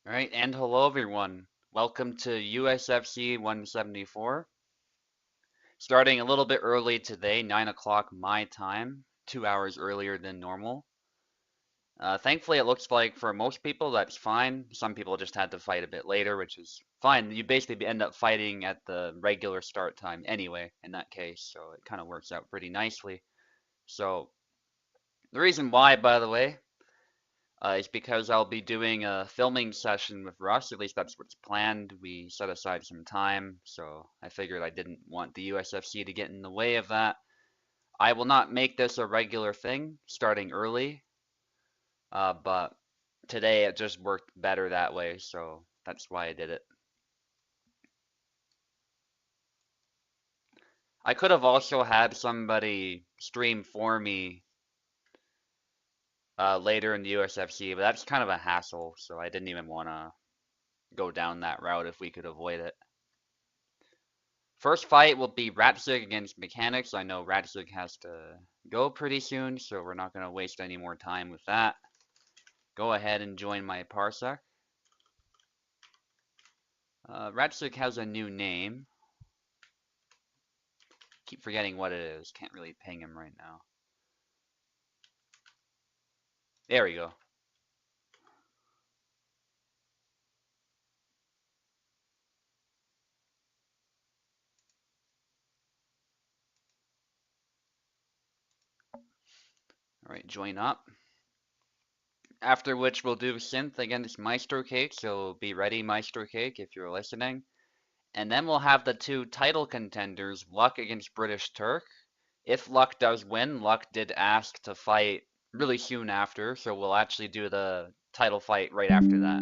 Alright, and hello everyone. Welcome to USFC 174. Starting a little bit early today, 9 o'clock my time, 2 hours earlier than normal. Thankfully, it looks like for most people that's fine. Some people just had to fight a bit later, which is fine. You basically end up fighting at the regular start time anyway, in that case, so it kind of works out pretty nicely. So, the reason why, by the way, is because I'll be doing a filming session with Russ. At least that's what's planned. We set aside some time, so I figured I didn't want the USFC to get in the way of that. I will not make this a regular thing starting early, but today it just worked better that way, so that's why I did it. I could have also had somebody stream for me later in the USFC, but that's kind of a hassle, so I didn't even want to go down that route if we could avoid it. First fight will be Ratzig against Mechanics. I know Ratzig has to go pretty soon, so we're not going to waste any more time with that. Go ahead and join my Parsec. Ratzig has a new name. Keep forgetting what it is. Can't really ping him right now. There we go. Alright, join up. After which we'll do Synth against Maestro Cake, so be ready, Maestro Cake, if you're listening. And then we'll have the two title contenders, Luck against British Turk. If Luck does win, Luck did ask to fight really soon after, so we'll actually do the title fight right after that.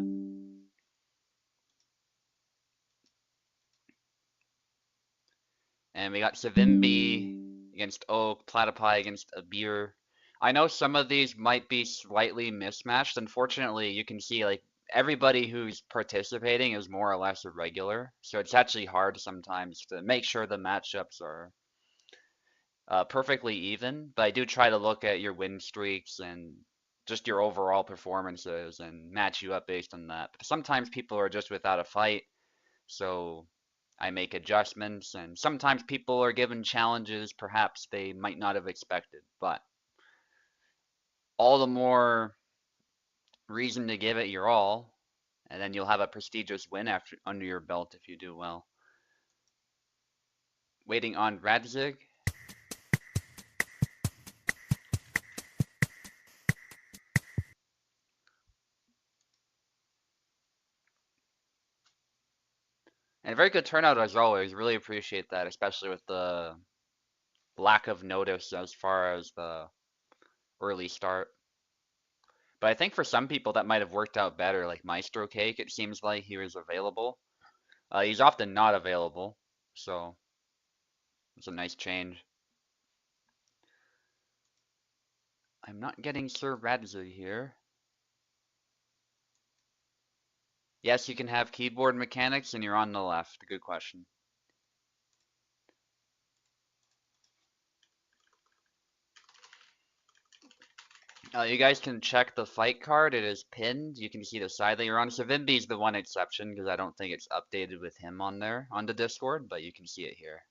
And we got Savimbi against Oak, Platypi against Abir. I know some of these might be slightly mismatched. Unfortunately, you can see like everybody who's participating is more or less a regular, so it's actually hard sometimes to make sure the matchups are perfectly even, but I do try to look at your win streaks and just your overall performances and match you up based on that. Because sometimes people are just without a fight, so I make adjustments, and sometimes people are given challenges perhaps they might not have expected, but all the more reason to give it your all, and then you'll have a prestigious win after under your belt if you do well. Waiting on Radzig. And a very good turnout as always. Really appreciate that, especially with the lack of notice as far as the early start. But I think for some people that might have worked out better, like Maestro Cake, it seems like he was available. He's often not available, so it's a nice change. I'm not getting Sir Radzu here. Yes, you can have keyboard mechanics and you're on the left. Good question. You guys can check the fight card. It is pinned. You can see the side that you're on. Savimbi's the one exception because I don't think it's updated with him on there on the Discord, but you can see it here.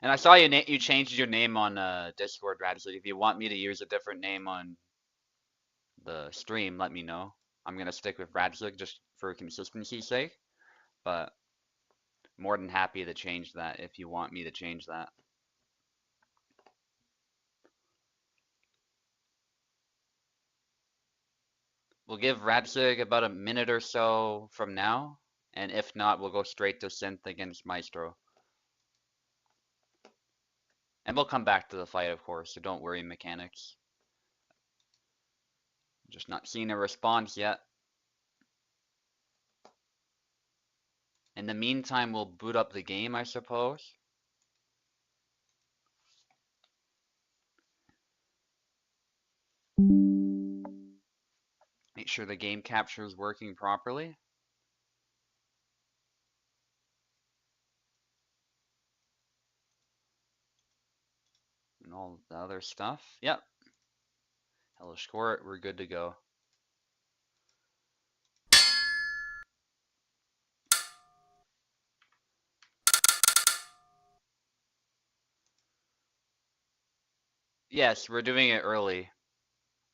And I saw you changed your name on Discord, Radsley. If you want me to use a different name on the stream, let me know. I'm gonna stick with Radzik just for consistency's sake, but more than happy to change that if you want me to change that. We'll give Radzik about a minute or so from now, and if not, we'll go straight to Synth against Maestro. And we'll come back to the fight, of course, so don't worry, mechanics. Just not seeing a response yet. In the meantime, we'll boot up the game, I suppose. Make sure the game capture is working properly. And all the other stuff. Yep. Hellish Quart, we're good to go. Yes, we're doing it early.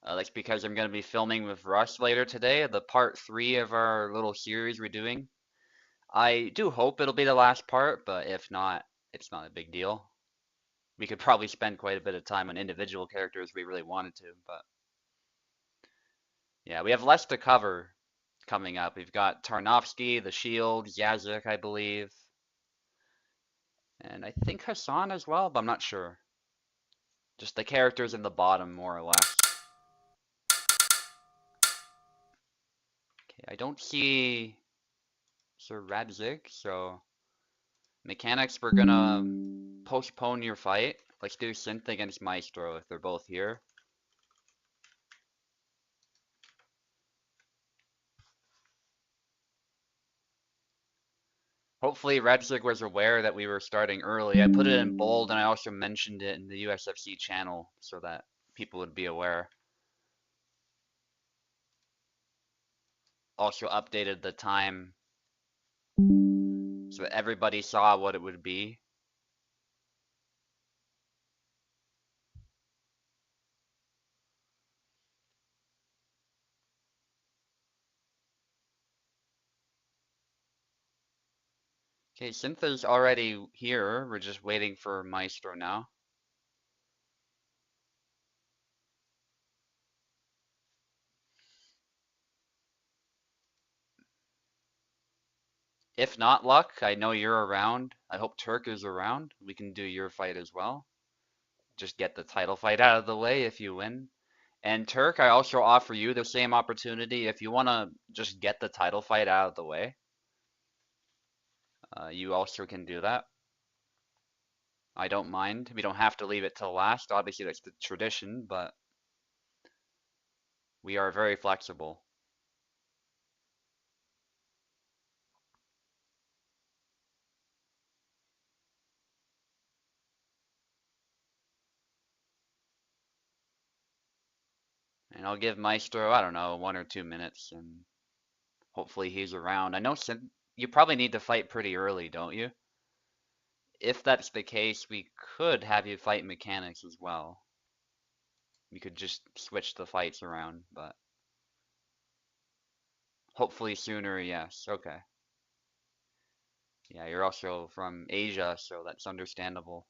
That's because I'm going to be filming with Russ later today, the part 3 of our little series we're doing. I do hope it'll be the last part, but if not, it's not a big deal. We could probably spend quite a bit of time on individual characters if we really wanted to, but yeah, we have less to cover coming up. We've got Tarnovsky, the Shield, Yazek, I believe, and I think Hassan as well, but I'm not sure. Just the characters in the bottom, more or less. Okay, I don't see Sir Radzig, so mechanics, we're gonna postpone your fight. Let's do Synth against Maestro if they're both here. Hopefully Radzig was aware that we were starting early. I put it in bold and I also mentioned it in the USFC channel so that people would be aware. Also updated the time so that everybody saw what it would be. Okay, Synth is already here. We're just waiting for Maestro now. If not Luck, I know you're around. I hope Turk is around. We can do your fight as well. Just get the title fight out of the way if you win. And Turk, I also offer you the same opportunity if you want to just get the title fight out of the way. You also can do that. I don't mind. We don't have to leave it till last. Obviously, that's the tradition, but we are very flexible. And I'll give Maestro, I don't know, 1 or 2 minutes, and hopefully he's around. I know you probably need to fight pretty early, don't you? If that's the case, we could have you fight mechanics as well. We could just switch the fights around, but hopefully sooner, yes. Okay. Yeah, you're also from Asia, so that's understandable.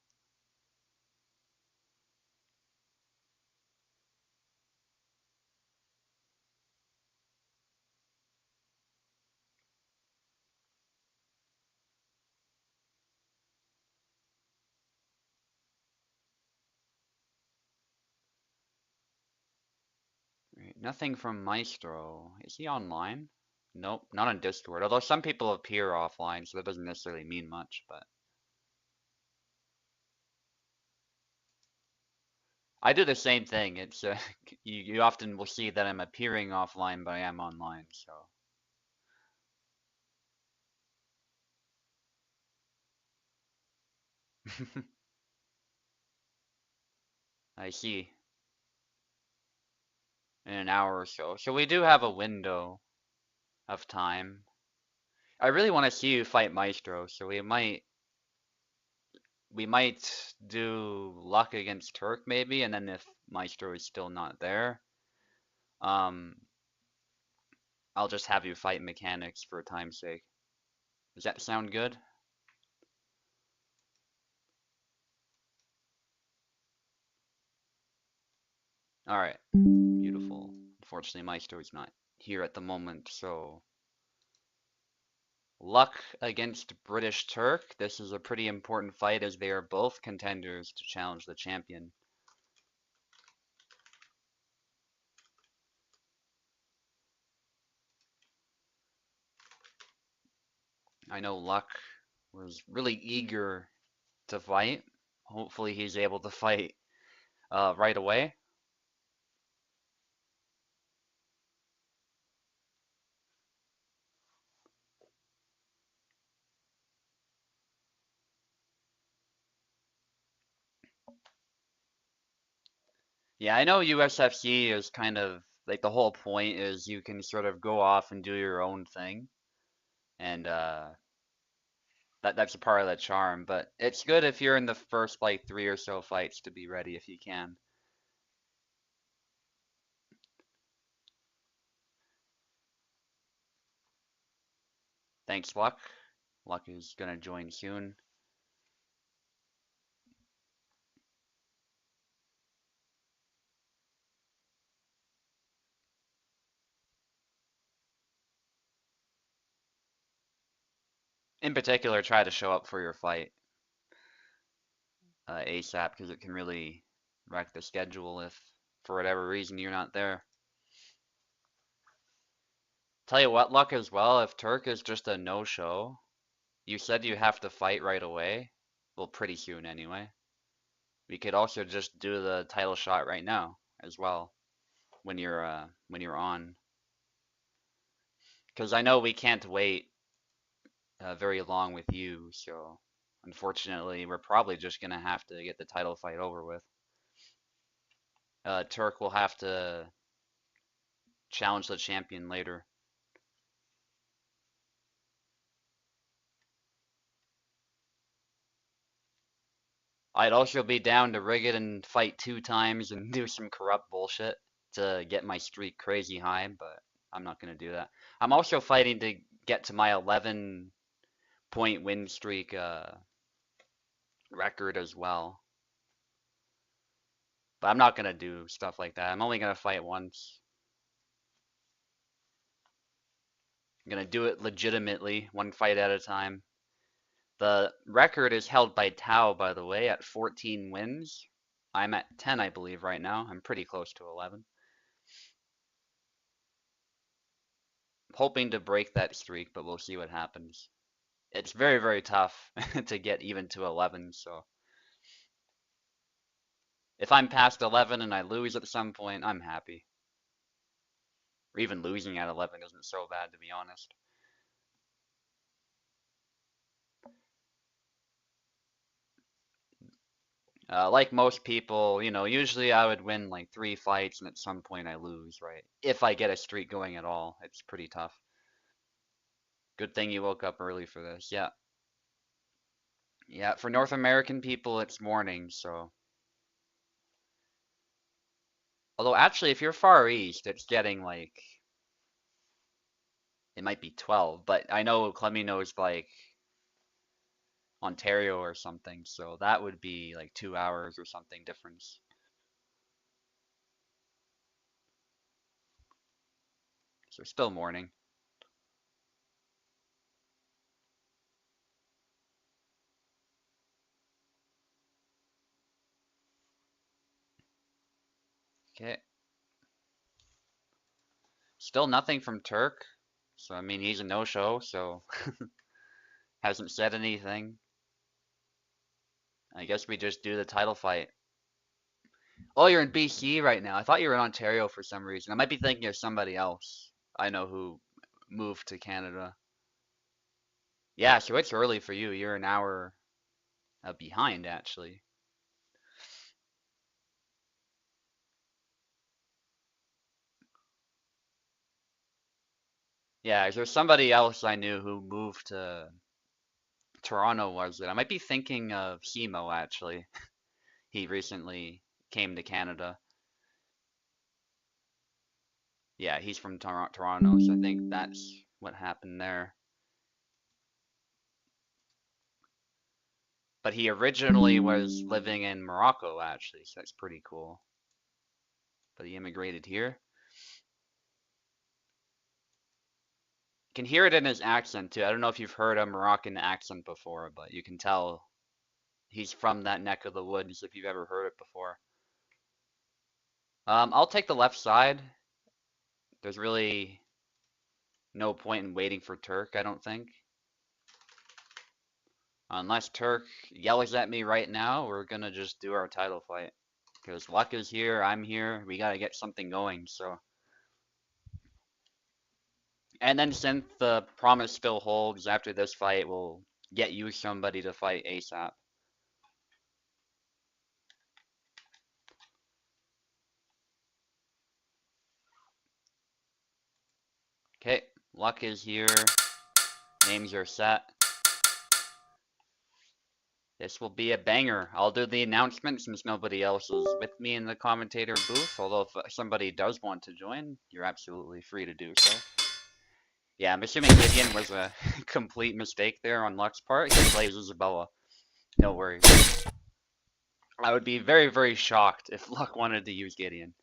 Right, nothing from Maestro. Is he online? Nope, not on Discord. Although some people appear offline, so that doesn't necessarily mean much, but I do the same thing. It's you often will see that I'm appearing offline, but I am online, so I see in an hour or so. So we do have a window of time. I really want to see you fight Maestro, so we might do luck against Turk maybe, and then if Maestro is still not there, um, I'll just have you fight mechanics for time's sake. Does that sound good? All right, beautiful. Unfortunately, Maestro is not here at the moment, so luck against British Turk. This is a pretty important fight as they are both contenders to challenge the champion. I know Luck was really eager to fight. Hopefully, he's able to fight right away. Yeah, I know USFC is kind of like the whole point is you can sort of go off and do your own thing, and that's a part of the charm. But it's good if you're in the first like three or so fights to be ready if you can. Thanks, Luck. Luck is gonna join soon. In particular, try to show up for your fight ASAP because it can really wreck the schedule if, for whatever reason, you're not there. Tell you what, Luck, as well, if Turk is just a no-show, you said you have to fight right away. Well, pretty soon anyway. We could also just do the title shot right now as well when you're on, because I know we can't wait very long with you. So unfortunately, we're probably just gonna have to get the title fight over with. Turk will have to challenge the champion later. I'd also be down to rig it and fight two times and do some corrupt bullshit to get my streak crazy high, but I'm not gonna do that. I'm also fighting to get to my 11-point win streak record as well. But I'm not gonna do stuff like that. I'm only gonna fight once. I'm gonna do it legitimately, one fight at a time. The record is held by Tao, by the way, at 14 wins. I'm at 10, I believe, right now. I'm pretty close to 11. Hoping to break that streak, but we'll see what happens. It's very, very tough to get even to 11, so if I'm past 11 and I lose at some point, I'm happy. Or even losing at 11 isn't so bad, to be honest. Like most people, usually I would win like three fights and at some point I lose, right? If I get a streak going at all, it's pretty tough. Good thing you woke up early for this. Yeah. Yeah, for North American people, it's morning, so. Although, actually, if you're Far East, it's getting like. It might be 12, but I know Clemino's like Ontario or something, so that would be like 2 hours or something difference. So, still morning. Okay. Still nothing from Turk. So, I mean, he's a no-show, so hasn't said anything. I guess we just do the title fight. Oh, you're in BC right now. I thought you were in Ontario for some reason. I might be thinking of somebody else I know who moved to Canada. Yeah, so it's early for you. You're an hour behind, actually. Yeah, there's somebody else I knew who moved to Toronto, was it? I might be thinking of Simo, actually. He recently came to Canada. Yeah, he's from Toronto, so I think that's what happened there. But he originally was living in Morocco, actually, so that's pretty cool. But he immigrated here. You can hear it in his accent, too. I don't know if you've heard a Moroccan accent before, but you can tell he's from that neck of the woods if you've ever heard it before. I'll take the left side. There's really no point in waiting for Turk, I don't think. Unless Turk yells at me right now, we're gonna just do our title fight. Because Luck is here, I'm here, we gotta get something going, so. And then since the promise still holds, after this fight, we'll get you somebody to fight ASAP. Luck is here. Names are set. This will be a banger. I'll do the announcement since nobody else is with me in the commentator booth, although if somebody does want to join, you're absolutely free to do so. Yeah, I'm assuming Gideon was a complete mistake there on Luck's part. He plays Isabella. No worries. I would be very, very shocked if Luck wanted to use Gideon.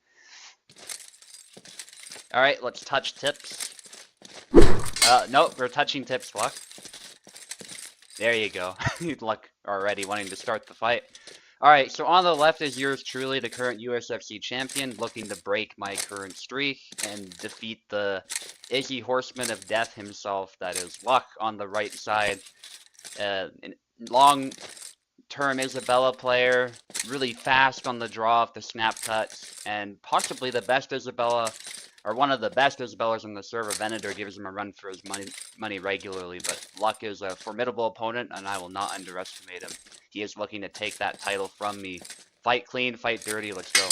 Alright, let's touch tips. Nope, we're touching tips, Luck. There you go. Luck already wanting to start the fight. Alright, so on the left is yours truly, the current USFC champion, looking to break my current streak and defeat the Izzy Horseman of Death himself, that is Luck. On the right side, long-term Isabella player, really fast on the draw of the snap cuts, and possibly the best Isabella, or one of the best Isabellas on the server. Venator gives him a run for his money regularly, but Luck is a formidable opponent, and I will not underestimate him. He is looking to take that title from me. Fight clean, fight dirty, let's go.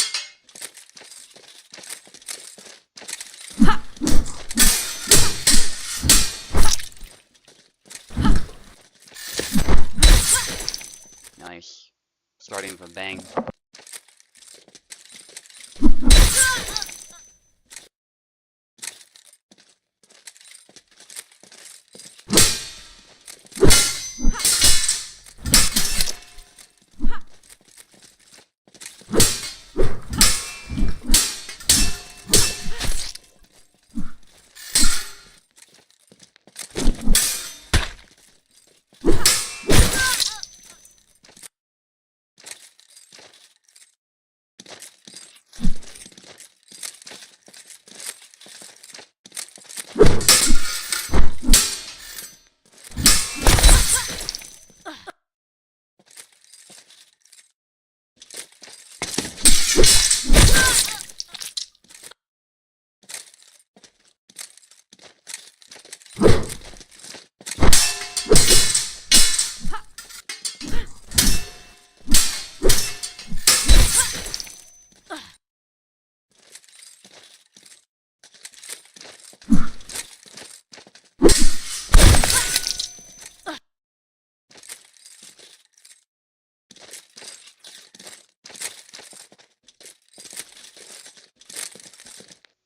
Nice. Starting with a bang.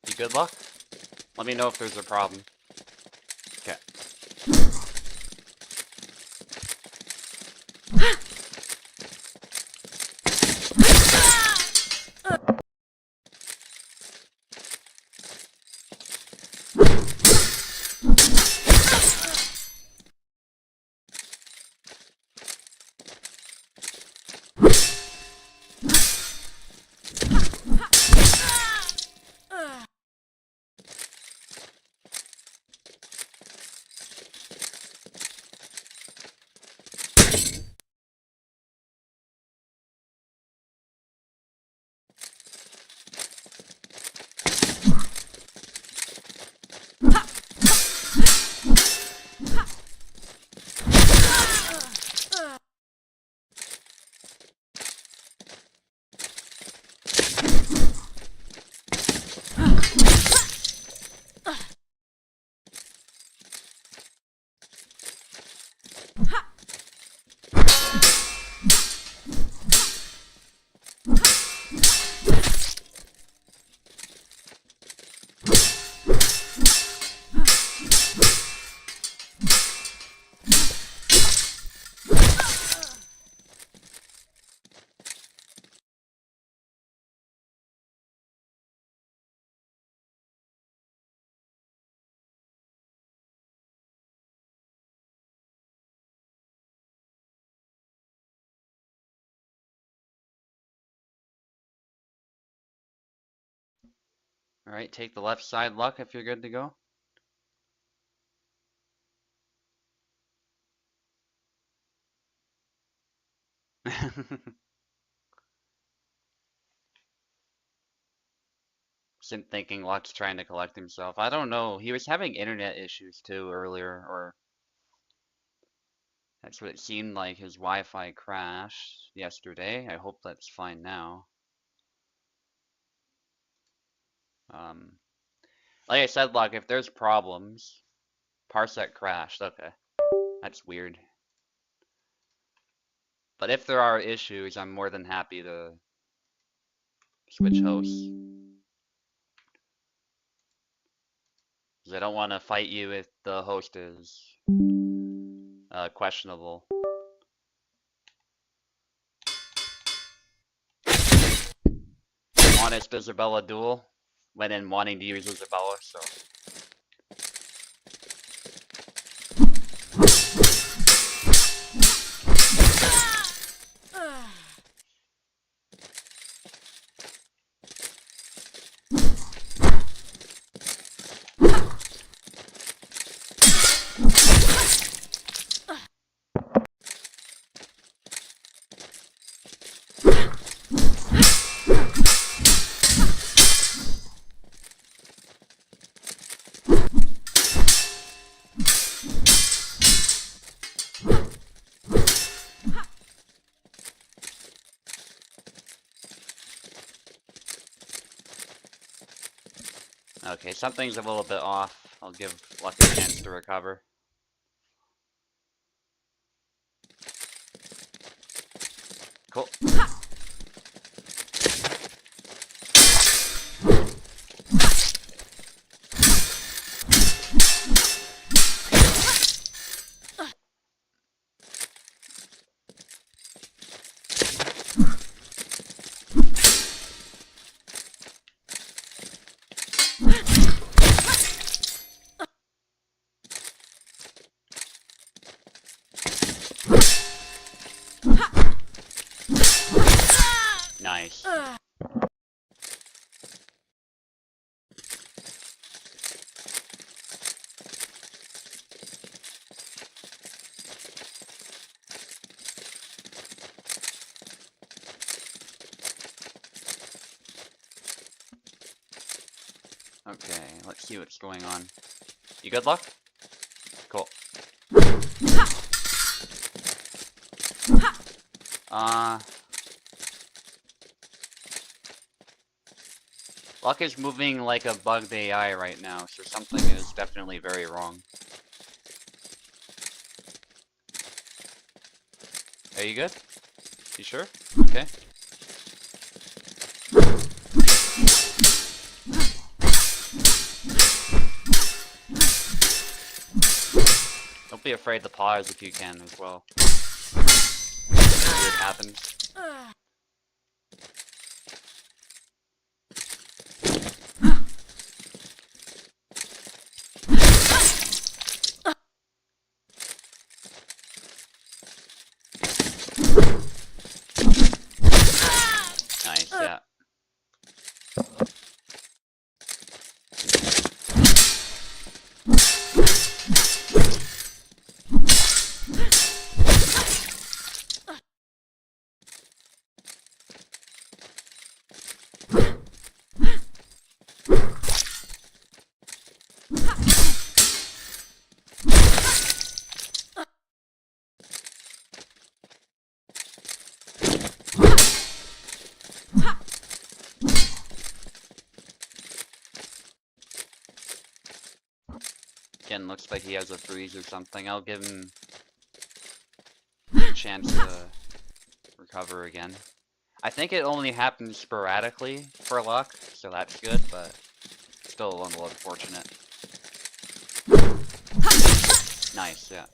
You good, Luck? Let me know if there's a problem. Okay. Alright, take the left side, Luck, if you're good to go. Sim thinking Luck's trying to collect himself. I don't know. He was having internet issues too earlier, or that's what it seemed like. His Wi-Fi crashed yesterday. I hope that's fine now. Like I said, Luck, if there's problems, Parsec crashed. Okay. That's weird. But if there are issues, I'm more than happy to switch hosts. Because I don't want to fight you if the host is questionable. Honest Isabella duel. Went in wanting to use Isabella, so. Okay, something's a little bit off. I'll give Luck a chance to recover. Cool. Nice. Okay, let's see what's going on. You good, Luck? Cool. Luck is moving like a bugged AI right now, so something is definitely very wrong. Are you good? You sure? Okay. Don't be afraid to pause if you can as well. Weird happens. Nice, yeah. Again, looks like he has a freeze or something. I'll give him a chance to recover again. I think it only happens sporadically for Luck, so that's good, but still a little unfortunate. Nice, yeah.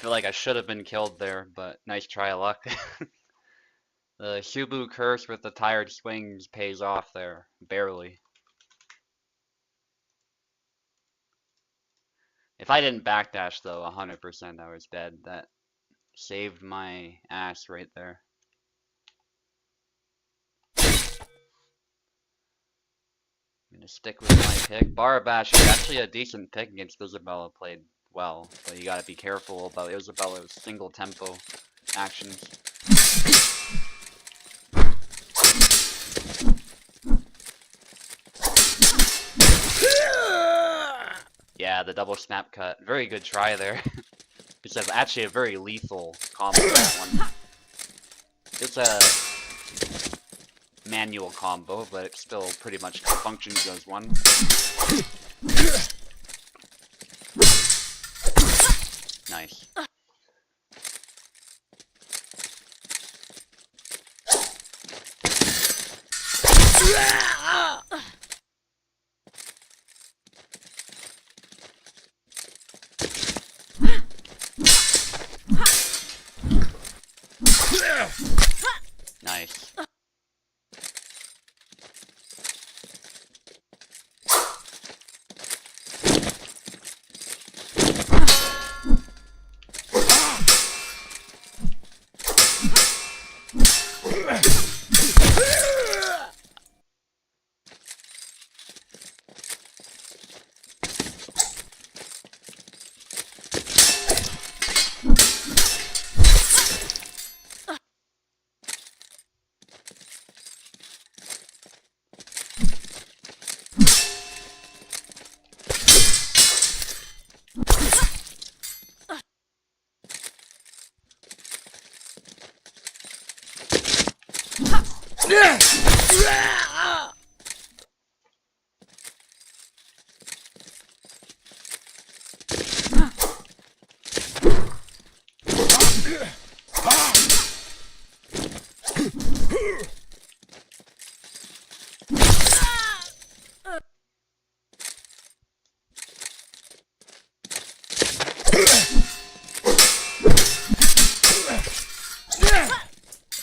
feel like I should have been killed there, but nice try of luck. The Shubu curse with the tired swings pays off there, barely. If I didn't backdash though, 100% I was dead. That saved my ass right there. I'm gonna stick with my pick. Barabash is actually a decent pick against Isabella, played well, but you gotta be careful about Isabella's single tempo actions. Yeah, the double snap cut. Very good try there. It's actually a very lethal combo, that one. It's a manual combo, but it still pretty much functions as one. Nice. Nice.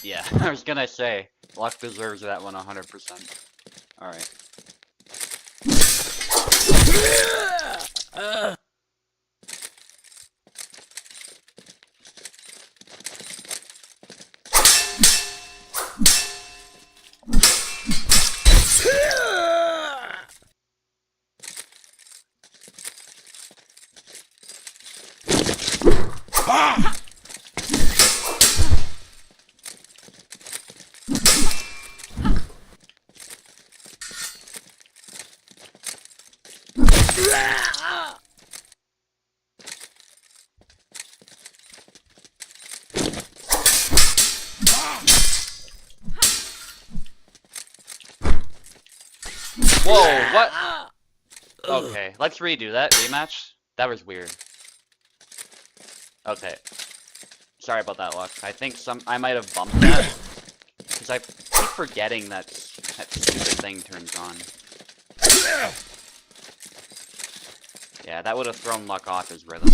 Yeah, I was gonna say, luck deserves that one 100%. Alright. Whoa, what? Okay, let's redo that rematch. That was weird. Okay. Sorry about that, Luck. I think I might have bumped that. Because I keep forgetting that stupid thing turns on. Yeah, that would have thrown Luck off his rhythm.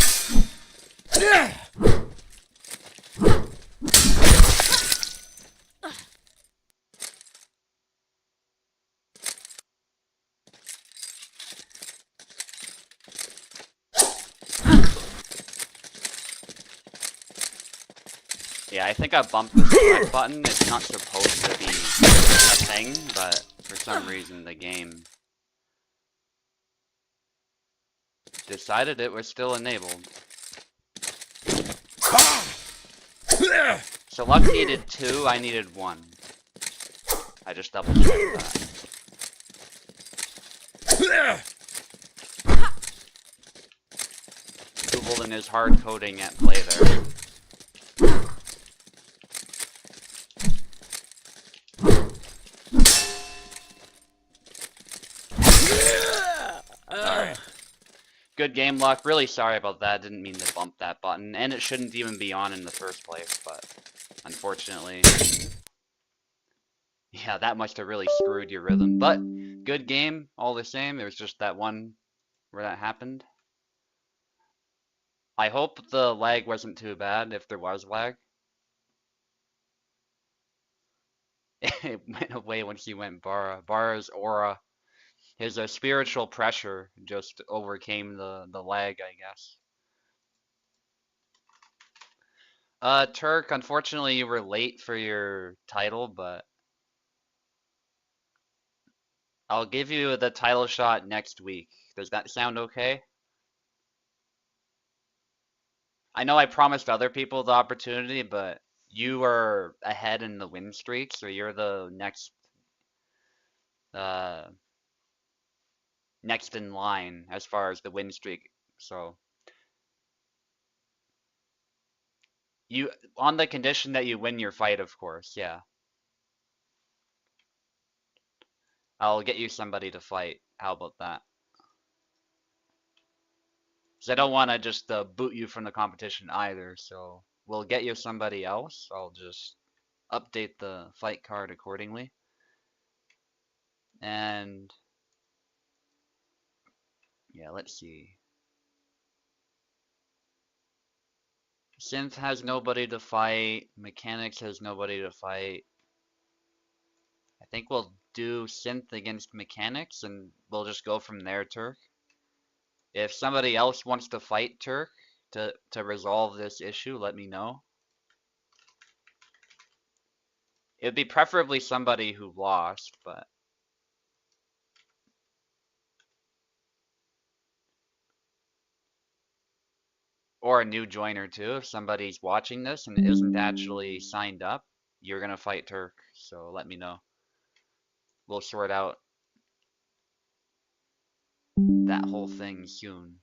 Yeah, I think I bumped the select button. It's not supposed to be a thing, but for some reason the game decided it was still enabled. So Luck needed 2, I needed 1. I just double checked that. Google and his hard coding at play there. Good game, Luck. Really sorry about that. Didn't mean to bump that button. And it shouldn't even be on in the first place, but unfortunately. Yeah, that must have really screwed your rhythm. But good game, all the same. There was just that one where that happened. I hope the lag wasn't too bad if there was lag. It went away when he went Bara. Bara's aura, his spiritual pressure just overcame the lag, I guess. Turk, unfortunately you were late for your title, but I'll give you the title shot next week. Does that sound okay? I know I promised other people the opportunity, but you are ahead in the win streak, so you're the uh next in line as far as the win streak. So you on the condition that you win your fight, of course, yeah. I'll get you somebody to fight. How about that? Because I don't want to just boot you from the competition either, so we'll get you somebody else. I'll just update the fight card accordingly. And yeah, let's see. Synth has nobody to fight. Mechanics has nobody to fight. I think we'll do Synth against Mechanics and we'll just go from there, Turk. If somebody else wants to fight Turk to resolve this issue, let me know. It'd be preferably somebody who lost, but or a new joiner too. If somebody's watching this and isn't actually signed up, you're gonna fight Turk, so let me know. We'll sort out that whole thing soon.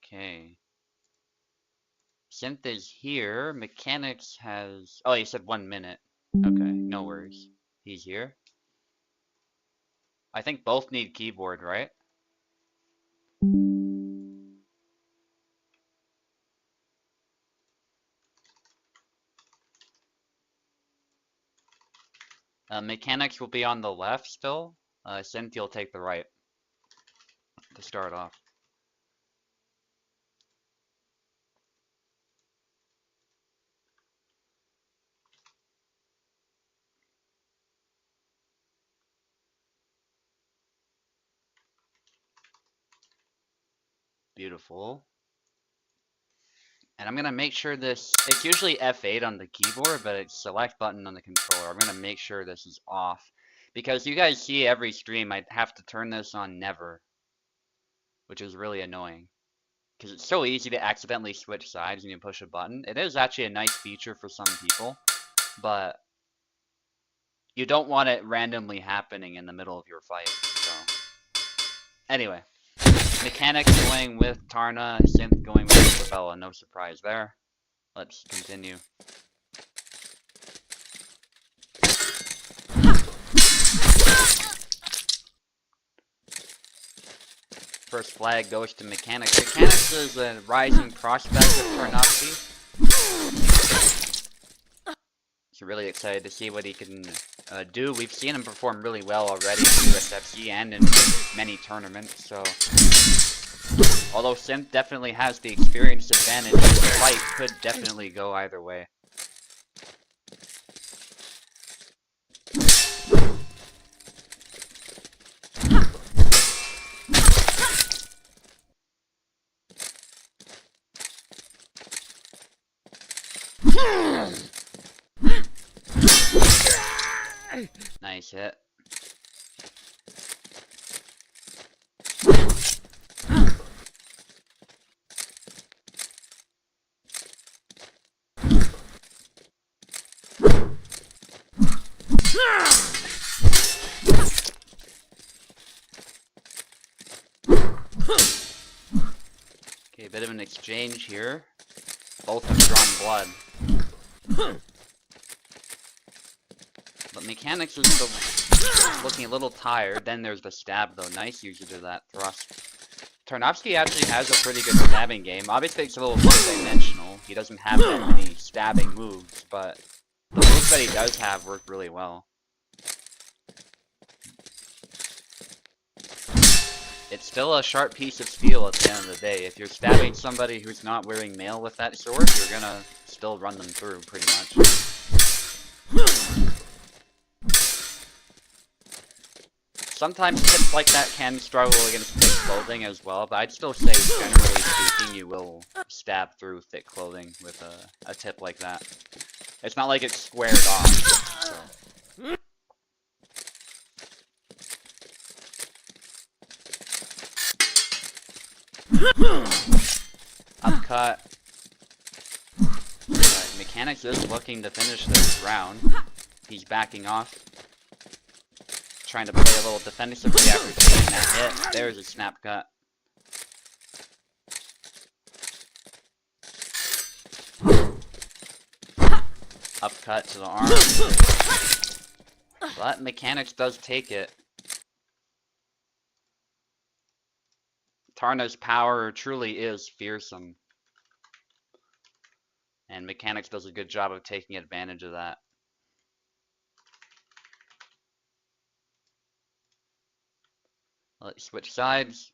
Okay. Synth is here. Mechanics has. Oh, he said 1 minute. Okay, no worries. He's here. I think both need keyboard, right? Mechanics will be on the left still. Synth, you'll take the right to start off. Beautiful. And I'm gonna make sure this, it's usually F8 on the keyboard, but it's select button on the controller. I'm gonna make sure this is off. Because you guys see every stream, I have to turn this on never. Which is really annoying. Because it's so easy to accidentally switch sides when you push a button. It is actually a nice feature for some people, but you don't want it randomly happening in the middle of your fight, so. Anyway. Mechanics going with Tarna, Synth going with Isabella, no surprise there. Let's continue. First flag goes to Mechanics. Mechanics is a rising prospect of Tarnowski. So really excited to see what he can do. We've seen him perform really well already in USFC and in many tournaments, so. Although Synth definitely has the experience advantage, the fight could definitely go either way. Nice hit. Okay, a bit of an exchange here. Both have drawn blood. But Mechanics is still looking a little tired. Then there's the stab though. Nice usage of that thrust. Tarnowski actually has a pretty good stabbing game. Obviously it's a little one-dimensional. He doesn't have that many stabbing moves, but the moves that he does have work really well. It's still a sharp piece of steel at the end of the day. If you're stabbing somebody who's not wearing mail with that sword, you're gonna still run them through, pretty much. Sometimes tips like that can struggle against thick clothing as well, but I'd still say, generally speaking, you will stab through thick clothing with a tip like that. It's not like it's squared off, so. Upcut. Mechanics is looking to finish this round. He's backing off. Trying to play a little defensively after taking that hit. There's a snap cut. Upcut to the arm. But Mechanics does take it. Tarna's power truly is fearsome. And Mechanics does a good job of taking advantage of that. Let's switch sides.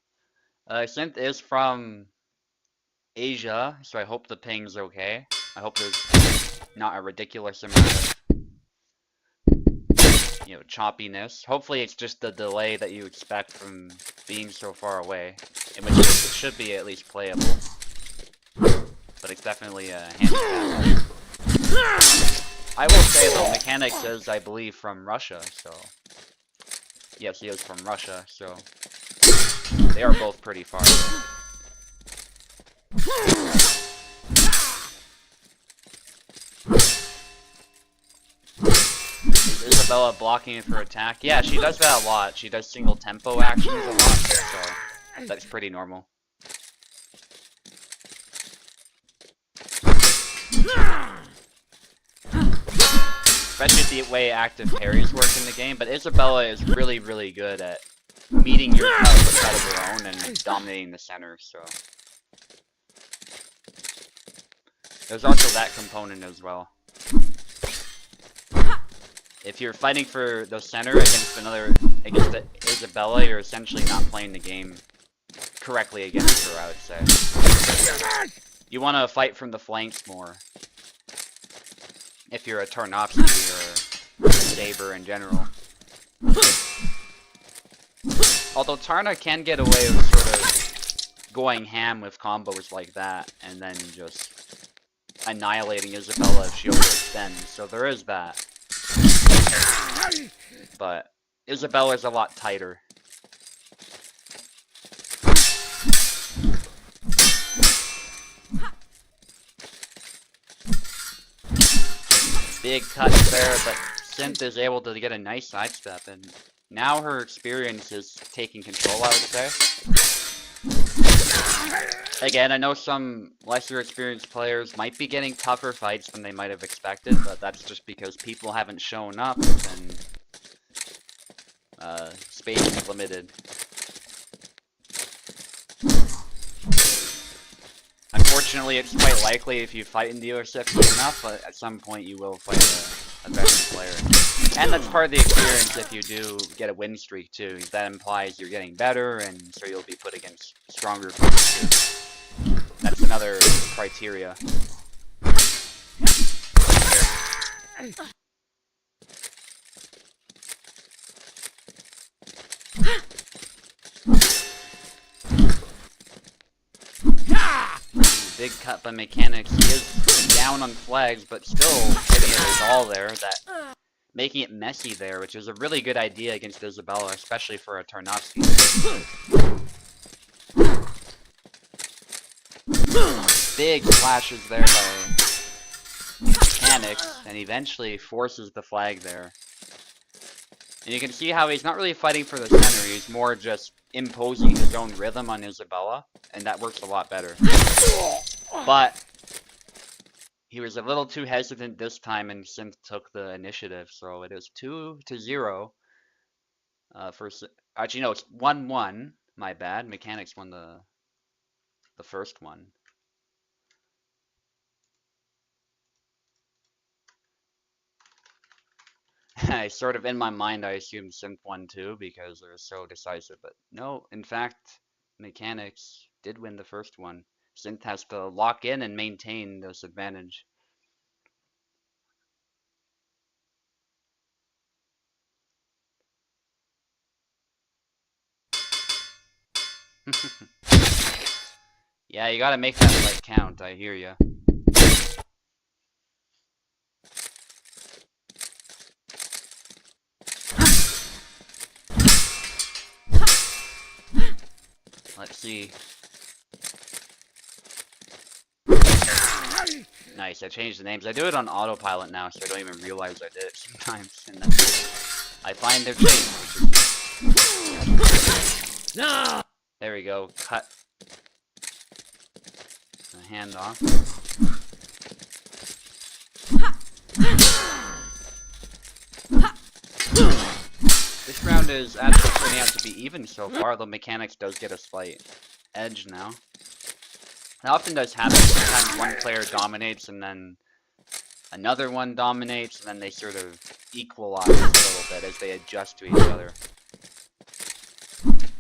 Synth is from Asia, so I hope the ping's okay. I hope there's not a ridiculous amount of, choppiness. Hopefully it's just the delay that you expect from being so far away, in which case it should be at least playable. But it's definitely a handicap. I will say though, Mechanics is, I believe, from Russia, so... Yes, he is from Russia, so... They are both pretty far. Isabella blocking it for attack. Yeah, she does that a lot. She does single tempo actions a lot, so that's pretty normal. Especially the way active parries work in the game, but Isabella is really, really good at meeting your cuts out of her own and dominating the center, so... There's also that component as well. If you're fighting for the center against Isabella, you're essentially not playing the game correctly against her, I would say. You want to fight from the flanks more. If you're a Tarnowski or a Saber in general. Although Tarna can get away with sort of going ham with combos like that, and then just annihilating Isabella if she overextends, so there is that. But Isabella's a lot tighter. Big cuts there, but Synth is able to get a nice sidestep, and now her experience is taking control, I would say. Again, I know some lesser experienced players might be getting tougher fights than they might have expected, but that's just because people haven't shown up and space is limited. Unfortunately, it's quite likely if you fight in the USFC enough, but at some point you will fight a veteran player. And that's part of the experience if you do get a win streak too. That implies you're getting better, and so you'll be put against stronger players too. That's another criteria. Big cut by Mechanics. He is down on flags, but still getting it his all there. That making it messy there, which is a really good idea against Isabella, especially for a Tarnowski. Big flashes there by Mechanics, and eventually forces the flag there. And you can see how he's not really fighting for the center, he's more just imposing his own rhythm on Isabella, and that works a lot better. But he was a little too hesitant this time, and Synth took the initiative, so it is 2-0. Actually, no, it's 1-1. My bad. Mechanics won the first one. I sort of, in my mind, I assumed Synth won too because they're so decisive, but no, in fact, Mechanics did win the first one. Synth has to lock in and maintain this advantage. Yeah, you gotta make that fight count, I hear ya. Let's see. Nice, I changed the names. I do it on autopilot now, so I don't even realize I did it sometimes. And then I find they're changed. No! There we go. Cut the hand off. This round is actually turning out to be even so far, though Mechanics does get a slight edge now. It often does happen. Sometimes one player dominates and then another one dominates, and then they sort of equalize a little bit as they adjust to each other.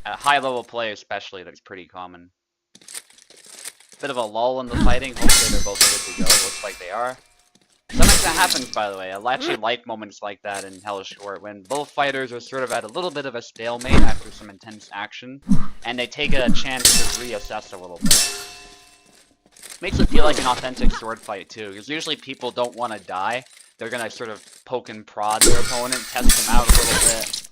At high level play especially, that's pretty common. Bit of a lull in the fighting, hopefully they're both good to go, looks like they are. Sometimes that happens, by the way. I actually like moments like that in Hellish Quart, when both fighters are sort of at a little bit of a stalemate after some intense action, and they take a chance to reassess a little bit. Makes it feel like an authentic sword fight too, because usually people don't want to die. They're gonna sort of poke and prod their opponent, test them out a little bit,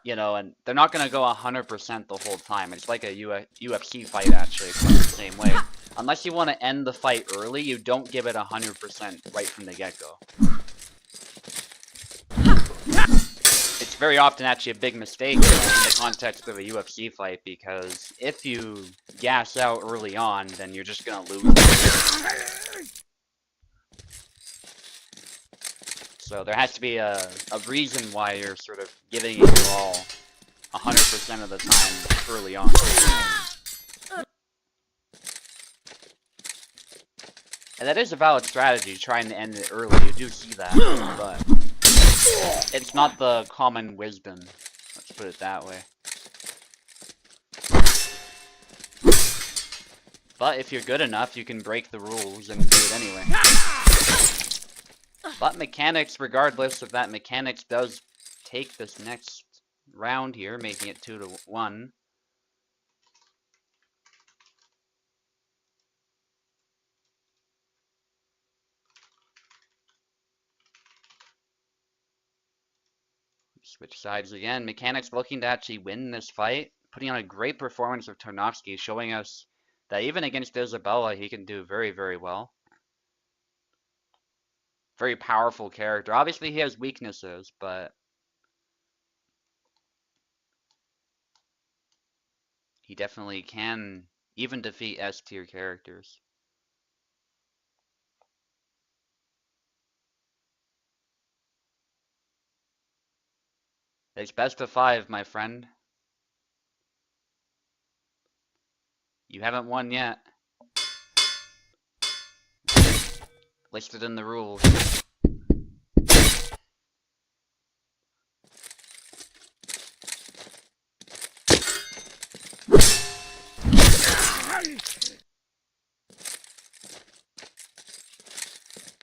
you know, and they're not gonna go 100% the whole time. It's like a UFC fight actually, it's like the same way. Unless you want to end the fight early, you don't give it 100% right from the get-go. It's very often actually a big mistake in the context of a UFC fight, because if you gas out early on, then you're just gonna lose. So there has to be a reason why you're sort of giving it your all 100% of the time early on. And that is a valid strategy, trying to end it early. You do see that, but it's not the common wisdom. Let's put it that way. But if you're good enough, you can break the rules and do it anyway. But Mechanics, regardless of that, Mechanics does take this next round here, making it 2-1. Switch sides again. Mechanics looking to actually win this fight, putting on a great performance of Tarnowski, showing us that even against Isabella, he can do very, very well. Very powerful character. Obviously, he has weaknesses, but he definitely can even defeat S-tier characters. It's best of 5, my friend. You haven't won yet. Listed in the rules.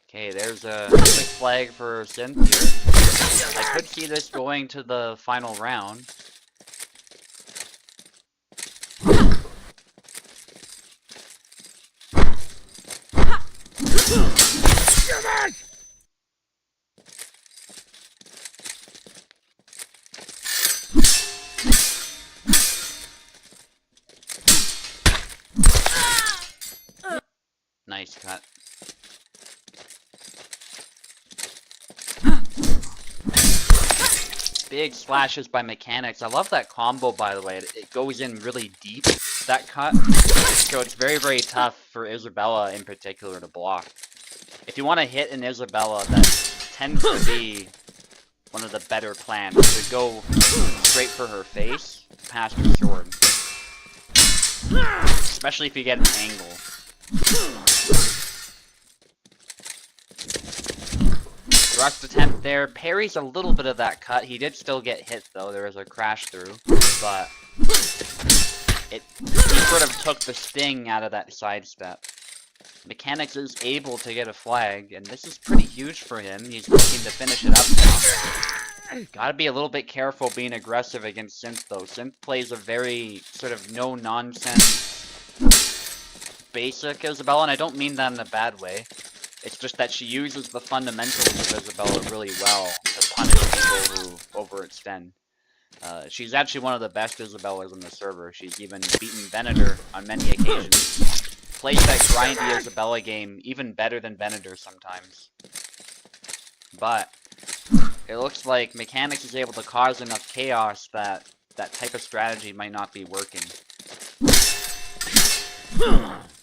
Okay, there's a quick flag for Synth here. I could see this going to the final round. Nice cut. Big slashes by Mechanics. I love that combo, by the way. It goes in really deep, that cut. So it's very, very tough for Isabella in particular to block. If you want to hit an Isabella, that tends to be one of the better plans, to go straight for her face, past her sword. Especially if you get an angle. Thrust attempt there, parries a little bit of that cut. He did still get hit though, there was a crash through, but he sort of took the sting out of that sidestep. Mechanics is able to get a flag, and this is pretty huge for him. He's looking to finish it up now. Gotta be a little bit careful being aggressive against Synth though. Synth plays a very sort of no-nonsense basic Isabella, and I don't mean that in a bad way. It's just that she uses the fundamentals of Isabella really well to punish people who overextend. She's actually one of the best Isabellas on the server. She's even beaten Venator on many occasions. Plays that grindy Isabella game even better than Venator sometimes. But it looks like Mechanics is able to cause enough chaos that that type of strategy might not be working.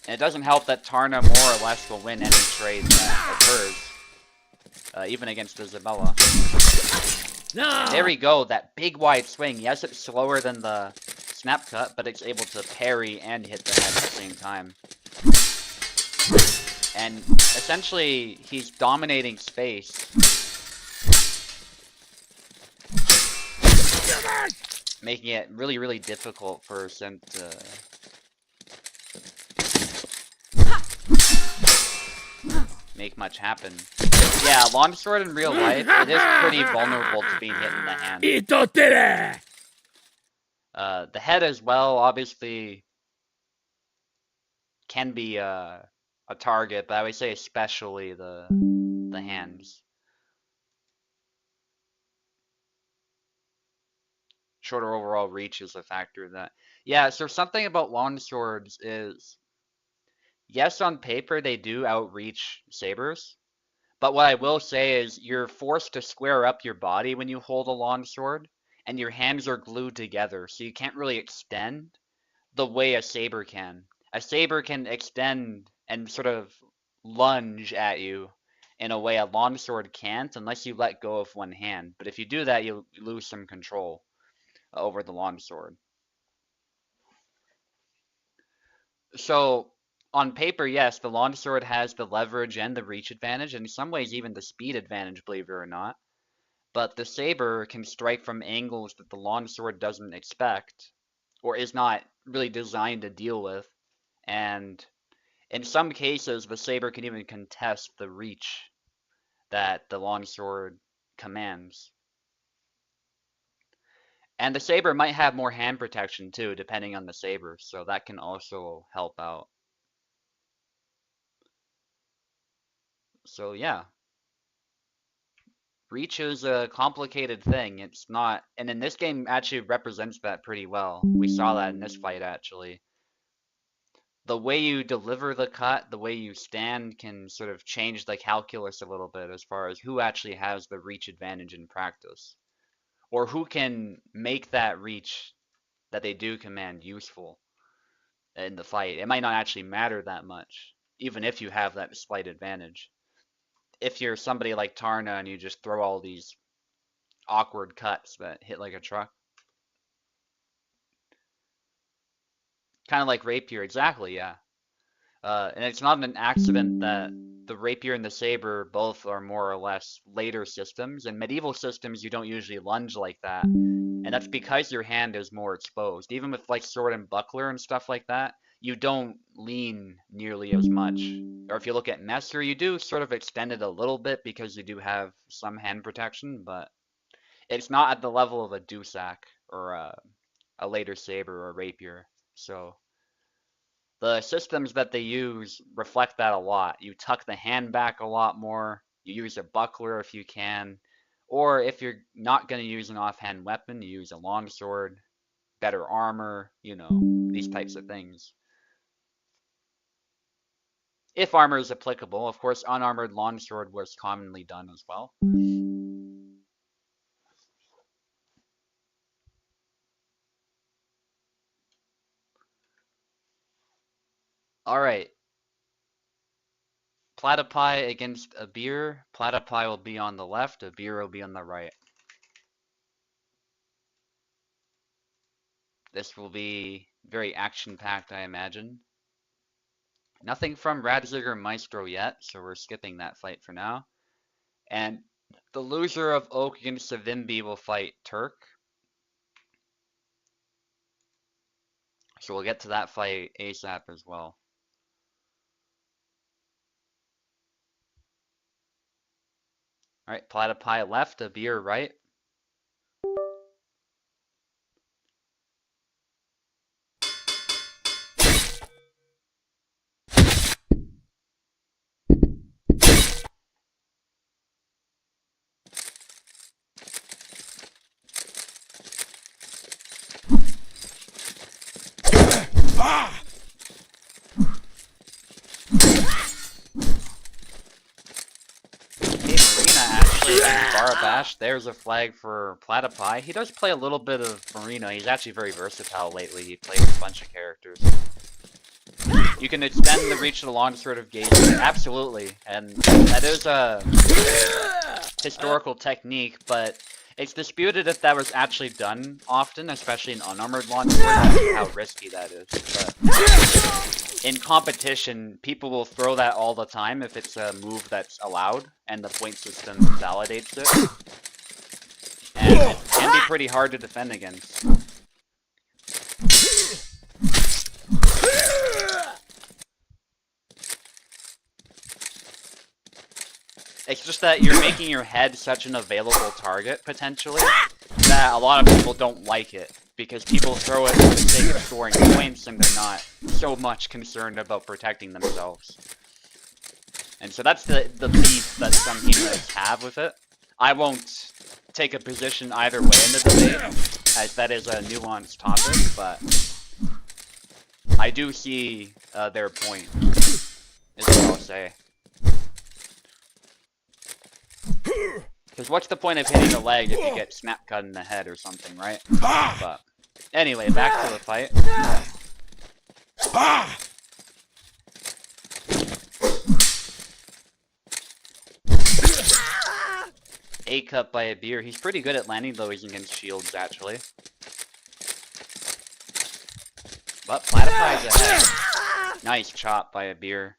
And it doesn't help that Tarna more or less will win any trade that occurs, even against Isabella. No! There we go, that big wide swing. Yes, it's slower than the snap cut, but it's able to parry and hit the head at the same time. And essentially, he's dominating space. Making it really, really difficult for Synth to make much happen. Yeah, longsword in real life, it is pretty vulnerable to being hit in the hand. The head as well, obviously, can be a target, but I would say especially the hands. Shorter overall reach is a factor of that. Yeah, so something about longswords is, yes, on paper they do outreach sabers, but what I will say is you're forced to square up your body when you hold a longsword, and your hands are glued together, so you can't really extend the way a saber can. A saber can extend and sort of lunge at you in a way a longsword can't unless you let go of one hand. But if you do that, you lose some control over the longsword. So on paper, yes, the longsword has the leverage and the reach advantage, and in some ways even the speed advantage, believe it or not. But the saber can strike from angles that the longsword doesn't expect, or is not really designed to deal with. And in some cases, the saber can even contest the reach that the longsword commands. And the saber might have more hand protection too, depending on the saber, so that can also help out. So yeah, reach is a complicated thing. It's not, and in this game actually represents that pretty well. We saw that in this fight actually. The way you deliver the cut, the way you stand can sort of change the calculus a little bit as far as who actually has the reach advantage in practice, or who can make that reach that they do command useful in the fight. It might not actually matter that much, even if you have that slight advantage. If you're somebody like Tarna and you just throw all these awkward cuts that hit like a truck. Kind of like Rapier, exactly, yeah. And it's not an accident that the Rapier and the Saber both are more or less later systems. In medieval systems, you don't usually lunge like that. And that's because your hand is more exposed. Even with like Sword and Buckler and stuff like that, you don't lean nearly as much. Or if you look at Messer, you do sort of extend it a little bit because you do have some hand protection, but it's not at the level of a Dusak or a later Saber or a Rapier. So The systems that they use reflect that a lot. You tuck the hand back a lot more. You use a buckler if you can. Or if you're not going to use an offhand weapon, you use a longsword, better armor, you know, these types of things. If armor is applicable, of course, unarmored longsword was commonly done as well. Alright. Platypi against a beer. Platypi will be on the left, a beer will be on the right. This will be very action-packed, I imagine. Nothing from Radzigger Maestro yet, so we're skipping that fight for now. And the loser of Oak against Savimbi will fight Turk. So we'll get to that fight ASAP as well. Alright, Platypi left, a beer right. Barabash, there's a flag for Platypi. He does play a little bit of Marina. He's actually very versatile lately. He plays a bunch of characters. You can extend the reach of the longsword of gaze. Absolutely. And that is a historical technique, but it's disputed if that was actually done often, especially in unarmored longsword, how risky that is. But in competition, people will throw that all the time if it's a move that's allowed, and the point system validates it. And it can be pretty hard to defend against. It's just that you're making your head such an available target, potentially, that a lot of people don't like it. Because people throw it for the sake of scoring points, and they're not so much concerned about protecting themselves. And so that's the beef that some heroes have with it. I won't take a position either way in the debate, as that is a nuanced topic, but I do see their point, is what I'll say. Because what's the point of hitting the leg if you get snap cut in the head or something, right? But anyway, back to the fight. A cut by a beer. He's pretty good at landing those against shields, actually. But Platypi's ahead. Nice chop by a beer.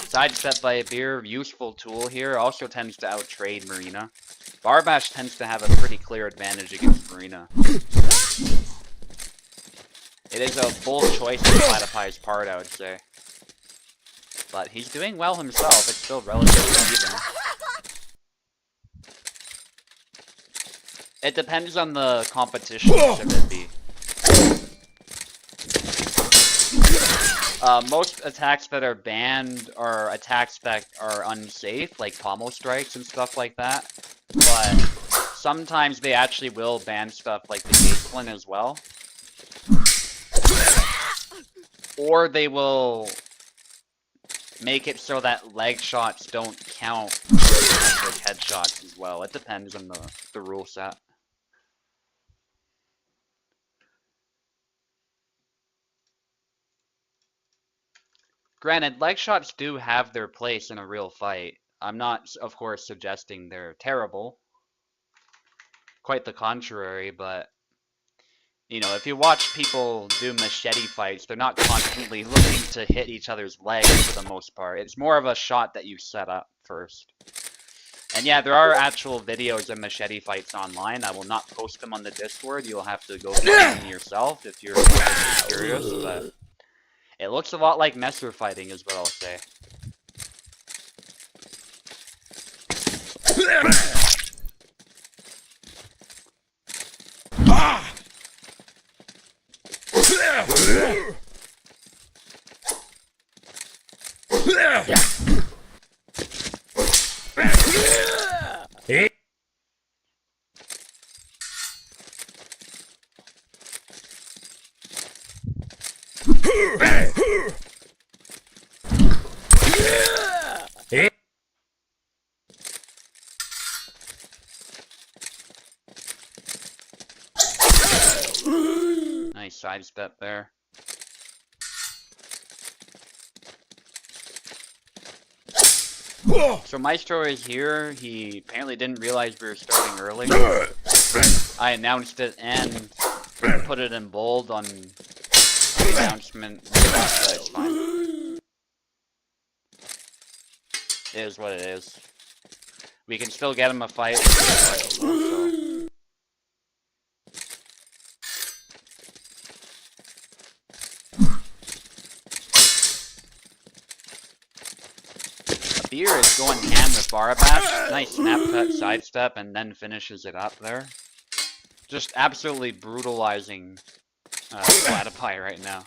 Sidestep by a beer, useful tool here, also tends to outtrade Marina. Barabash tends to have a pretty clear advantage against Marina. It is a bold choice on Platypi's part, I would say. But he's doing well himself, it's still relatively even. It depends on the competition, should it be. Most attacks that are banned are attacks that are unsafe, like pommel strikes and stuff like that. But sometimes they actually will ban stuff like the Gazelin as well. Or they will make it so that leg shots don't count as like headshots as well. It depends on the rule set. Granted, leg shots do have their place in a real fight. I'm not, of course, suggesting they're terrible. Quite the contrary, but, you know, if you watch people do machete fights, they're not constantly looking to hit each other's legs for the most part. It's more of a shot that you set up first. And yeah, there are actual videos of machete fights online. I will not post them on the Discord. You'll have to go find them yourself if you're curious, but it looks a lot like Messer fighting is what I'll say. Nice sidestep there. So Maestro is here. He apparently didn't realize we were starting early. I announced it and put it in bold on the announcement, but it's fine. It is what it is. We can still get him a fight. So. Beer is going ham with Barabash. Nice snap cut, sidestep, and then finishes it up there. Just absolutely brutalizing Platypi right now.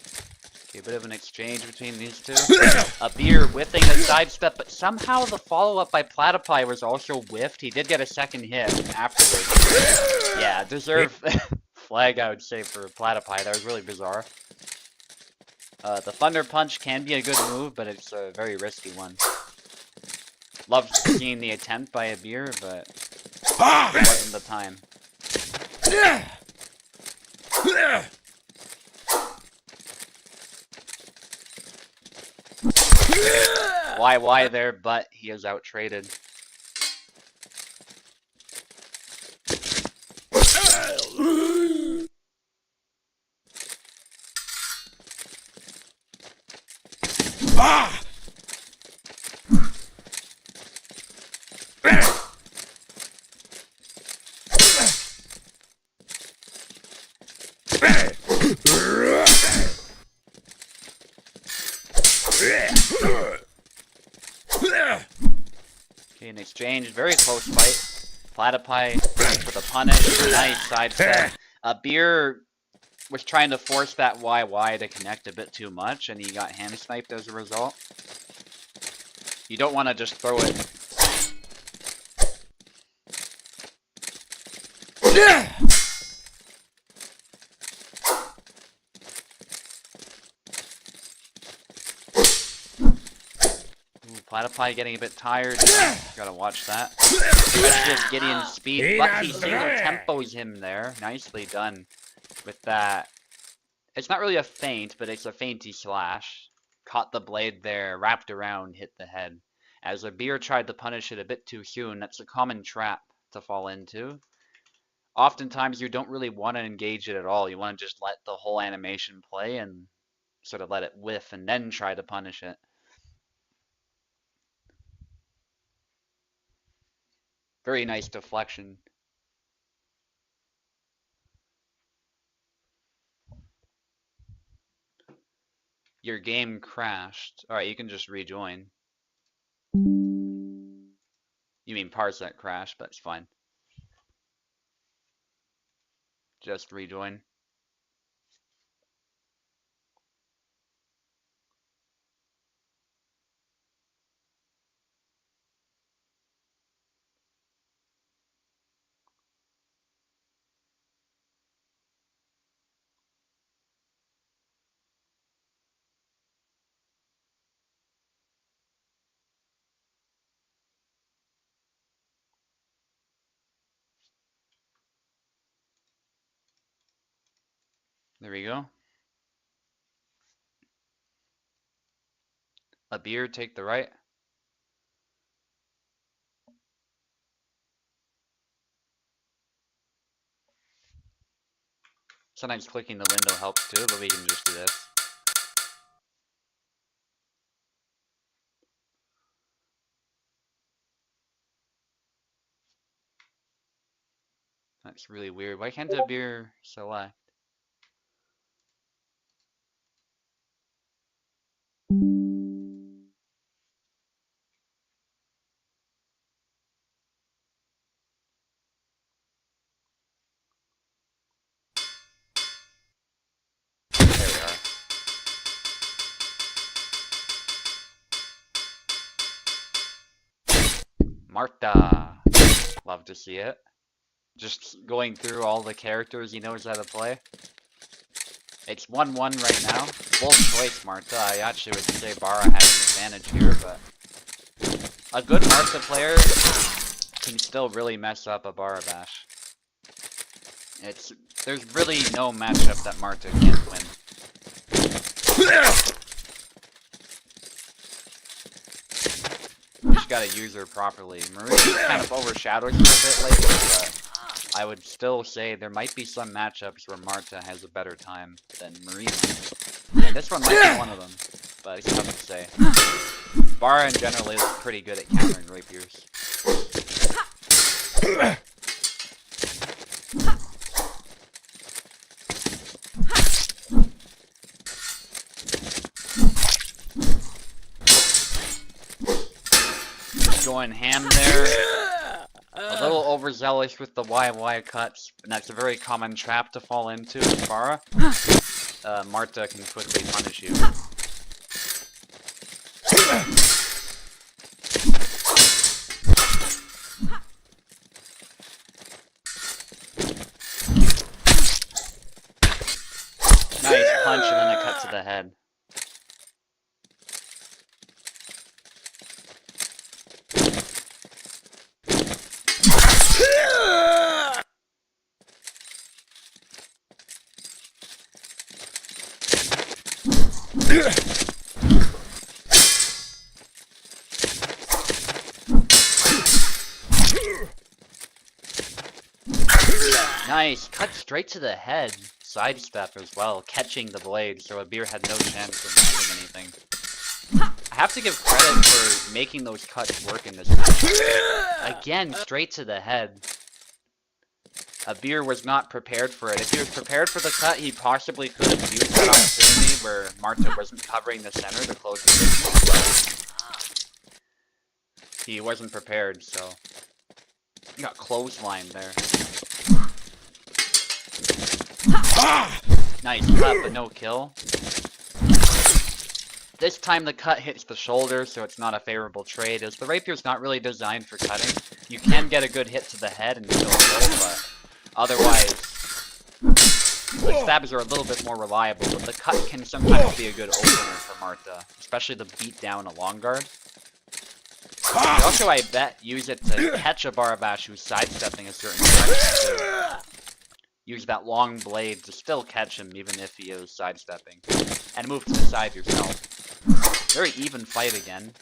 Okay, a bit of an exchange between these two. A Beer whiffing a sidestep, but somehow the follow-up by Platypi was also whiffed. He did get a second hit afterwards. Yeah, deserved flag, I would say, for Platypi. That was really bizarre. The Thunder Punch can be a good move, but it's a very risky one. Love seeing the attempt by a Beer, but it wasn't the time. Why there, but he is out-traded. Okay, in exchange, very close fight. Platypi with a punish, nice sidestep. Beer was trying to force that YY to connect a bit too much, and he got hand sniped as a result. You don't want to just throw it. Platypi getting a bit tired. Gotta watch that. That's just Gideon's speed, but he single tempos him there. Nicely done with that. It's not really a feint, but it's a feinty slash. Caught the blade there, wrapped around, hit the head. As a Beer tried to punish it a bit too soon, that's a common trap to fall into. Oftentimes you don't really want to engage it at all. You want to just let the whole animation play and sort of let it whiff and then try to punish it. Very nice deflection. Your game crashed. Alright, you can just rejoin. You mean Parsec crashed, but it's fine. Just rejoin. There we go. A Beer, take the right. Sometimes clicking the window helps too, but we can just do this. That's really weird. Why can't the beer select? There we are. Marta. Love to see it. Just going through all the characters he knows how to play. It's 1-1 right now. Bold choice, Marta. I actually would say Bara has an advantage here, but a good Marta player can still really mess up a Bara bash. There's really no matchup that Marta can't win. Just gotta use her properly. Marie kind of overshadows her a bit lately, but I would still say there might be some matchups where Marta has a better time than Marie might. And this one might be one of them, but it's tough to say. Bara in general is pretty good at countering rapiers. Going ham there. A little overzealous with the YY cuts, and that's a very common trap to fall into with Bara. Marta can quickly punish you. Nice punch and then a cut to the head. Nice, cut straight to the head. Sidestep as well, catching the blade, so Abir had no chance of landing anything. I have to give credit for making those cuts work in this match. Again, straight to the head. Abir was not prepared for it. If he was prepared for the cut, he possibly could have used that opportunity where Marta wasn't covering the center to close the distance, but he wasn't prepared, so he got clotheslined there. Nice cut, but no kill. This time the cut hits the shoulder, so it's not a favorable trade, as the rapier's not really designed for cutting. You can get a good hit to the head and still kill, but otherwise, the stabs are a little bit more reliable, but the cut can sometimes be a good opener for Marta, especially the beat down a long guard. You also, I bet, use it to catch a Barabash who's sidestepping a certain direction too. Use that long blade to still catch him even if he is sidestepping. And move to the side yourself. Very even fight again.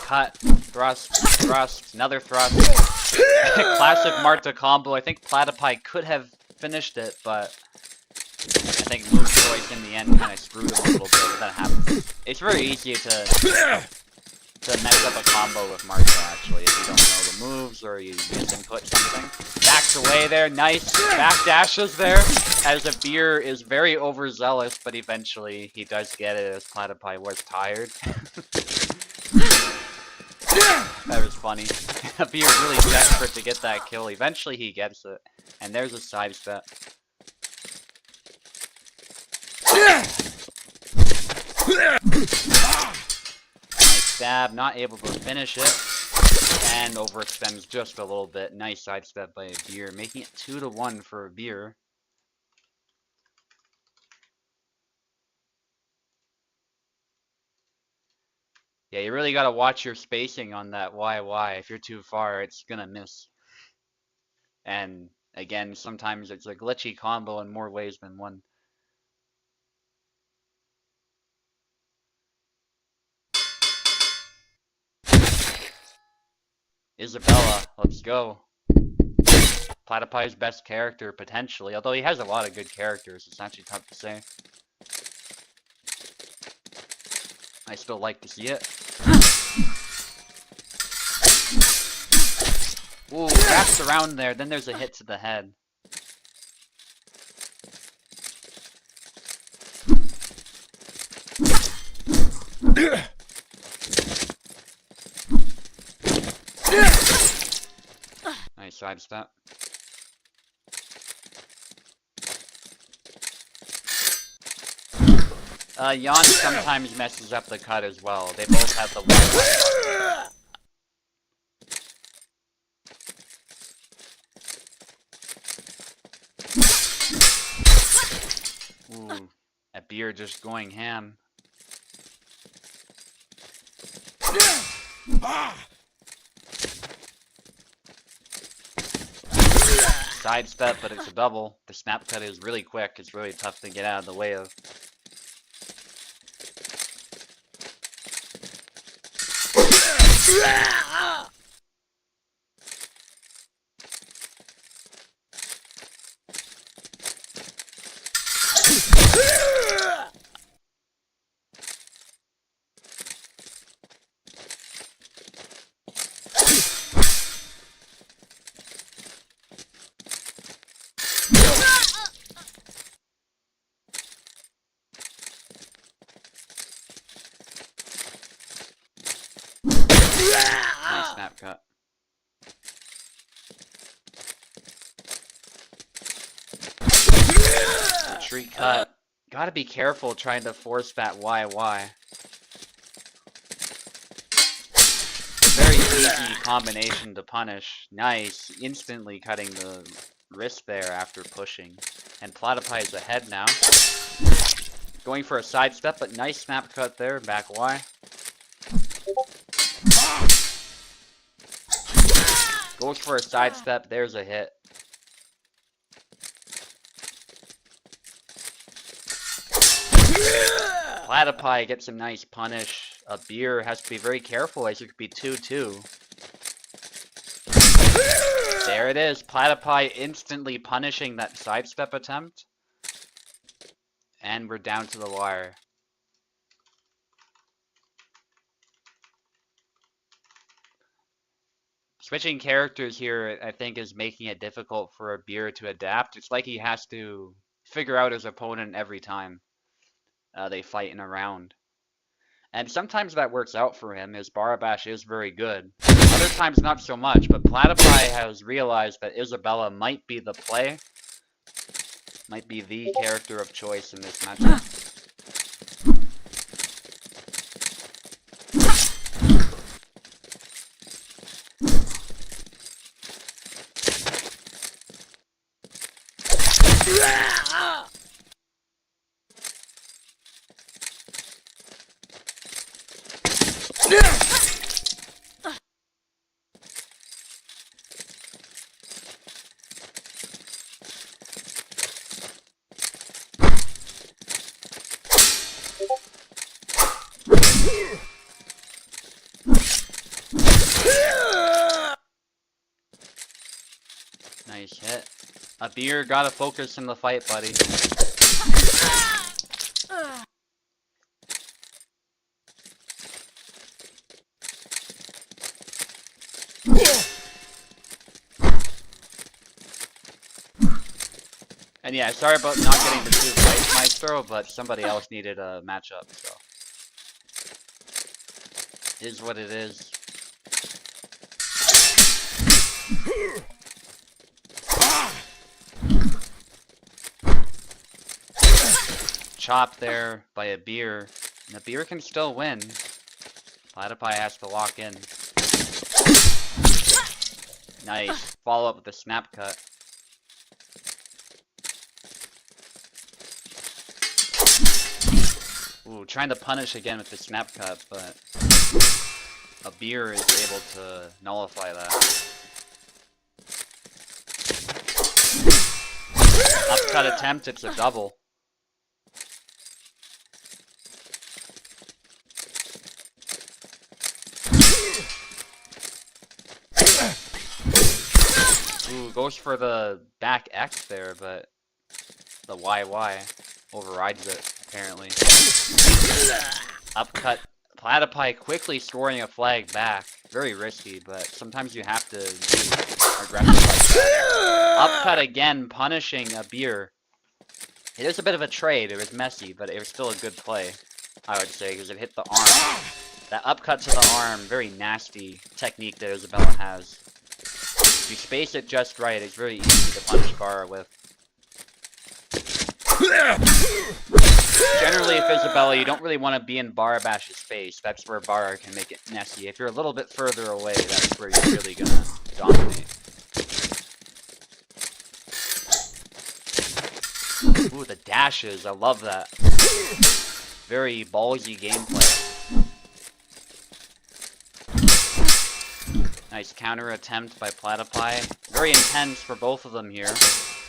Cut, thrust, thrust, another thrust. Classic Marta combo. I think Platypi could have finished it, but I think move choice in the end kind of screwed him a little bit, but that happens. It's very easy to mess up a combo with Marta, actually, if you don't know the moves or you misinput something. Backs away there, nice back dashes there, as Abir is very overzealous, but eventually he does get it as Platypi was tired. That was funny. Abir is really desperate to get that kill. Eventually he gets it, and there's a sidestep. Stab, not able to finish it, and overextends just a little bit. Nice sidestep by Abir, making it 2-1 for Abir. Yeah, you really gotta watch your spacing on that YY. If you're too far, it's gonna miss. And again, sometimes it's a glitchy combo in more ways than one. Isabella, let's go. Platypi's best character, potentially. Although he has a lot of good characters, it's actually tough to say. I still like to see it. Ooh, wraps around there, then there's a hit to the head. Nice sidestep. Yon sometimes messes up the cut as well. They both have the one. Ooh, that beer just going ham. Sidestep, but it's a double. The snap cut is really quick. It's really tough to get out of the way of. Nice snap cut. Retreat cut. Gotta be careful trying to force that YY. Very easy combination to punish. Nice. Instantly cutting the wrist there after pushing. And Platypi is ahead now. Going for a sidestep, but nice snap cut there. Back Y. Goes for a sidestep. There's a hit. Platypi gets some nice punish. A beer has to be very careful as it could be 2-2. There it is. Platypi instantly punishing that sidestep attempt. And we're down to the wire. Switching characters here, I think, is making it difficult for a beer to adapt. It's like he has to figure out his opponent every time they fight in a round. And sometimes that works out for him, as Barabash is very good. Other times not so much, but Platypi has realized that Isabella might be the play. Might be the character of choice in this matchup. Nice hit. A beer gotta focus in the fight, buddy. And yeah, sorry about not getting the 2 fights, Maestro, but somebody else needed a matchup, so. It is what it is. Chop there by a beer. And the beer can still win. Platypi has to lock in. Nice. Follow up with the snap cut. Ooh, trying to punish again with the snap cut, but a beer is able to nullify that. Upcut attempt, it's a double. Ooh, goes for the back X there, but the YY overrides it, apparently. Upcut. Platypi quickly scoring a flag back. Very risky, but sometimes you have to do aggressive like that. Upcut again, punishing a beer. It is a bit of a trade. It was messy, but it was still a good play, I would say, because it hit the arm. That upcut to the arm, very nasty technique that Isabella has. If you space it just right, it's very easy to punish Barra with. Generally, if Isabella, you don't really want to be in Barabash's face. That's where Barra can make it messy. If you're a little bit further away, that's where you're really gonna dominate. Ooh, the dashes. I love that. Very ballsy gameplay. Nice counter attempt by Platypi. Very intense for both of them here.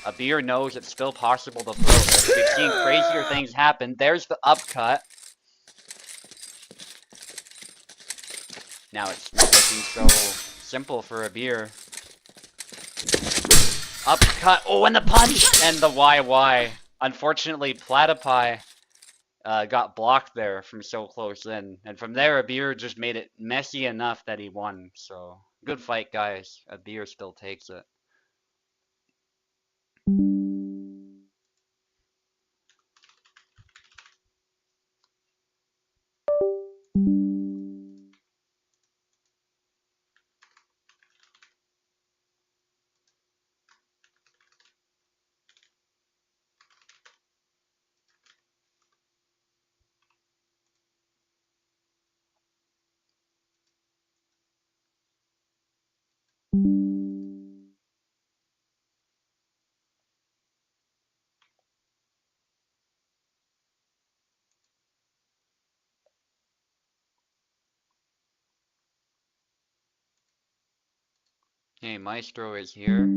A beer knows it's still possible to throw this. We've seen crazier things happen. There's the upcut. Now it's not looking so simple for a beer. Upcut. Oh, and the punch! And the YY. Unfortunately, Platypi got blocked there from so close in. And from there, a beer just made it messy enough that he won. So, good fight, guys. A beer still takes it. Okay, Maestro is here.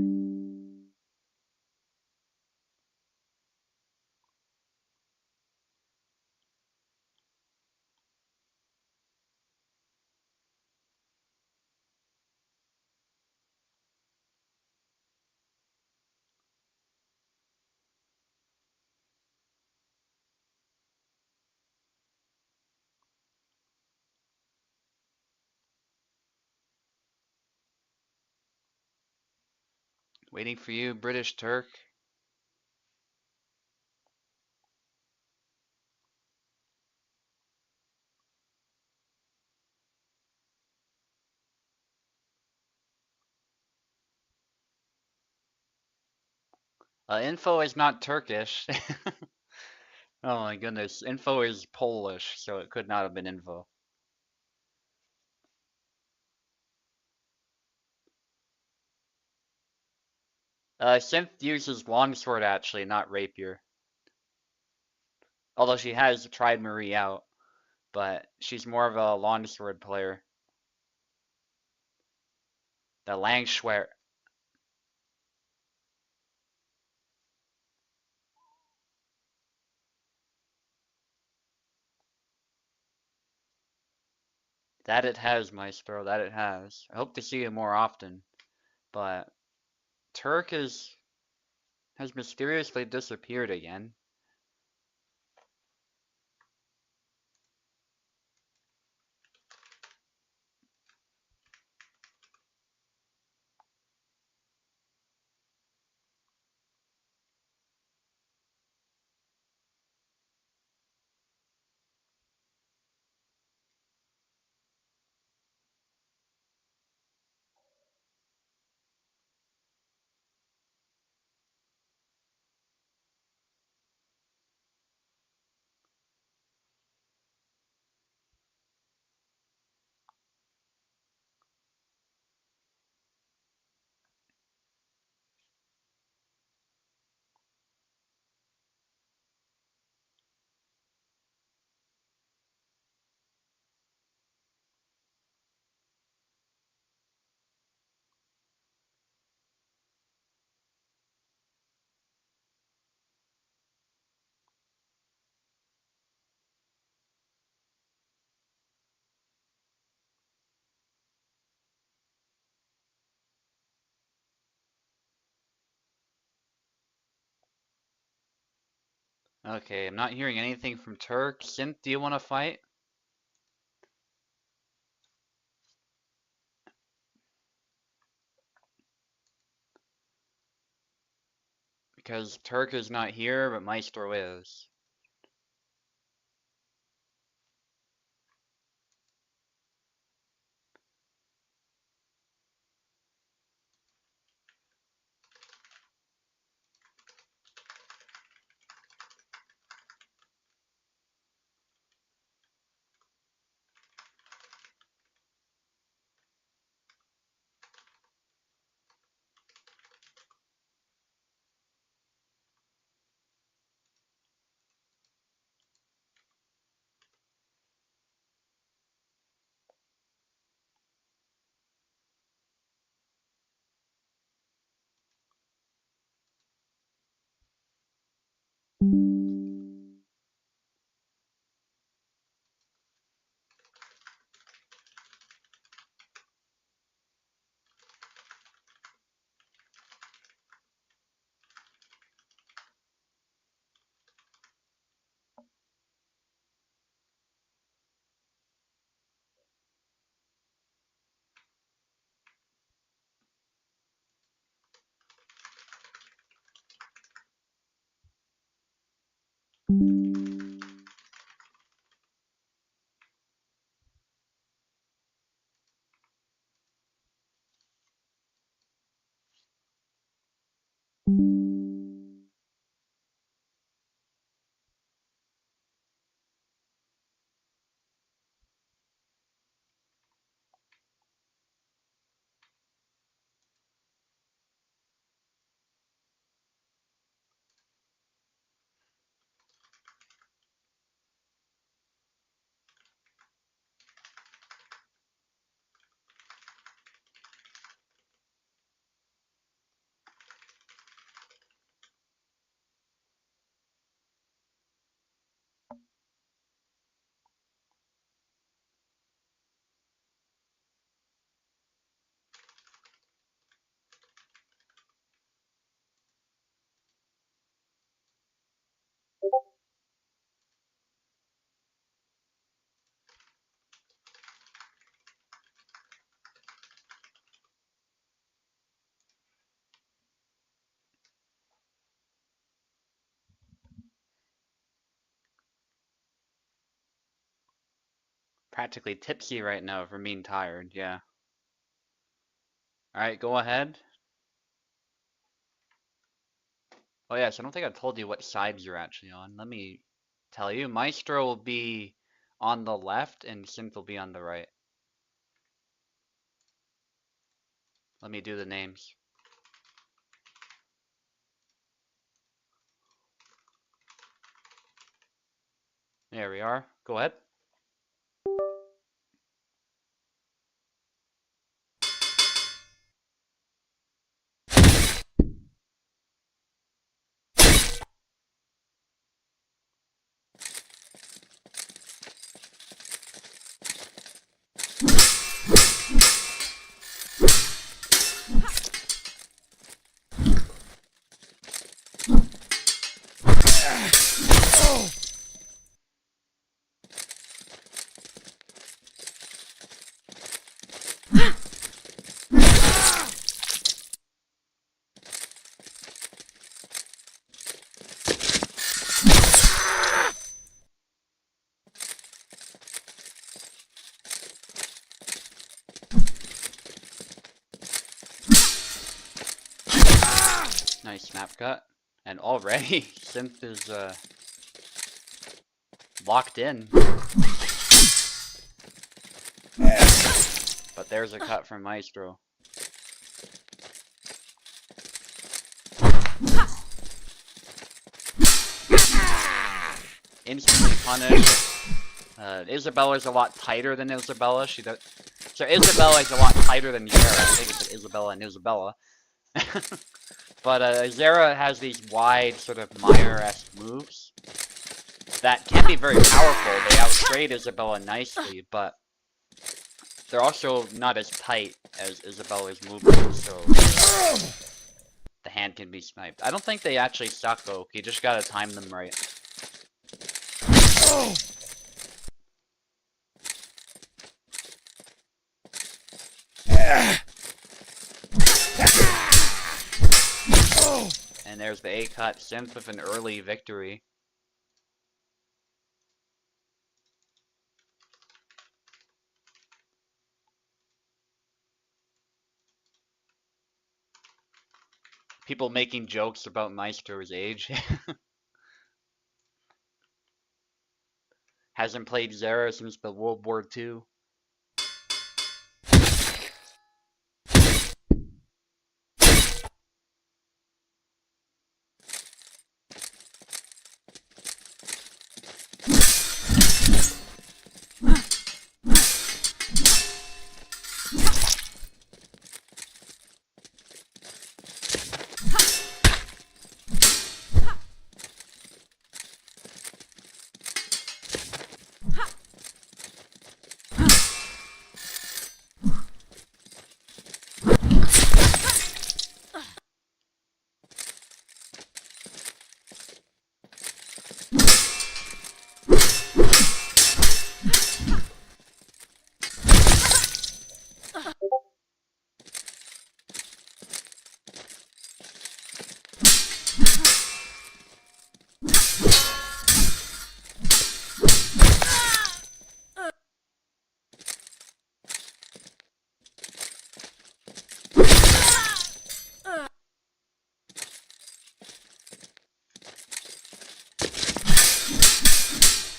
Waiting for you, British Turk. Info is not Turkish. Oh my goodness. Info is Polish, so it could not have been info. Synth uses longsword actually, not rapier. Although she has tried Marie out, but she's more of a longsword player. The Langschwert. That it has, Maestro, that it has. I hope to see you more often, but Turk has mysteriously disappeared again. Okay, I'm not hearing anything from Turk. Synth, do you want to fight? Because Turk is not here, but Maestro is. Practically tipsy right now from being tired, yeah. Alright, go ahead. Oh yes, I don't think I told you what sides you're actually on. Let me tell you. Maestro will be on the left and Synth will be on the right. Let me do the names. There we are. Go ahead. Nice snap cut. And already, Synth is locked in. But there's a cut from Maestro. Instantly punished. Isabella's a lot tighter than Isabella. So Isabella is a lot tighter than Zara. I think it's Isabella and Isabella. But Zara has these wide, sort of Meyer-esque moves that can be very powerful. They outtrade Isabella nicely, but they're also not as tight as Isabella's movements, so the hand can be sniped. I don't think they actually suck though. You just gotta time them right. And And there's the A-cut. Synth with an early victory. People making jokes about Maestro's age. Hasn't played Zera since the World War II.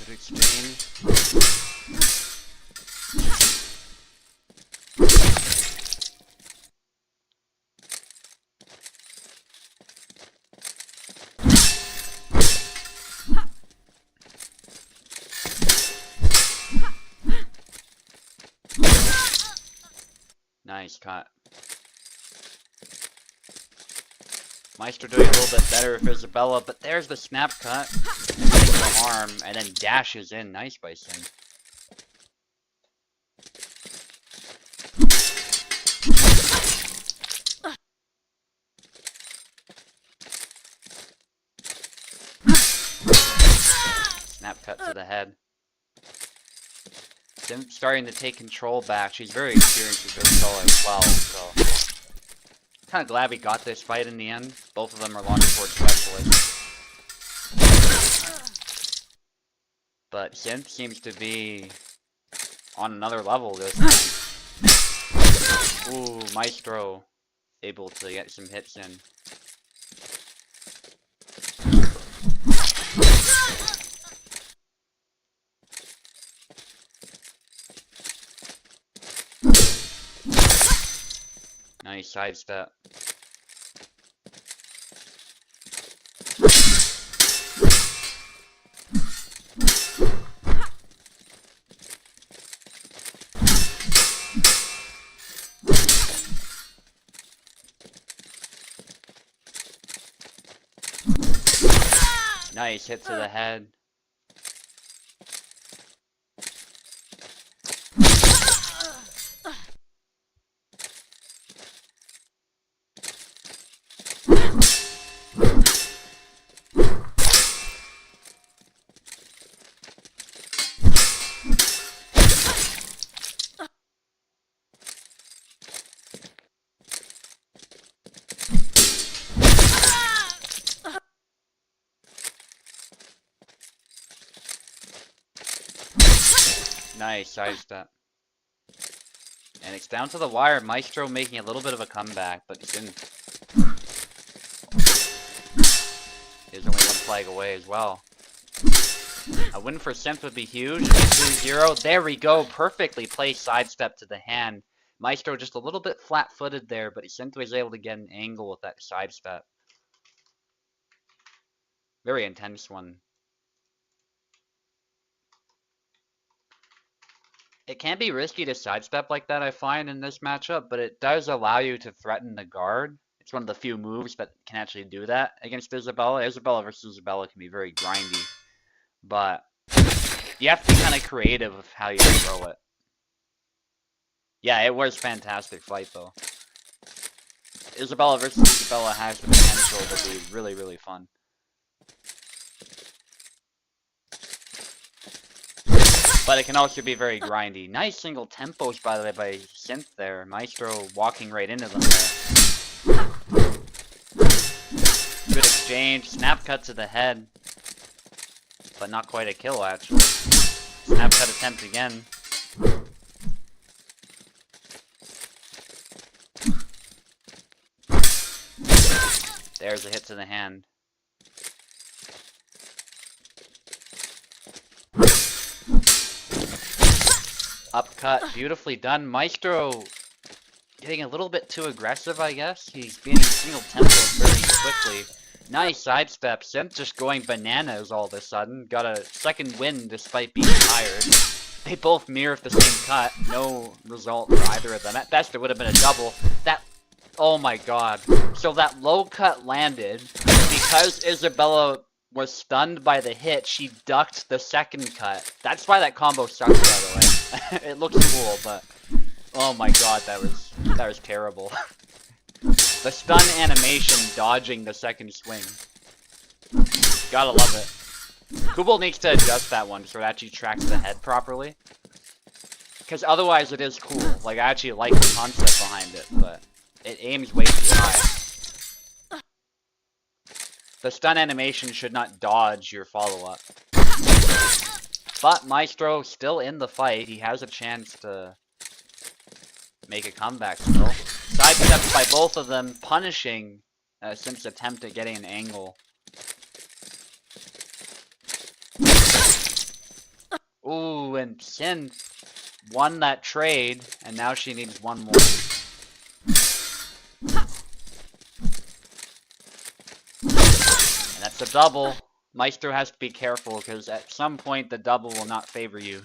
Good exchange. Nice cut. Maestro doing a little bit better with Isabella, but there's the snap cut. The arm, and then dashes in. Nice by Sin. Snap cut to the head. Sim starting to take control back. She's very experienced with Isabella as well, so kind of glad we got this fight in the end. Both of them are launch support specialists. But Synth seems to be on another level this time. Ooh, Maestro able to get some hits in. Nice sidestep. Nice hit to the head. Nice sidestep. And it's down to the wire. Maestro making a little bit of a comeback, but Sin is only one flag away as well. A win for Synth would be huge. 2-0. There we go. Perfectly placed sidestep to the hand. Maestro just a little bit flat-footed there, but Synth was able to get an angle with that sidestep. Very intense one. It can be risky to sidestep like that, I find, in this matchup, but it does allow you to threaten the guard. It's one of the few moves that can actually do that against Isabella. Isabella versus Isabella can be very grindy, but you have to be kind of creative with how you throw it. Yeah, it was a fantastic fight, though. Isabella versus Isabella has the potential to be really, really fun. But it can also be very grindy. Nice single tempos, by the way, by Synth there. Maestro walking right into them there. Good exchange. Snap cut to the head. But not quite a kill, actually. Snap cut attempt again. There's a hit to the hand. Upcut, beautifully done. Maestro getting a little bit too aggressive, I guess. He's being single tempo very quickly. Nice sidestep. Synth just going bananas all of a sudden. Got a second win despite being tired. They both mirror the same cut. No result for either of them. At best, it would have been a double. That... Oh my god. So that low cut landed. Because Isabella was stunned by the hit, she ducked the second cut. That's why that combo sucks, by the way. It looks cool, but... Oh my god, that was terrible. The stun animation dodging the second swing. Gotta love it. Kubel needs to adjust that one so it actually tracks the head properly. Because otherwise it is cool. Like, I actually like the concept behind it, but it aims way too high. The stun animation should not dodge your follow-up. But Maestro still in the fight. He has a chance to make a comeback still. Sidesteps by both of them, punishing Simp's attempt at getting an angle. Ooh, and Sin won that trade, and now she needs one more. And that's a double. Maestro has to be careful, because at some point the double will not favor you.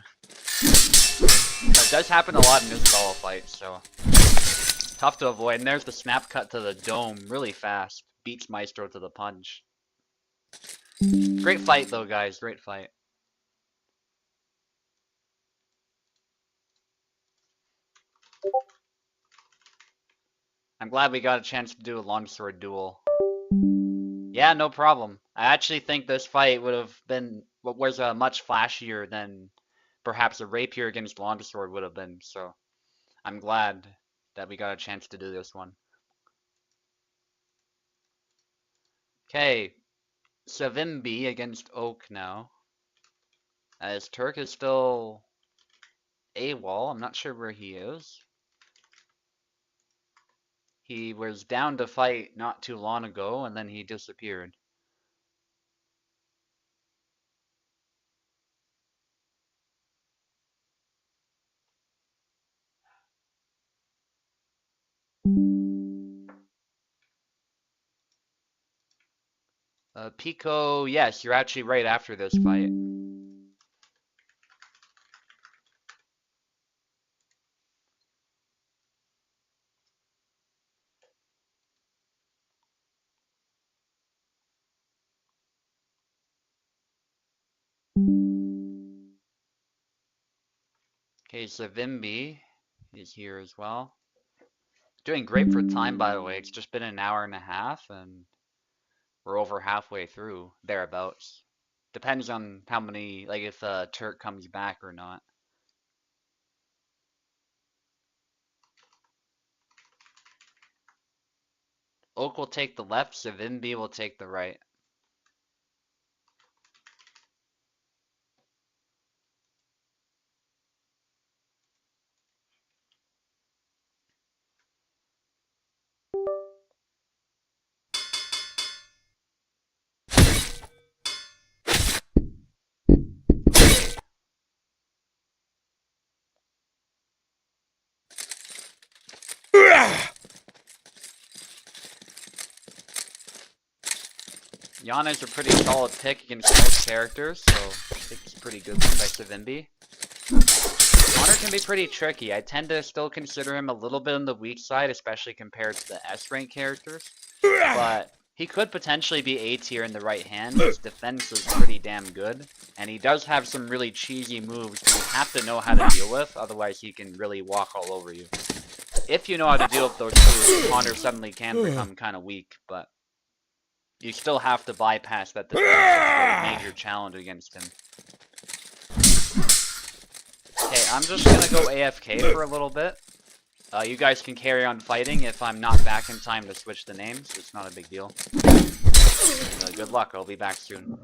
That does happen a lot in this Isabella fight, so... Tough to avoid. And there's the snap cut to the dome, really fast. Beats Maestro to the punch. Great fight though, guys, great fight. I'm glad we got a chance to do a longsword duel. Yeah, no problem. I actually think this fight would have been what was much flashier than perhaps a rapier against longsword would have been, so I'm glad that we got a chance to do this one. Okay, Savimbi against Oak now. As Turk is still AWOL, I'm not sure where he is. He was down to fight not too long ago, and then he disappeared. Pico, yes, you're actually right after this fight. Okay, Savimbi is here as well. Doing great for time, by the way. It's just been an hour and a half, and we're over halfway through, thereabouts. Depends on how many, like if Turk comes back or not. Oak will take the left, Savimbi will take the right. Yana's a pretty solid pick against most characters, so I think it's a pretty good one by Savimbi. Honor can be pretty tricky. I tend to still consider him a little bit on the weak side, especially compared to the S-rank characters. But he could potentially be A tier in the right hand. His defense is pretty damn good. And he does have some really cheesy moves that you have to know how to deal with, otherwise he can really walk all over you. If you know how to deal with those moves, Honor suddenly can become kind of weak, but you still have to bypass that defense. That's a major challenge against him. Okay, I'm just gonna go AFK for a little bit. You guys can carry on fighting if I'm not back in time to switch the names. It's not a big deal. And, good luck. I'll be back soon.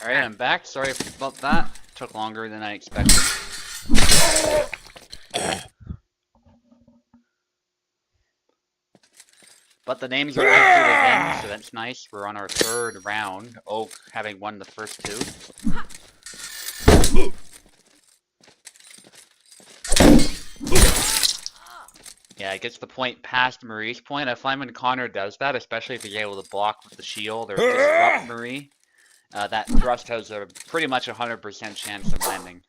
Alright, I'm back. Sorry about that. Took longer than I expected. But the names are actually in, so that's nice. We're on our third round. Oak having won the first two. Yeah, it gets the point past Marie's point. I find when Connor does that, especially if he's able to block with the shield or disrupt Marie, that thrust has a pretty much 100% chance of landing.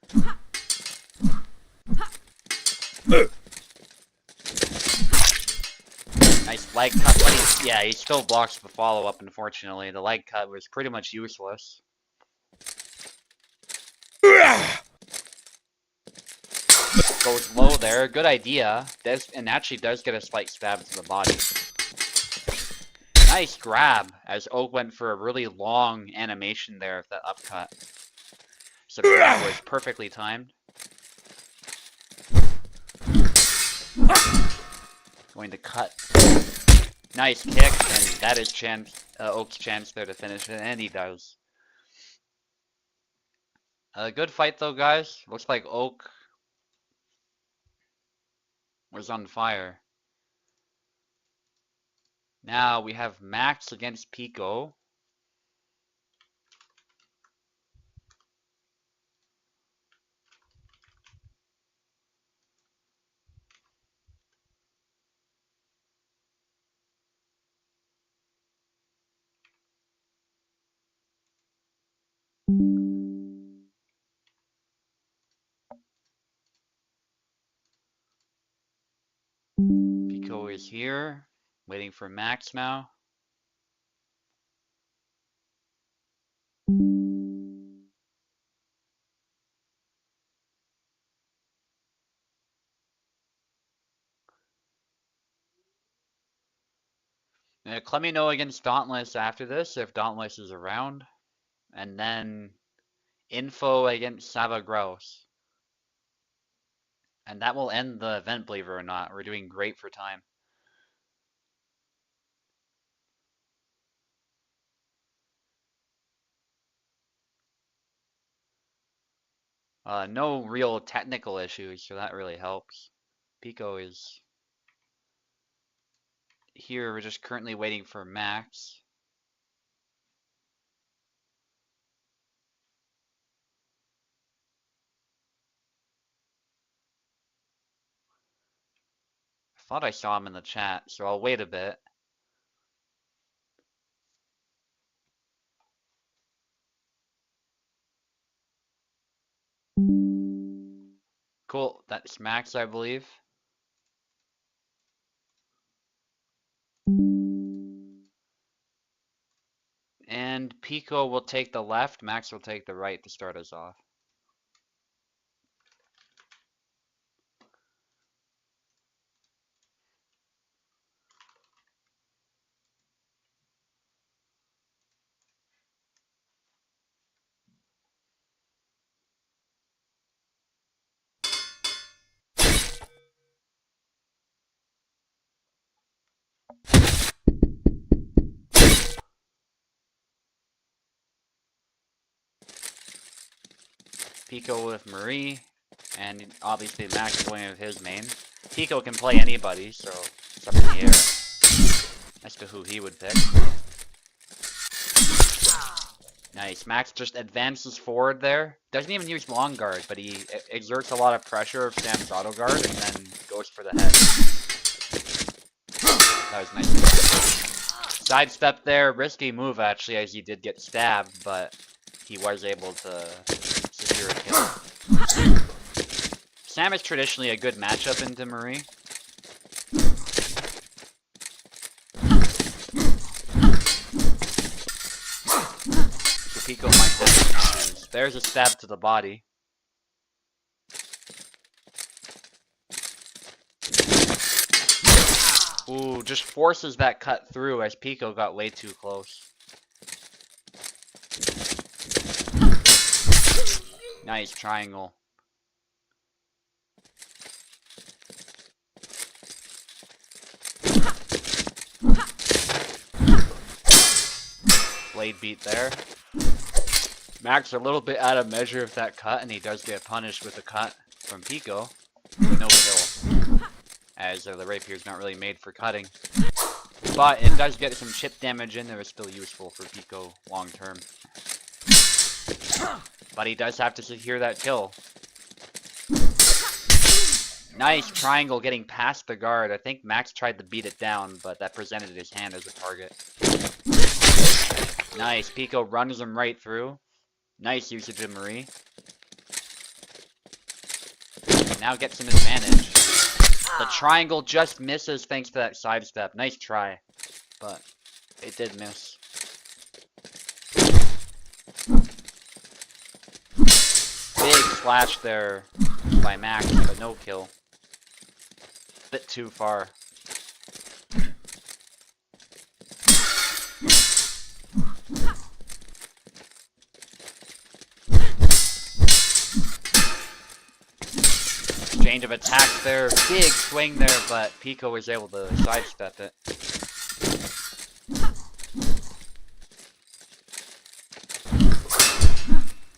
Nice leg cut, but he still blocks the follow-up, unfortunately. The leg cut was pretty much useless. Goes low there, good idea. And actually does get a slight stab to the body. Nice grab, as Oak went for a really long animation there of that upcut. So the grab was perfectly timed. Going to cut. Nice kick, and that is Oak's chance there to finish it, and he does. Good fight though, guys. Looks like Oak was on fire. Now we have Max against Pico. Pico is here, waiting for Max now. Let me know against Dauntless after this, if Dauntless is around. And then info against Sava Gross. And that will end the event, believe it or not. We're doing great for time. No real technical issues, so that really helps. Pico is here. We're just currently waiting for Max. I thought I saw him in the chat, so I'll wait a bit. Cool, that's Max, I believe. And Pico will take the left, Max will take the right to start us off. Pico with Marie, and obviously Max going with his main. Pico can play anybody, so it's up in the air as to who he would pick. Nice. Max just advances forward there. Doesn't even use long guard, but he exerts a lot of pressure of Sam's auto guard and then goes for the head. That was nice. Sidestep there. Risky move, actually, as he did get stabbed, but he was able to secure a kill. Sam is traditionally a good matchup into Marie. Pico might have issues. There's a stab to the body. Ooh, just forces that cut through as Pico got way too close. Nice triangle. Blade beat there. Max a little bit out of measure of that cut, and he does get punished with a cut from Pico. No kill, as the rapier is not really made for cutting. But it does get some chip damage in there, it's still useful for Pico long term. But he does have to secure that kill. Nice triangle getting past the guard. I think Max tried to beat it down, but that presented his hand as a target. Nice, Pico runs him right through. Nice usage of Marie. Now gets some advantage. The triangle just misses thanks to that sidestep. Nice try, but it did miss. Big slash there by Max, but no kill. Bit too far. Exchange of attacks there, big swing there, but Pico was able to sidestep it.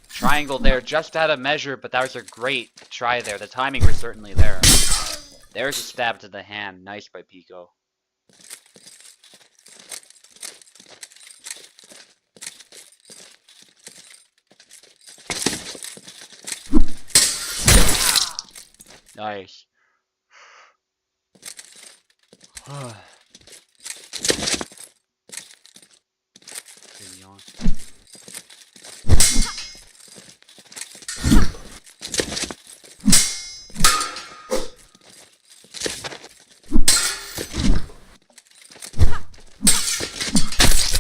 Triangle there, just out of measure, but that was a great try there. The timing was certainly there. There's a stab to the hand, nice by Pico. Nice.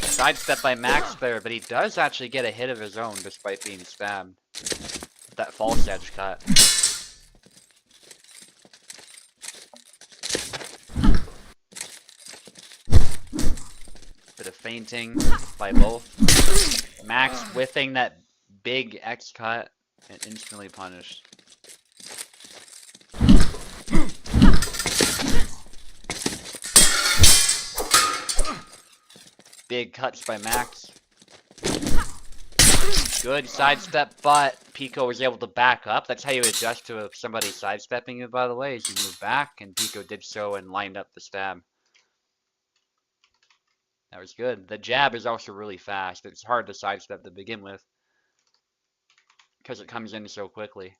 Sidestep by Max there, but he does actually get a hit of his own despite being stabbed. With that false edge cut. Bit of feinting by both. Max whiffing that big X cut and instantly punished. Big cuts by Max. Good sidestep, but Pico was able to back up. That's how you adjust to somebody sidestepping you, by the way, is you move back, and Pico did so and lined up the stab. That was good. The jab is also really fast. It's hard to sidestep to begin with because it comes in so quickly.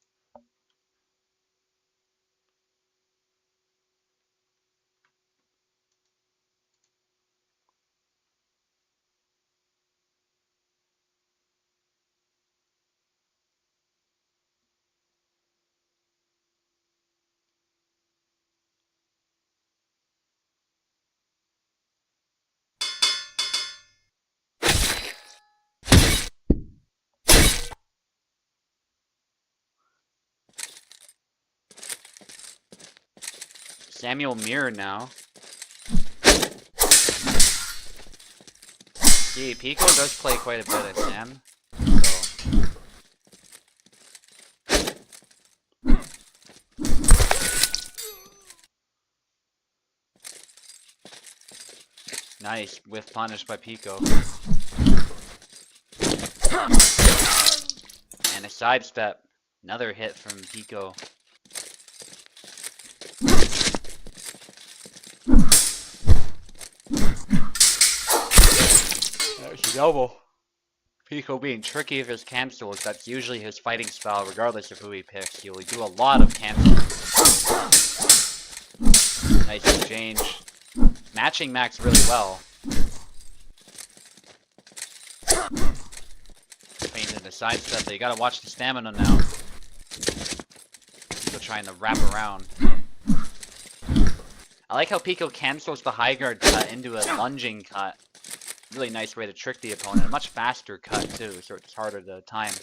Samuel mirror now. See, Pico does play quite a bit of Sam. So. Nice, with punish by Pico. And a sidestep. Another hit from Pico. There's a double. Pico being tricky with his cancels. That's usually his fighting style, regardless of who he picks. He'll do a lot of cancels. Nice exchange. Matching Max really well. Feint into sidestep, but you gotta watch the stamina now. Pico trying to wrap around. I like how Pico cancels the high guard cut into a lunging cut. Really nice way to trick the opponent. A much faster cut too, so it's harder to time.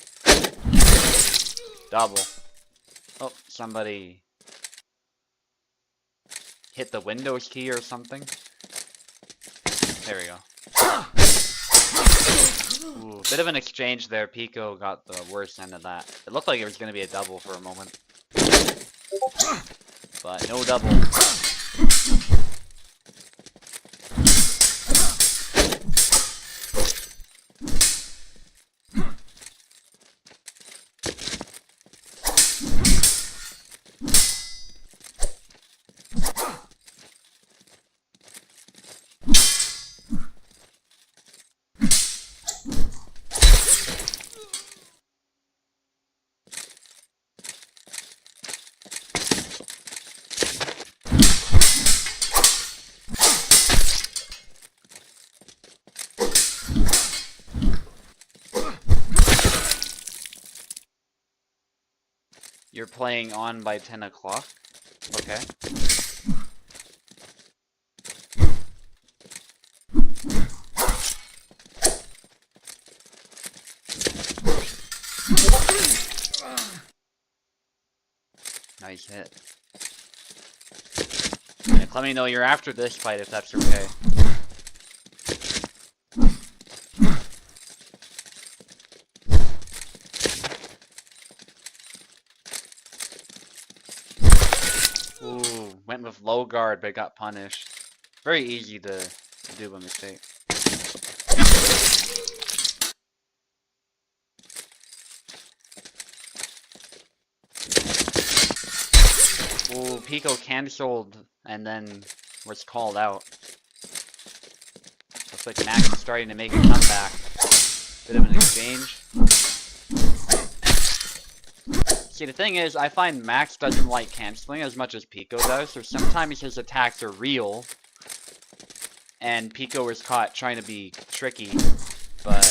Double. Oh, somebody hit the Windows key or something. There we go. Ooh, bit of an exchange there. Pico got the worst end of that. It looked like it was going to be a double for a moment. But no double. You're playing on by 10 o'clock? Okay. Nice hit. Nick, let me know you're after this fight if that's okay. Ooh, went with low guard but got punished. Very easy to do a mistake. Ooh, Pico cancelled and then was called out. Looks like Max is starting to make a comeback. Bit of an exchange. See, the thing is, I find Max doesn't like canceling as much as Pico does, so sometimes his attacks are real, and Pico is caught trying to be tricky, but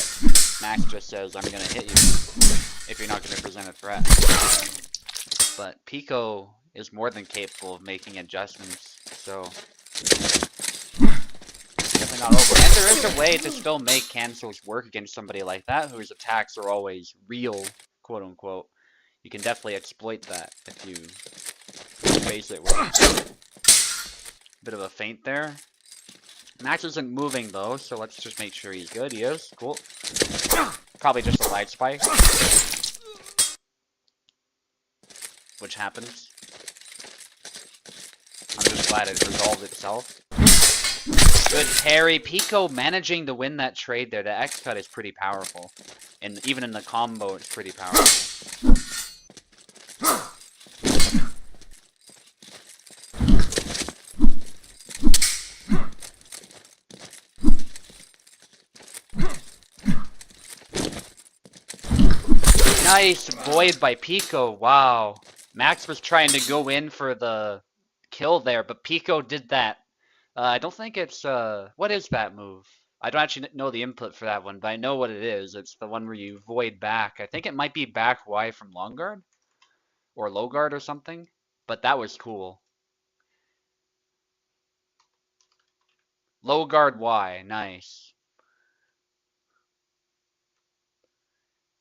Max just says, I'm gonna hit you, if you're not gonna present a threat. But Pico is more than capable of making adjustments, so definitely not over. And there is a way to still make cancels work against somebody like that, whose attacks are always real, quote unquote. You can definitely exploit that if you face it with a bit of a feint there. Max isn't moving though, so let's just make sure he's good. He is. Cool. Probably just a light spike. Which happens. I'm just glad it resolved itself. Good parry. Pico managing to win that trade there. The X cut is pretty powerful. And even in the combo, it's pretty powerful. Nice void by Pico. Wow. Max was trying to go in for the kill there, but Pico did that. I don't think it's what is that move? I don't actually know the input for that one, but I know what it is. It's the one where you void back. I think it might be back Y from long guard or low guard or something, but that was cool. Low guard Y, nice.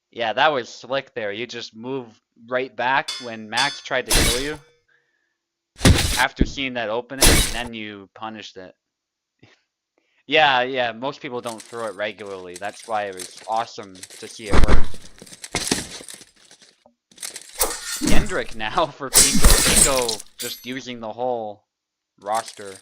Yeah, that was slick there. You just move right back when Max tried to kill you. After seeing that opening, and then you punished it. Yeah, most people don't throw it regularly. That's why it was awesome to see it work. Kendrick now for Pico. Pico just using the whole roster.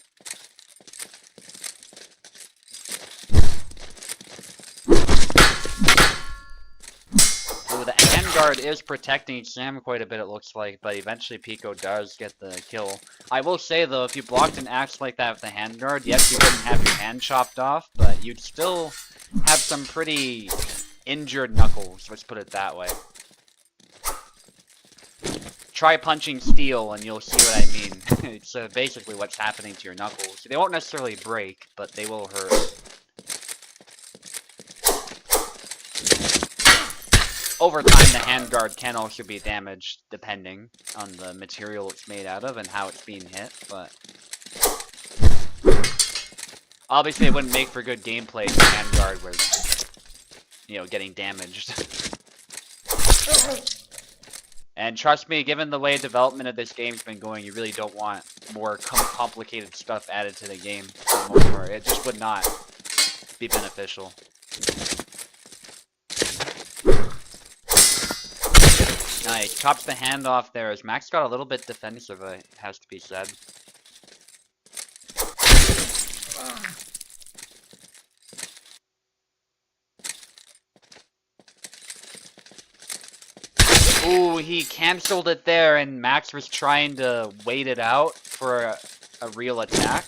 Oh, the hand guard guard is protecting Sam quite a bit, it looks like, but eventually Pico does get the kill. I will say, though, if you blocked an axe like that with the hand guard, yes, you wouldn't have your hand chopped off, but you'd still have some pretty injured knuckles, let's put it that way. Try punching steel and you'll see what I mean. It's basically what's happening to your knuckles. They won't necessarily break, but they will hurt. Over time, the handguard can also be damaged, depending on the material it's made out of and how it's being hit, but... Obviously, it wouldn't make for good gameplay if the handguard was, you know, getting damaged. And trust me, given the way development of this game's been going, you really don't want more complicated stuff added to the game for the most part. It just would not be beneficial. Nice. Chops the hand off there as Max got a little bit defensive, it has to be said. Ooh, he cancelled it there and Max was trying to wait it out for a real attack.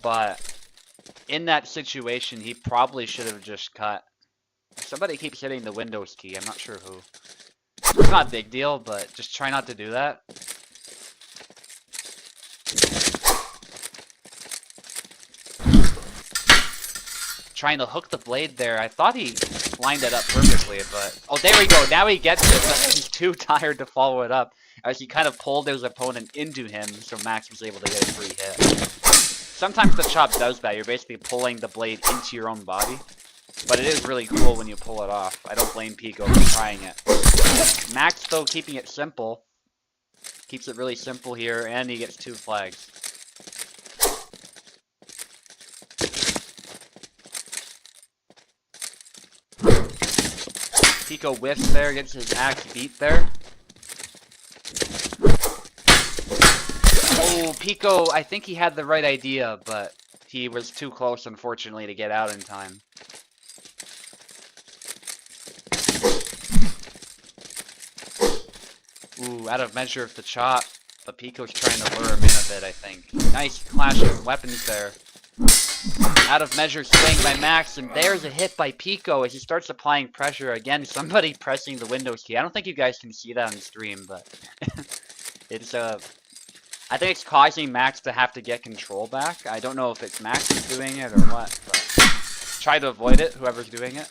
But in that situation, he probably should have just cut. Somebody keeps hitting the Windows key, I'm not sure who. It's not a big deal, but just try not to do that. Trying to hook the blade there. I thought he lined it up perfectly, but... Oh, there we go. Now he gets it, but he's too tired to follow it up. As he kind of pulled his opponent into him, so Max was able to get a free hit. Sometimes the chop does that. You're basically pulling the blade into your own body. But it is really cool when you pull it off. I don't blame Pico for trying it. Max, though, keeping it simple. Keeps it really simple here, and he gets 2 flags. Pico whiffs there, gets his axe beat there. Oh, Pico, I think he had the right idea, but he was too close, unfortunately, to get out in time. Ooh, out of measure of the chop, but Pico's trying to lure him in a bit, I think. Nice clash of weapons there. Out of measure swing by Max, and there's a hit by Pico as he starts applying pressure. Again, somebody pressing the Windows key. I don't think you guys can see that on stream, but it's I think it's causing Max to have to get control back. I don't know if it's Max who's doing it or what, but try to avoid it, whoever's doing it.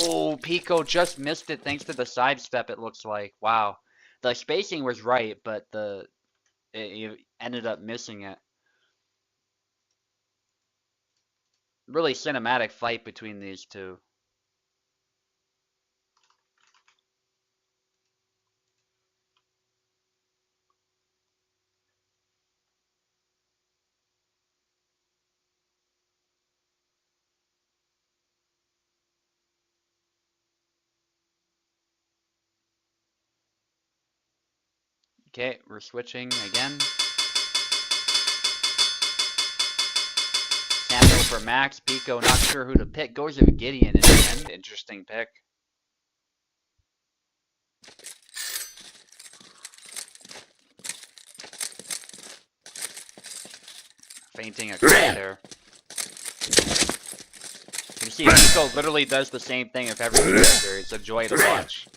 Oh, Pico just missed it thanks to the sidestep, it looks like. Wow. The spacing was right, but it ended up missing it. Really cinematic fight between these two. Okay, we're switching again. Samuel for Max. Pico not sure who to pick. Goes with Gideon in the end. Interesting pick. Fainting a crit there. You can see Pico literally does the same thing with every character. It's a joy to watch.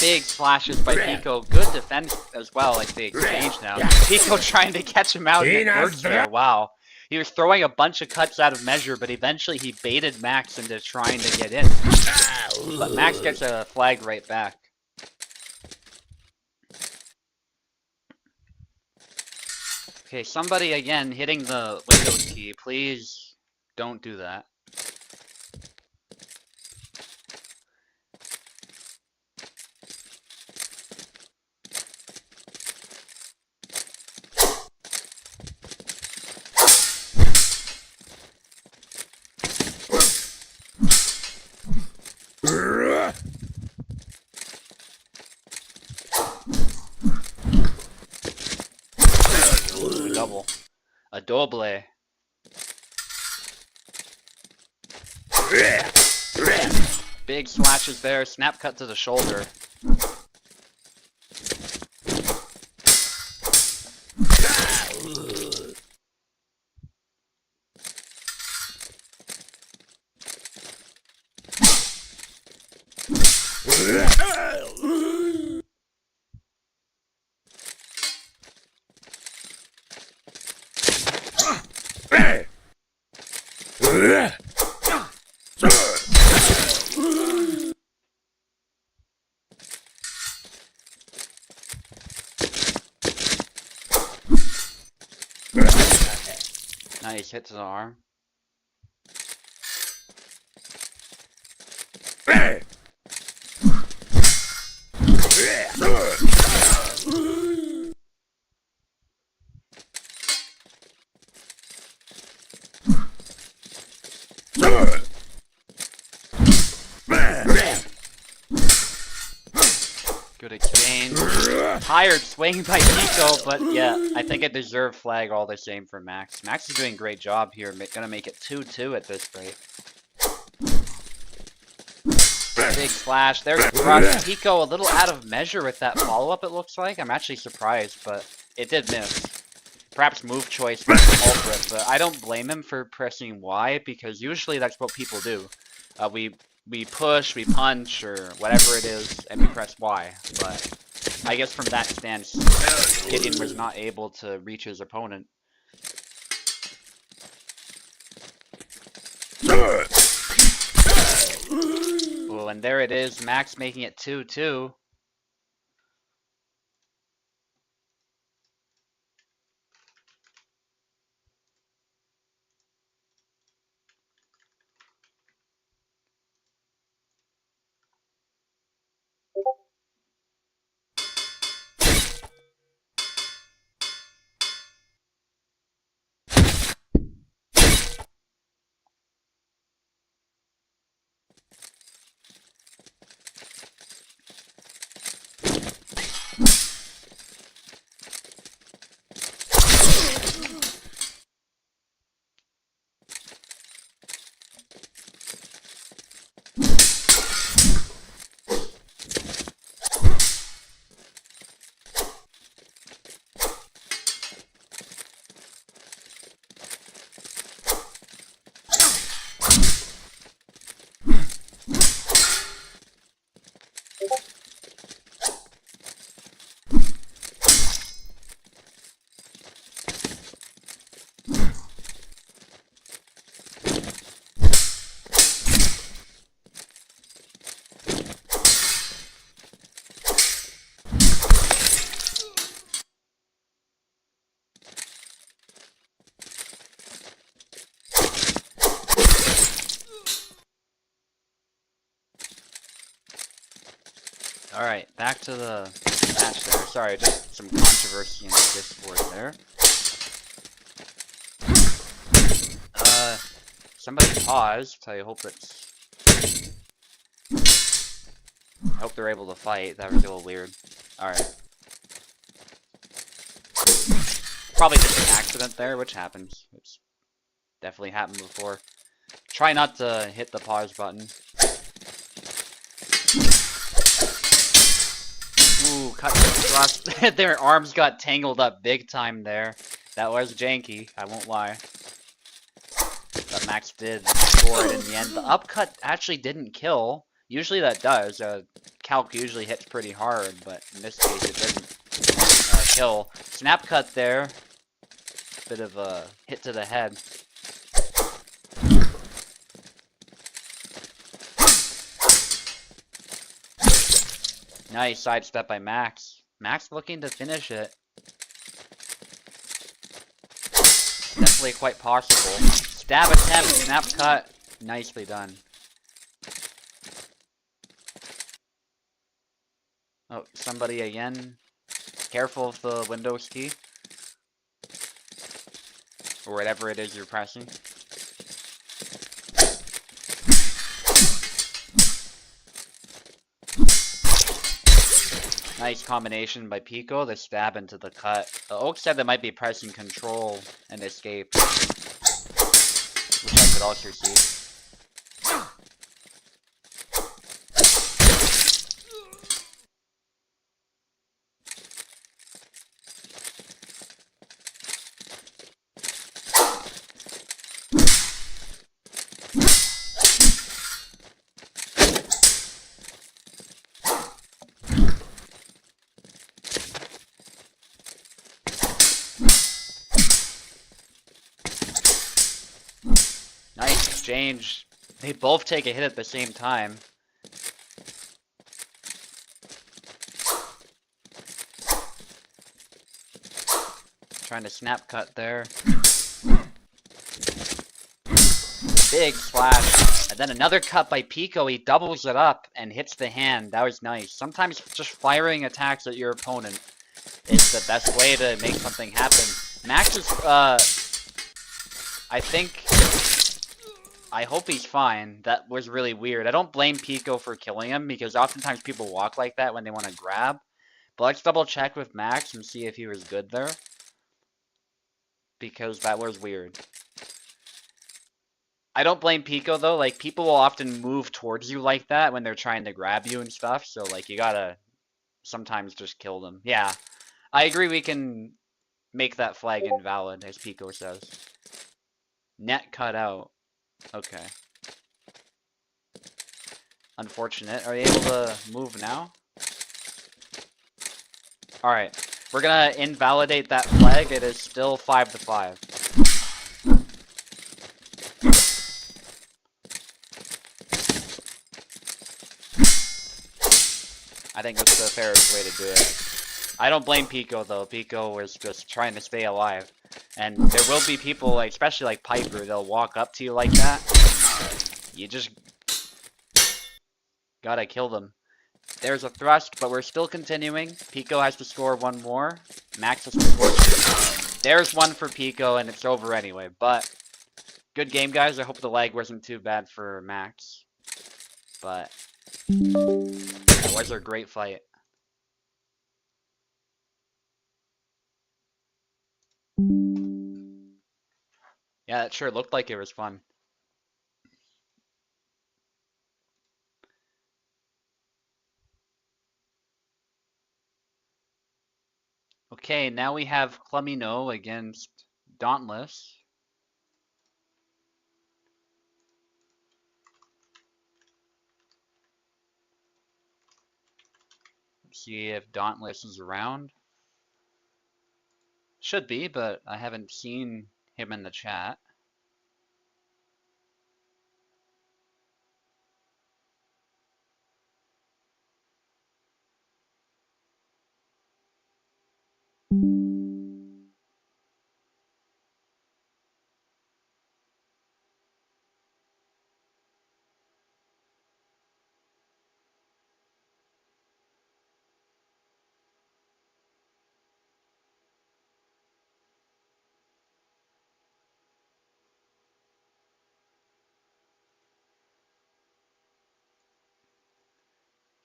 Big slashes by Pico. Good defense as well, like the exchange now. Pico trying to catch him out, and it works there. Wow. He was throwing a bunch of cuts out of measure, but eventually he baited Max into trying to get in. But Max gets a flag right back. Okay, somebody again hitting the Windows key. Please don't do that. Double. A doble. Big slashes there. Snap cut to the shoulder. Nice hit to the arm. Good exchange. Tired swing by Nico, but yeah, I think it deserved flag all the same for Max. Max is doing a great job here, gonna make it 2-2 at this rate. Big splash. There's Rush. Pico a little out of measure with that follow-up, it looks like. I'm actually surprised, but it did miss. Perhaps move choice was the culprit, but I don't blame him for pressing Y, because usually that's what people do. We push, we punch, or whatever it is, and we press Y. But I guess from that stance, Gideon was not able to reach his opponent. Oh, and there it is, Max making it 2-2. Alright, back to the match there. Sorry, just some controversy in the Discord there. Somebody paused. I hope they're able to fight. That was a little weird. Alright. Probably just an accident there, which happens. It's definitely happened before. Try not to hit the pause button. Ooh, cut across. Their arms got tangled up big time there. That was janky, I won't lie. But Max did score it in the end. The upcut actually didn't kill. Usually that does. Calc usually hits pretty hard, but in this case it didn't kill. Snap cut there. Bit of a hit to the head. Nice sidestep by Max. Max looking to finish it. Definitely quite possible. Stab attempt, snap cut. Nicely done. Oh, somebody again. Careful of the Windows key. Or whatever it is you're pressing. Nice combination by Pico, the stab into the cut. The Oak said they might be pressing control and escape, which I could also see. exchange. They both take a hit at the same time. Trying to snap cut there. Big splash. And then another cut by Pico. He doubles it up and hits the hand. That was nice. Sometimes just firing attacks at your opponent is the best way to make something happen. Max is, I hope he's fine. That was really weird. I don't blame Pico for killing him because oftentimes people walk like that when they want to grab. But let's double check with Max and see if he was good there. Because that was weird. I don't blame Pico though. Like, people will often move towards you like that when they're trying to grab you and stuff. So, like, you gotta sometimes just kill them. Yeah. I agree we can make that flag invalid, as Pico says. Net cut out. Okay. Unfortunate. Are you able to move now? Alright. We're gonna invalidate that flag. It is still 5-5. I think that's the fairest way to do it. I don't blame Pico though. Pico was just trying to stay alive. And there will be people, like, especially like Piper, they'll walk up to you like that. You just gotta kill them. There's a thrust, but we're still continuing. Pico has to score one more. Max has to score two. There's one for Pico, and it's over anyway. But good game, guys. I hope the lag wasn't too bad for Max. But it was a great fight. Yeah, it sure looked like it was fun. Okay, now we have Clemino against Dauntless. Let's see if Dauntless is around. Should be, but I haven't seen him in the chat.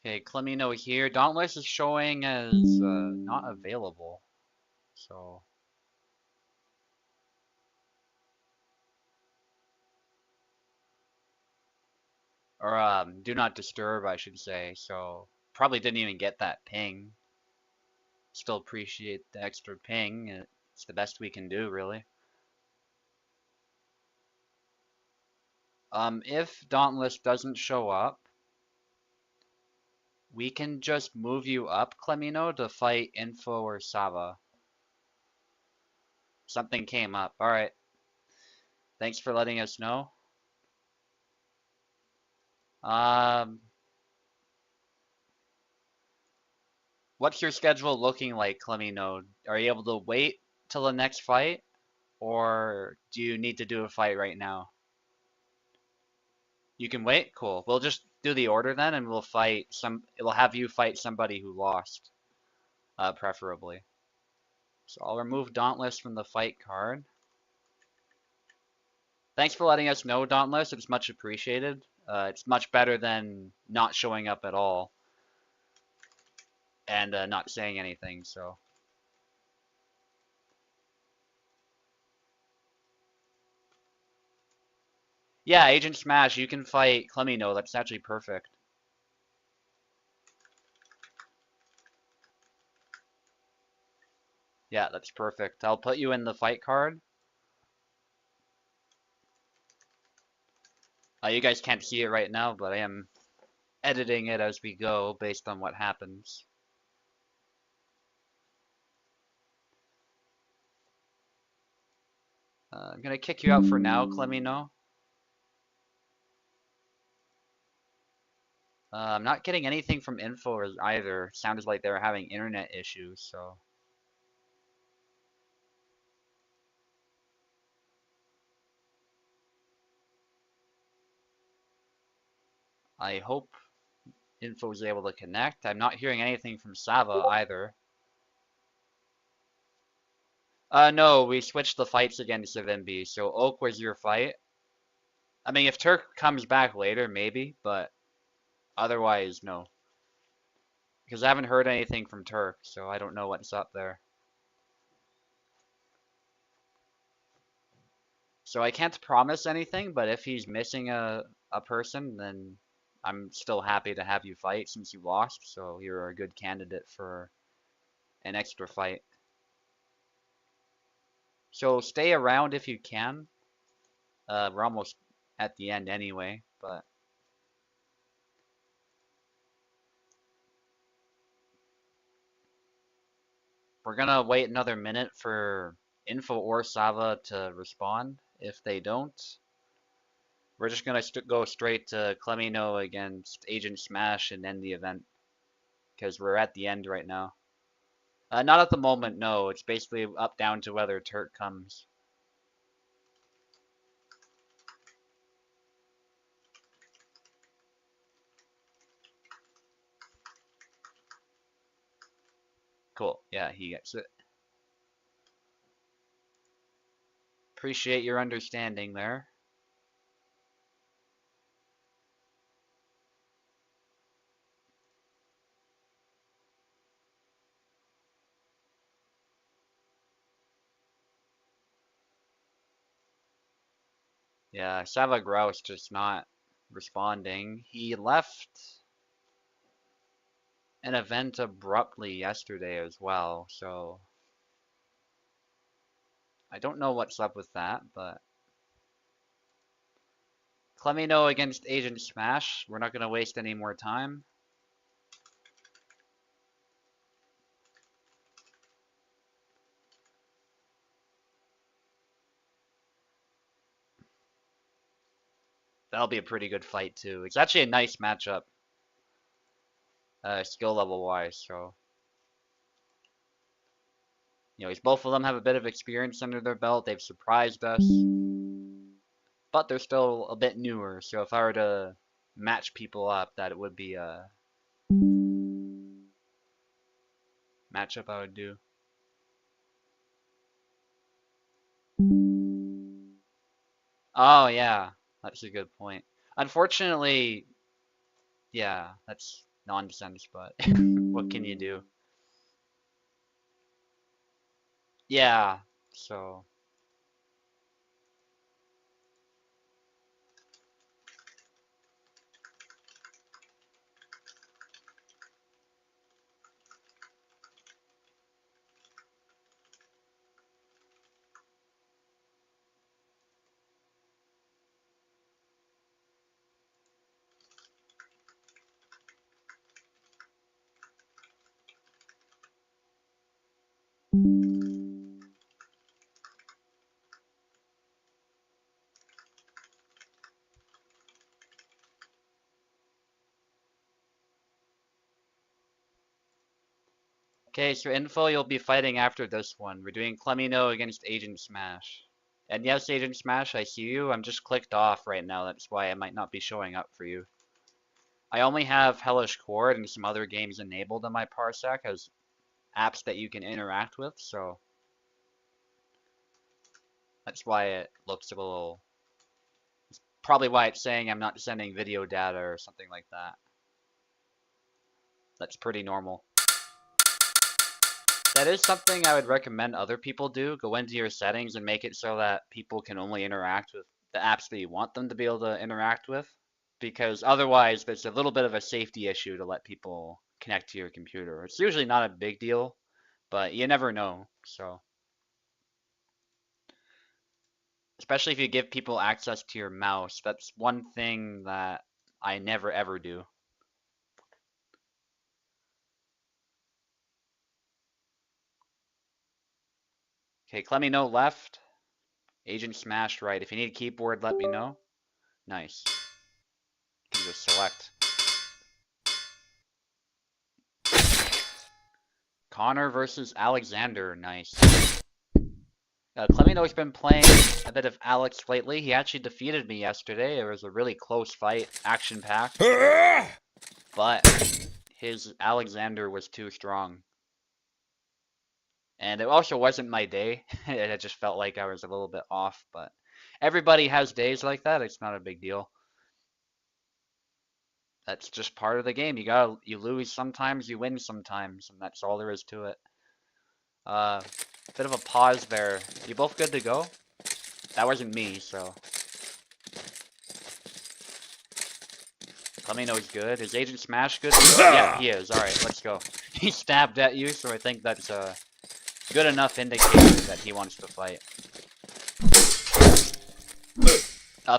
Okay, Clemino here. Dauntless is showing as not available. So, or do not disturb, I should say. So, probably didn't even get that ping. Still appreciate the extra ping. It's the best we can do, really. If Dauntless doesn't show up, we can just move you up, Clemino, to fight Info or Sava. Something came up. Alright. Thanks for letting us know. What's your schedule looking like, Clemino? Are you able to wait till the next fight? Or do you need to do a fight right now? You can wait? Cool. We'll just do the order then, and it'll have you fight somebody who lost, preferably. So I'll remove Dauntless from the fight card. Thanks for letting us know, Dauntless. It's much appreciated. It's much better than not showing up at all and not saying anything, so. Yeah, Agent Smash, you can fight Clemino. That's actually perfect. Yeah, that's perfect. I'll put you in the fight card. You guys can't see it right now, but I am editing it as we go based on what happens. I'm gonna kick you out for now, Clemino. I'm not getting anything from info either. Sounds like they're having internet issues, so. I hope info is able to connect. I'm not hearing anything from Sava either. No, we switched the fights against Savimbi, so Oak was your fight. I mean, if Turk comes back later, maybe, but otherwise, no. Because I haven't heard anything from Turk, so I don't know what's up there. So I can't promise anything, but if he's missing a person, then I'm still happy to have you fight since you lost, so you're a good candidate for an extra fight. So stay around if you can. We're almost at the end anyway, but we're gonna wait another minute for Info or Sava to respond. If they don't, we're just gonna go straight to Clemino against Agent Smash and end the event because we're at the end right now. Not at the moment, no. It's basically up down to whether Turk comes. Cool. Yeah, he gets it. Appreciate your understanding there. Yeah, Sava Grouse just not responding. He left an event abruptly yesterday as well, so I don't know what's up with that, but Clemino against Agent Smash. We're not going to waste any more time. That'll be a pretty good fight too. It's actually a nice matchup, skill level wise, so both of them have a bit of experience under their belt. They've surprised us, but they're still a bit newer. So if I were to match people up, that it would be a matchup I would do. Oh yeah, that's a good point. Unfortunately, yeah, that's nonsense, but what can you do? Yeah, so okay, so info you'll be fighting after this one. We're doing Clemino against Agent Smash. And yes, Agent Smash, I see you. I'm just clicked off right now. That's why I might not be showing up for you. I only have Hellish Quart and some other games enabled on my Parsec as apps that you can interact with, so that's why it looks a little. Probably why it's saying I'm not sending video data or something like that. That's pretty normal. That is something I would recommend other people do. Go into your settings and make it so that people can only interact with the apps that you want them to be able to interact with. Because otherwise, there's a little bit of a safety issue to let people connect to your computer. It's usually not a big deal, but you never know. So, especially if you give people access to your mouse, that's one thing that I never ever do. Okay, let me know left. Agent smashed right. If you need a keyboard, let me know. Nice. You can just select. Connor versus Alexander. Nice. Clemino's been playing a bit of Alex lately. He actually defeated me yesterday. It was a really close fight, action-packed. But his Alexander was too strong. And it also wasn't my day. It just felt like I was a little bit off. But everybody has days like that. It's not a big deal. That's just part of the game. You lose sometimes, you win sometimes, and that's all there is to it. Bit of a pause there. You both good to go? That wasn't me, so. Let me know he's good. Is Agent Smash good? Yeah, he is. Alright, let's go. He stabbed at you, so I think that's a good enough indicator that he wants to fight.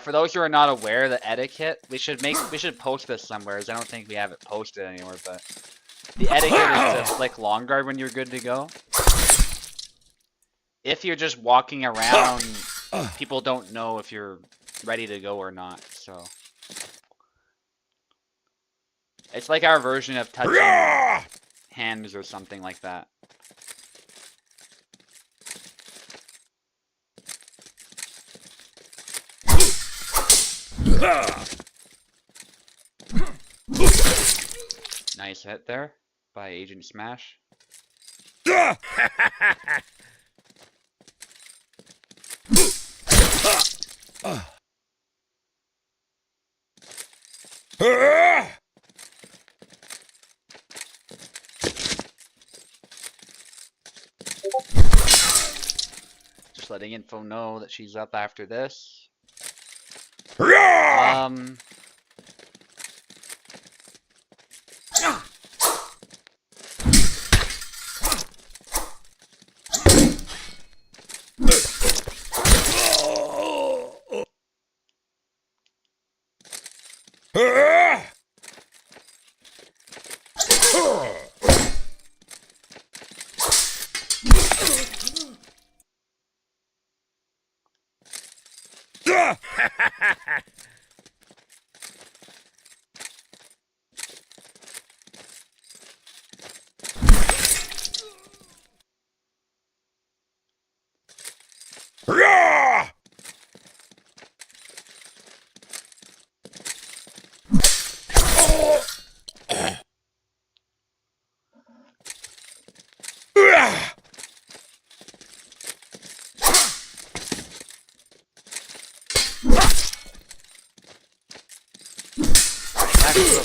For those who are not aware, the etiquette, we should post this somewhere, as I don't think we have it posted anywhere, but the etiquette is to flick long guard when you're good to go. If you're just walking around, people don't know if you're ready to go or not, so. It's like our version of touching hands or something like that. Nice hit there by Agent Smash. Just letting info know that she's up after this.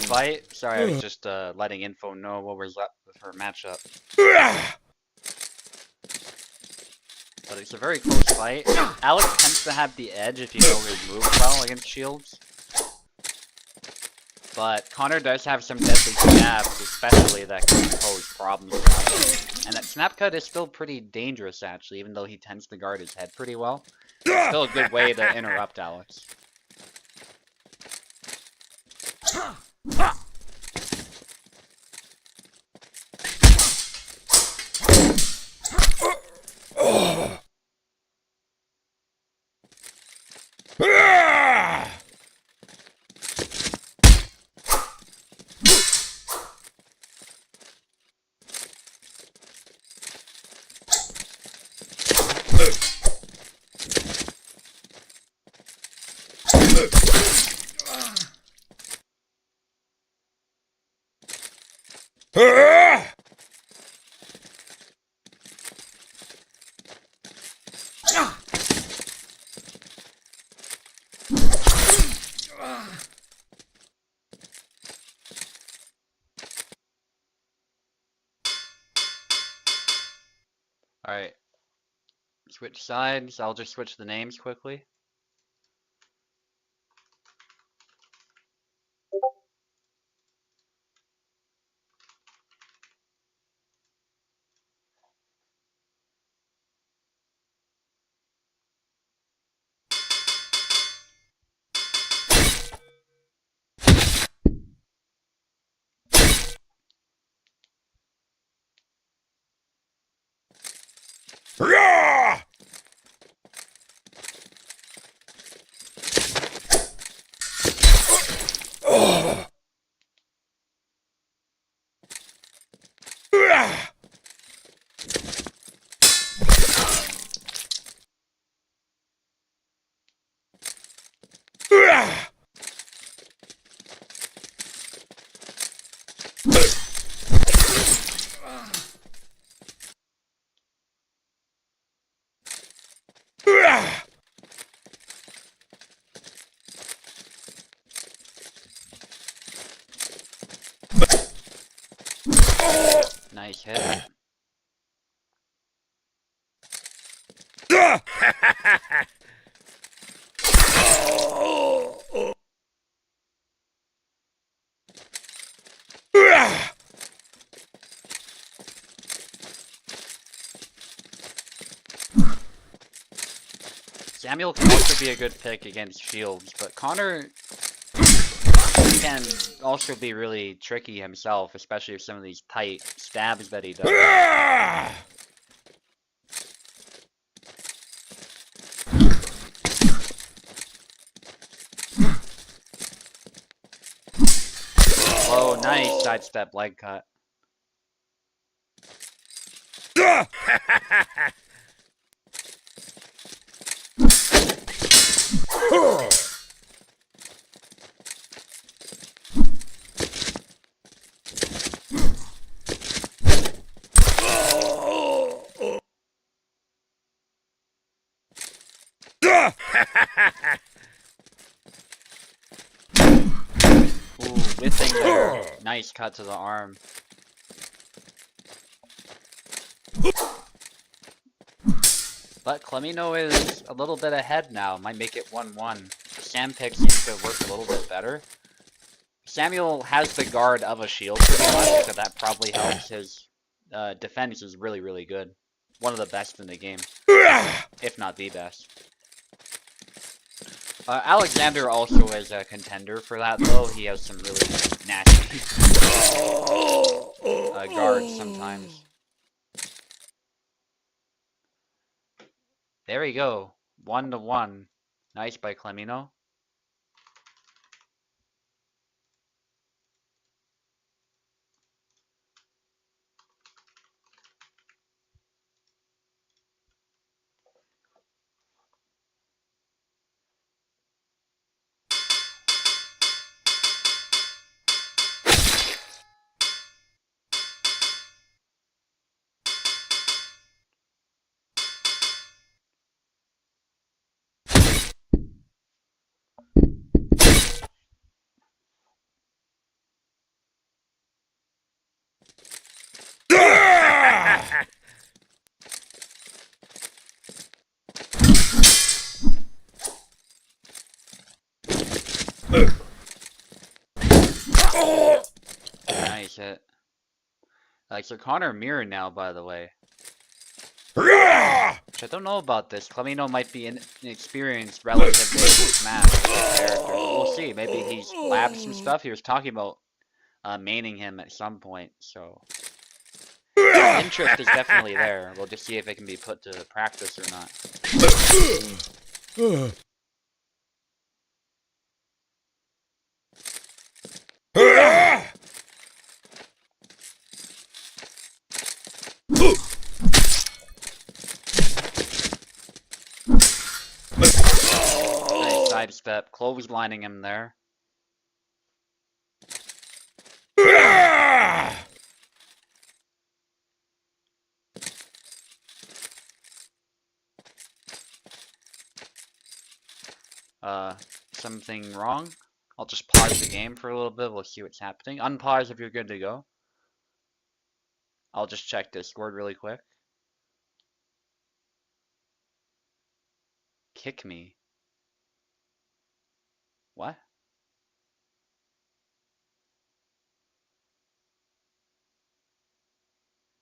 Fight. Sorry, I was just letting info know what was up with her matchup. But it's a very close fight. Alex tends to have the edge if you know his move well against shields. But Connor does have some deadly stabs, especially that can pose problems for him. And that snap cut is still pretty dangerous, actually, even though he tends to guard his head pretty well. It's still a good way to interrupt Alex. Alright. Switch sides. I'll just switch the names quickly. Nice hit. Samuel can also be a good pick against shields, but Connor can also be really tricky himself, especially with some of these tight stabs that he does. Oh, nice sidestep leg cut. Ooh, whiffing there. Nice cut to the arm. But Clemino is a little bit ahead now. Might make it 1-1. Sam pick seems to work a little bit better. Samuel has the guard of a shield pretty much, so that probably helps. His defense is really, really good. One of the best in the game, if not the best. Alexander also is a contender for that, though. He has some really nasty guards sometimes. There we go. 1-1. Nice by Clemino. Nice hit. So Connor mirrored now, by the way. Which I don't know about this. Clemino might be inexperienced relatively to Smash character. We'll see. Maybe he's labbed some stuff. He was talking about maining him at some point, so interest is definitely there. We'll just see if it can be put to practice or not. Nice sidestep, clotheslining him there. Something wrong? I'll just pause the game for a little bit, we'll see what's happening. Unpause if you're good to go. I'll just check Discord really quick. Kick me. What?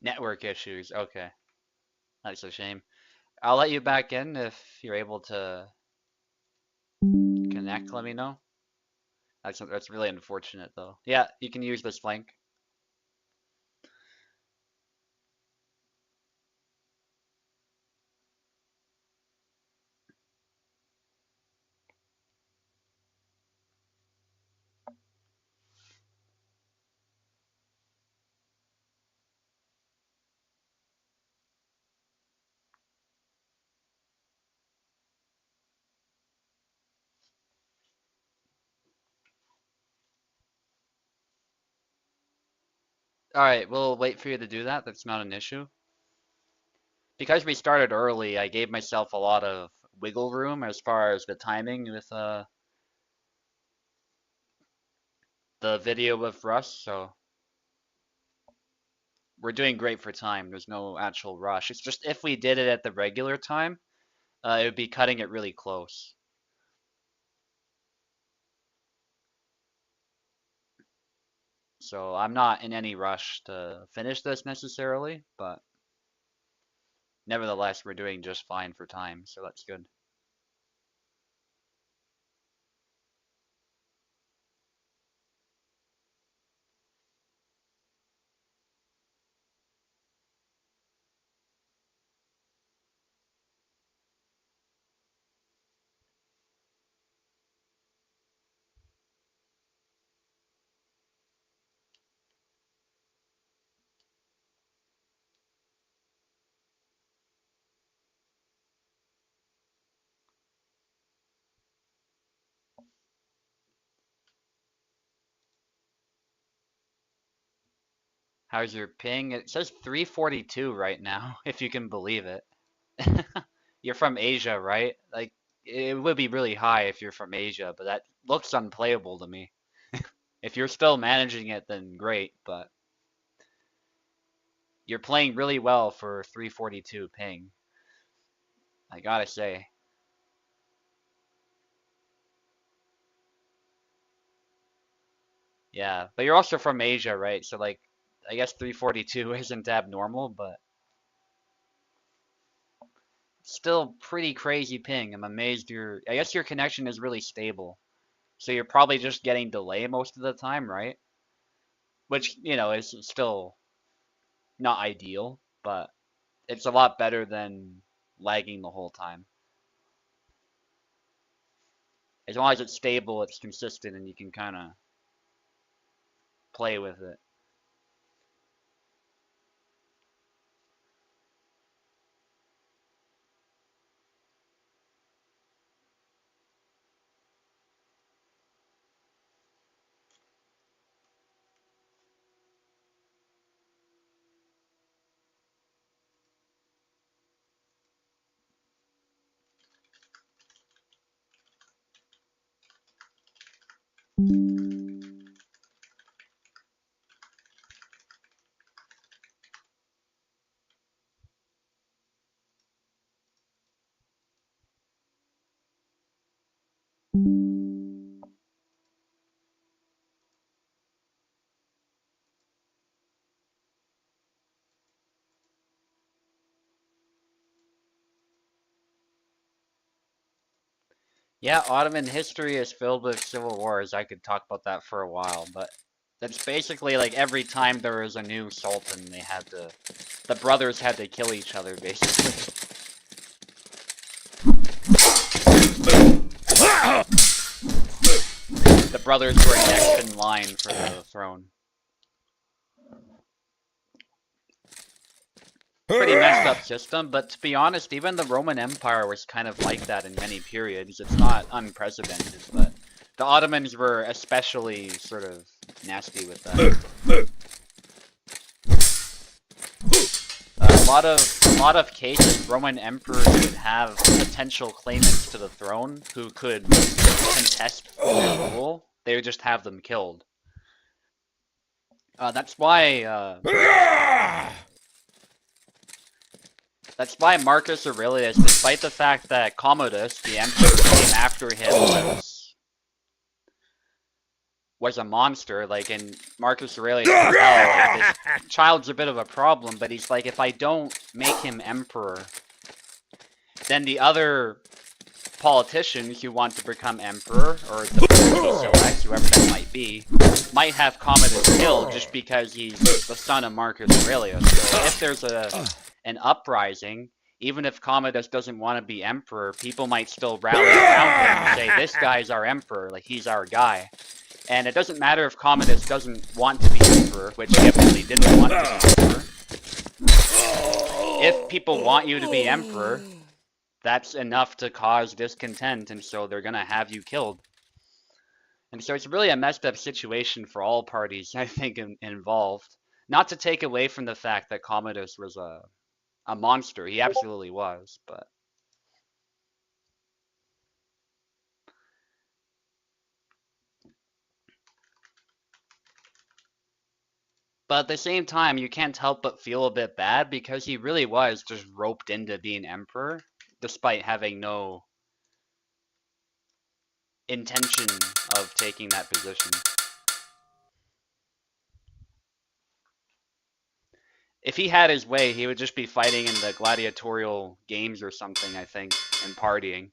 Network issues, okay. That's a shame. I'll let you back in if you're able to connect, let me know. That's really unfortunate though. Yeah, you can use this flank. Alright, we'll wait for you to do that. That's not an issue. Because we started early, I gave myself a lot of wiggle room as far as the timing with the video with Russ, so we're doing great for time. There's no actual rush. It's just if we did it at the regular time, it would be cutting it really close. So I'm not in any rush to finish this necessarily, but nevertheless, we're doing just fine for time, so that's good. How's your ping? It says 342 right now, if you can believe it. You're from Asia, right? Like, it would be really high if you're from Asia, but that looks unplayable to me. If you're still managing it, then great, but you're playing really well for 342 ping, I gotta say. Yeah, but you're also from Asia, right? So, like, I guess 342 isn't abnormal, but still pretty crazy ping. I'm amazed I guess your connection is really stable. So you're probably just getting delay most of the time, right? Which, is still not ideal, but it's a lot better than lagging the whole time. As long as it's stable, it's consistent, and you can kind of play with it. Yeah, Ottoman history is filled with civil wars. I could talk about that for a while, but that's basically like every time there was a new sultan, the brothers had to kill each other, basically. The brothers were next in line for the throne. Pretty messed up system, but to be honest, even the Roman Empire was kind of like that in many periods. It's not unprecedented, but the Ottomans were especially sort of nasty with that. A lot of cases, Roman emperors would have potential claimants to the throne who could contest their rule. They would just have them killed. That's why. That's why Marcus Aurelius, despite the fact that Commodus, the emperor who came after him, was a monster, like, and Marcus Aurelius can tell, like, this child's a bit of a problem, but he's like, if I don't make him emperor, then the other politicians who want to become emperor, or the person he selects, whoever that might be, might have Commodus killed just because he's the son of Marcus Aurelius. So if there's an uprising, even if Commodus doesn't want to be emperor, people might still rally around him and say, this guy's our emperor, like, he's our guy. And it doesn't matter if Commodus doesn't want to be emperor, which he evidently didn't want to be emperor. If people want you to be emperor, that's enough to cause discontent, and so they're gonna have you killed. And so it's really a messed up situation for all parties, I think, involved. Not to take away from the fact that Commodus was a monster. He absolutely was, but But at the same time, you can't help but feel a bit bad because he really was just roped into being emperor, despite having no intention of taking that position. If he had his way, he would just be fighting in the gladiatorial games or something, I think, and partying.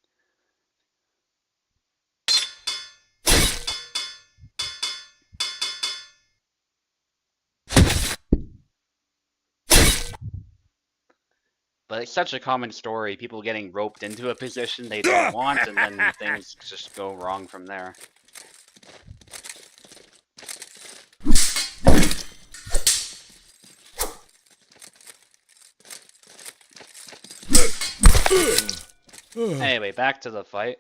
But it's such a common story, people getting roped into a position they don't want, and then things just go wrong from there. Anyway, back to the fight.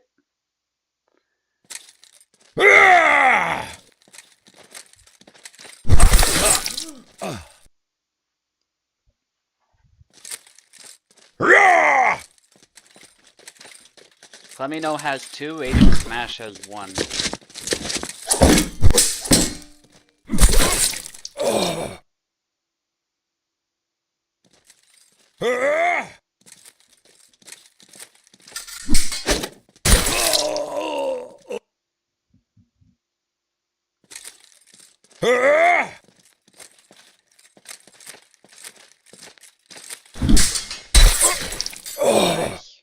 Clemino has 2, Agent Smash has 1. Nice.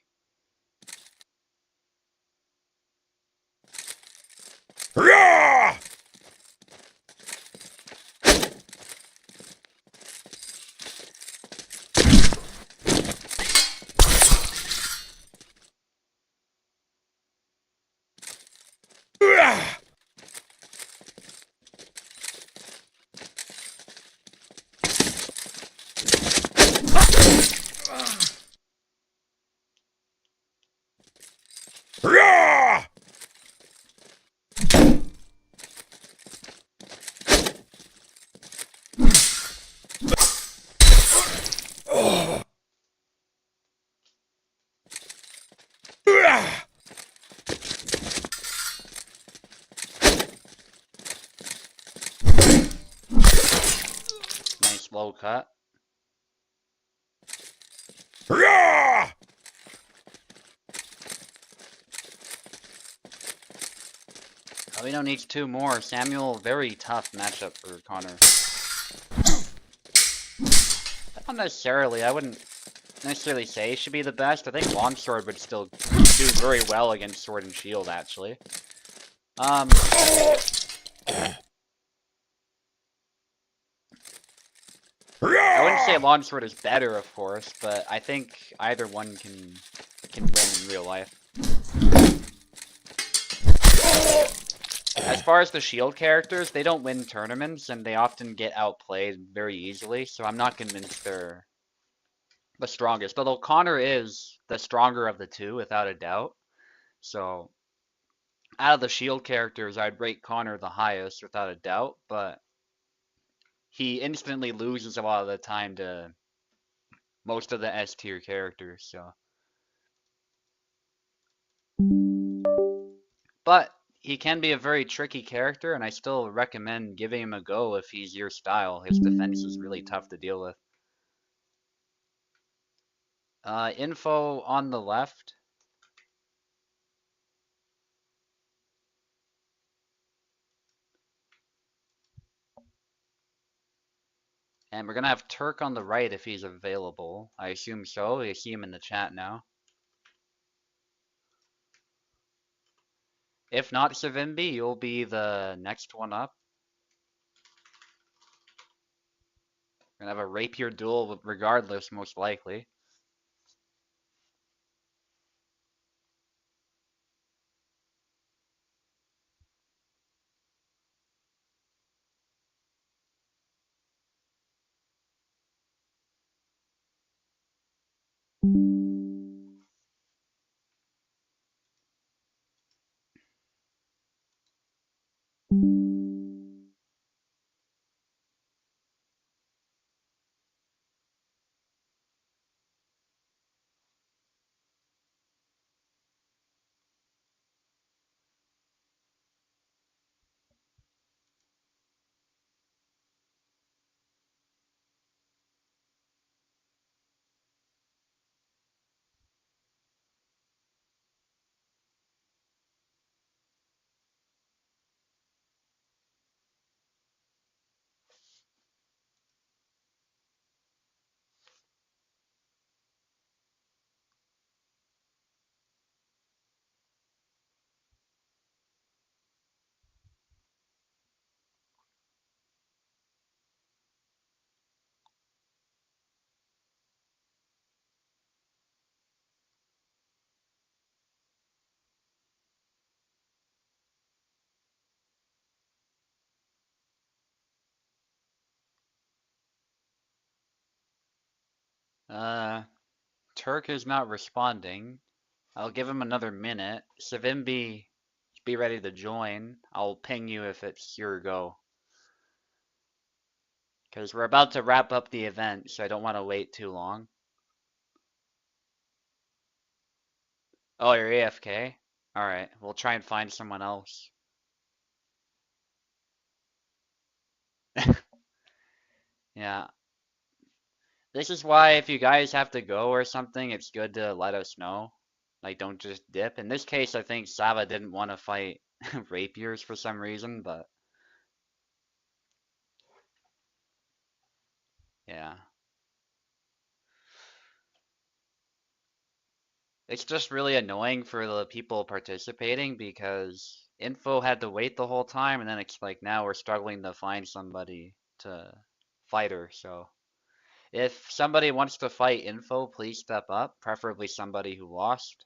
Nice low cut. Clemino needs 2 more. Samuel, very tough matchup for Connor. Not necessarily. I wouldn't necessarily say he should be the best. I think Longsword would still do very well against Sword and Shield, actually. I wouldn't say Longsword is better, of course, but I think either one can win in real life. As far as the Shield characters, they don't win tournaments, and they often get outplayed very easily, so I'm not convinced they're the strongest. Although Connor is the stronger of the two, without a doubt. So, out of the Shield characters, I'd rate Connor the highest, without a doubt, but he instantly loses a lot of the time to most of the S tier characters, so. But he can be a very tricky character, and I still recommend giving him a go if he's your style. His defense is really tough to deal with. Info on the left. And we're going to have Turk on the right if he's available. I assume so. I see him in the chat now. If not, Savimbi, you'll be the next one up. We're going to have a rapier duel regardless, most likely. Uh, Turk is not responding. I'll give him another minute. Savimbi, be ready to join. I'll ping you if it's your go. Because we're about to wrap up the event, so I don't want to wait too long. Oh, you're AFK? Alright, we'll try and find someone else. Yeah. This is why if you guys have to go or something, it's good to let us know. Like, don't just dip. In this case, I think Saba didn't want to fight rapiers for some reason, but yeah. It's just really annoying for the people participating because info had to wait the whole time, and then it's like now we're struggling to find somebody to fight her. So if somebody wants to fight info, please step up, preferably somebody who lost.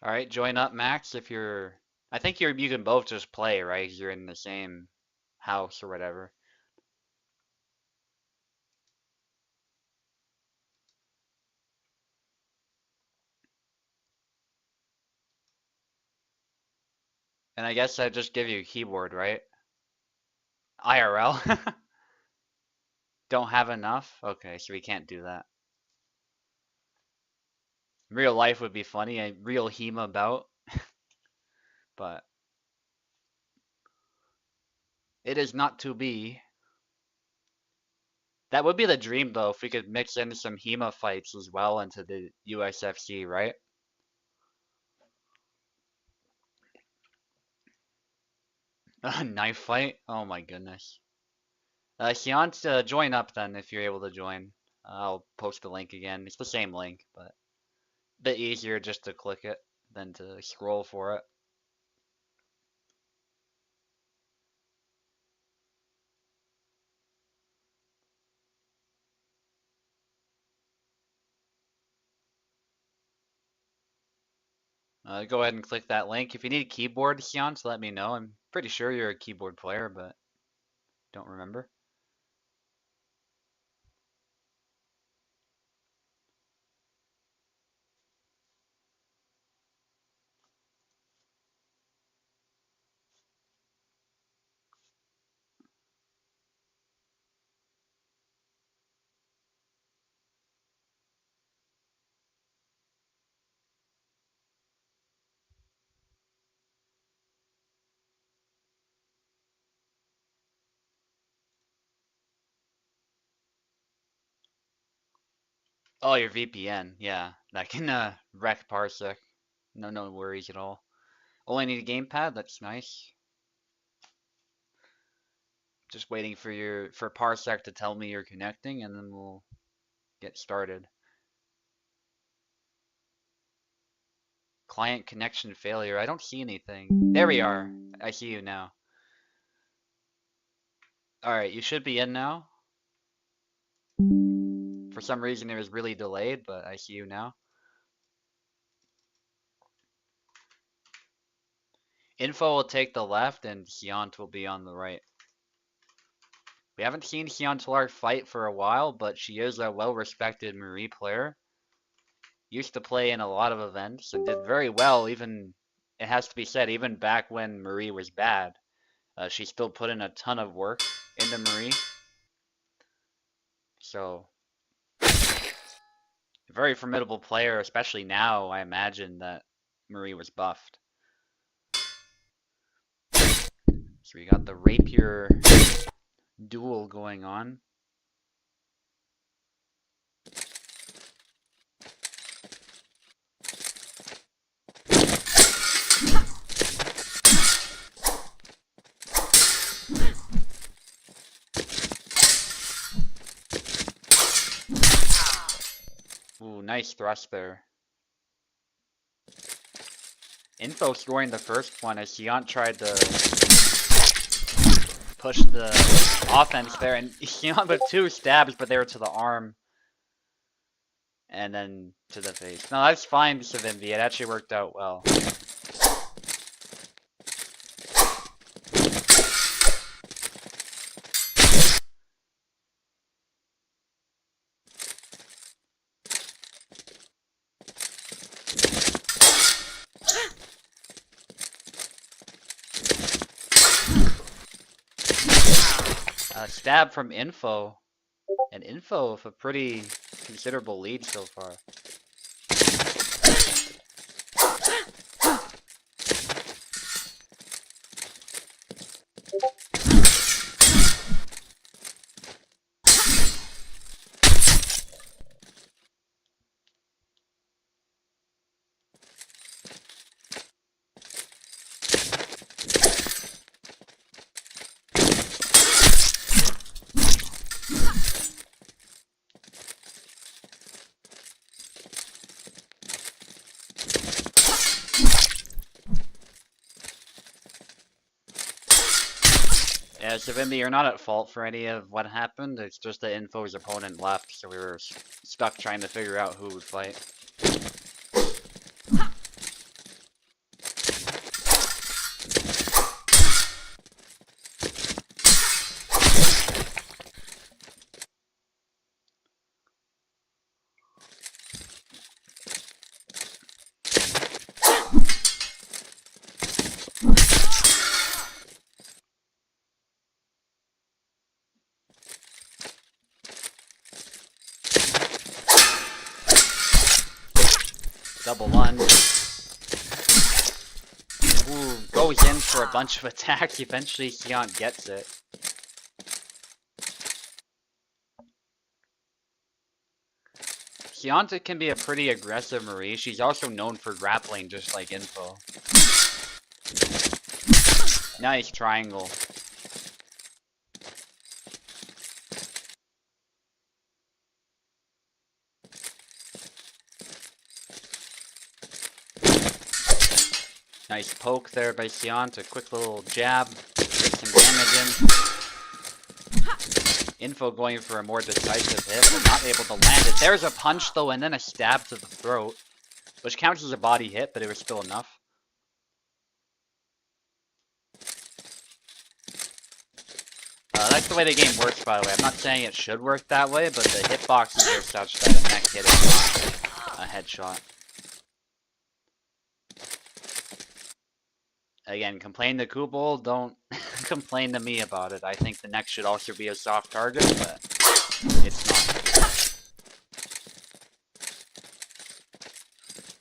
All right, join up, Max, if you're. I think you can both just play, right? 'Cause you're in the same house or whatever. And I guess I just give you a keyboard, right? IRL? Don't have enough? Okay, so we can't do that. Real life would be funny, a real Hema bout, but it is not to be. That would be the dream though, if we could mix in some Hema fights as well into the USFC, right? A knife fight? Oh my goodness. Seance, join up then if you're able to join. I'll post the link again. It's the same link, but a bit easier just to click it than to scroll for it. Go ahead and click that link. If you need a keyboard, Seance, let me know. I'm pretty sure you're a keyboard player, but don't remember. Oh, your VPN. Yeah, that can wreck Parsec. No worries at all. Only need a gamepad. That's nice. Just waiting for Parsec to tell me you're connecting, and then we'll get started. Client connection failure. I don't see anything. There we are. I see you now. All right, you should be in now. For some reason, it was really delayed, but I see you now. Info will take the left, and Xiant will be on the right. We haven't seen Xiant Lark fight for a while, but she is a well-respected Marie player. Used to play in a lot of events and did very well, even, it has to be said, even back when Marie was bad. She still put in a ton of work into Marie. So, very formidable player, especially now, I imagine, that Marie was buffed. So we got the rapier duel going on. Ooh, nice thrust there. Info scoring the first one as Sion tried to push the offense there, and Sion with 2 stabs, but they were to the arm. And then to the face. No, that's fine, SUBUTAI. It actually worked out well. Stab from Info. And Info with a pretty considerable lead so far. Yeah, SUBUTAI, you're not at fault for any of what happened. It's just that Info's opponent left, so we were stuck trying to figure out who would fight. Double lunge. Ooh, goes in for a bunch of attacks. Eventually, Sion gets it. Sion can be a pretty aggressive Marie. She's also known for grappling, just like Info. Nice triangle. Nice poke there by Sion. A quick little jab. Get some damage in. Info going for a more decisive hit, but not able to land it. There's a punch though, and then a stab to the throat, which counts as a body hit, but it was still enough. That's the way the game works, by the way. I'm not saying it should work that way, but the hitboxes are such that a neck hit is not a headshot. Again, complain to Kubel, don't complain to me about it. I think the neck should also be a soft target, but it's not.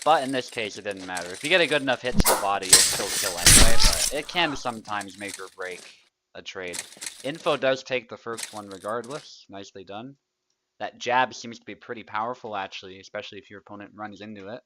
But in this case, it didn't matter. If you get a good enough hit to the body, you'll still kill anyway, but it can sometimes make or break a trade. Info does take the first one regardless. Nicely done. That jab seems to be pretty powerful, actually, especially if your opponent runs into it.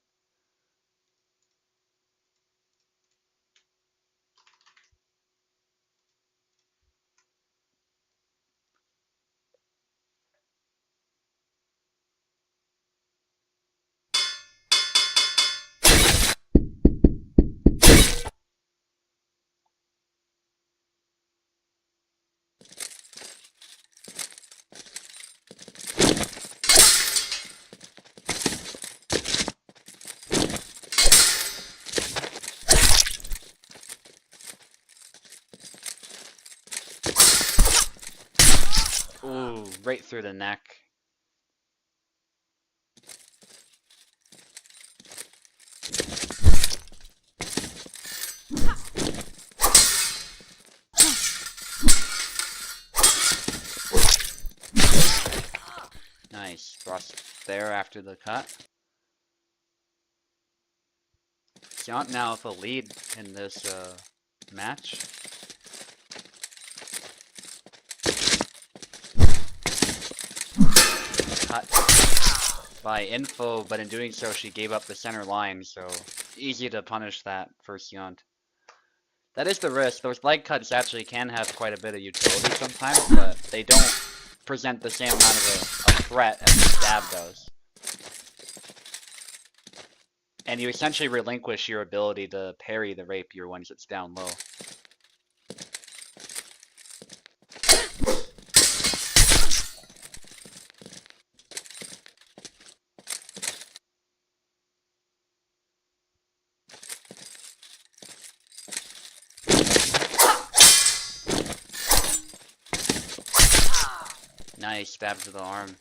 Ooh, right through the neck. Nice thrust there after the cut. Sion now with a lead in this match. cut by Info, but in doing so she gave up the center line, so easy to punish that for Sion. That is the risk. Those leg cuts actually can have quite a bit of utility sometimes, but they don't present the same amount of a threat as the stab does. And you essentially relinquish your ability to parry the rapier once it's down low. Nice, stab to the arm.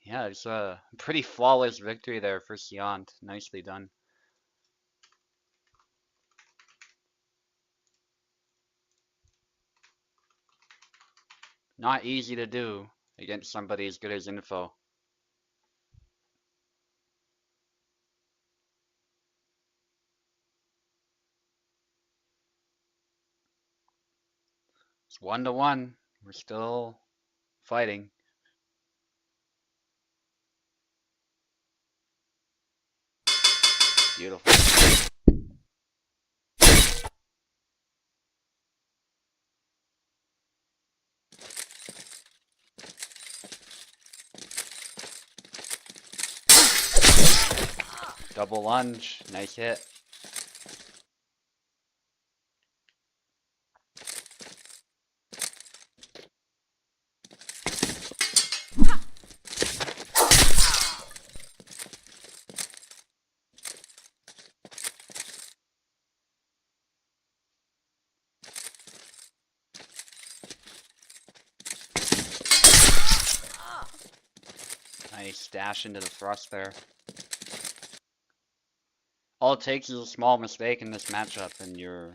Yeah, it's a pretty flawless victory there for Sion. Nicely done. Not easy to do against somebody as good as Info. It's 1-1. We're still fighting. Beautiful. Double lunge. Nice hit. Nice dash into the thrust there. All it takes is a small mistake in this matchup and you're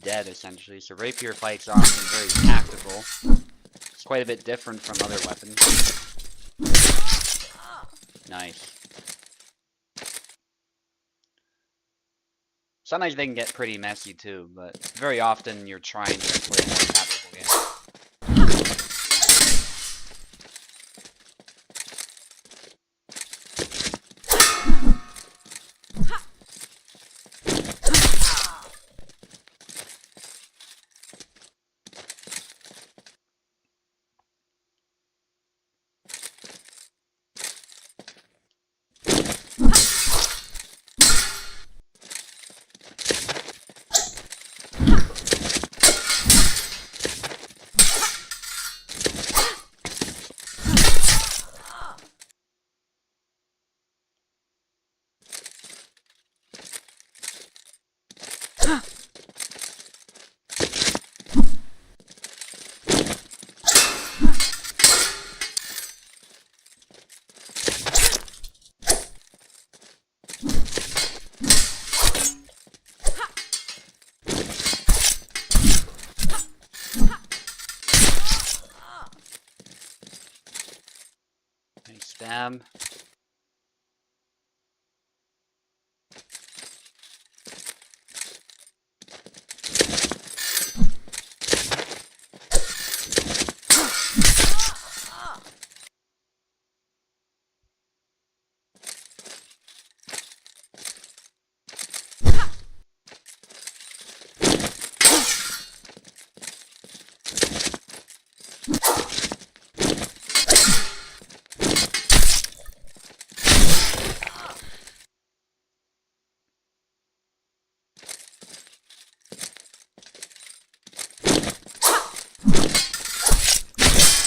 dead essentially. So rapier fights are often very tactical. It's quite a bit different from other weapons. Nice. Sometimes they can get pretty messy too, but very often you're trying to play a more tactical game. Nice stab.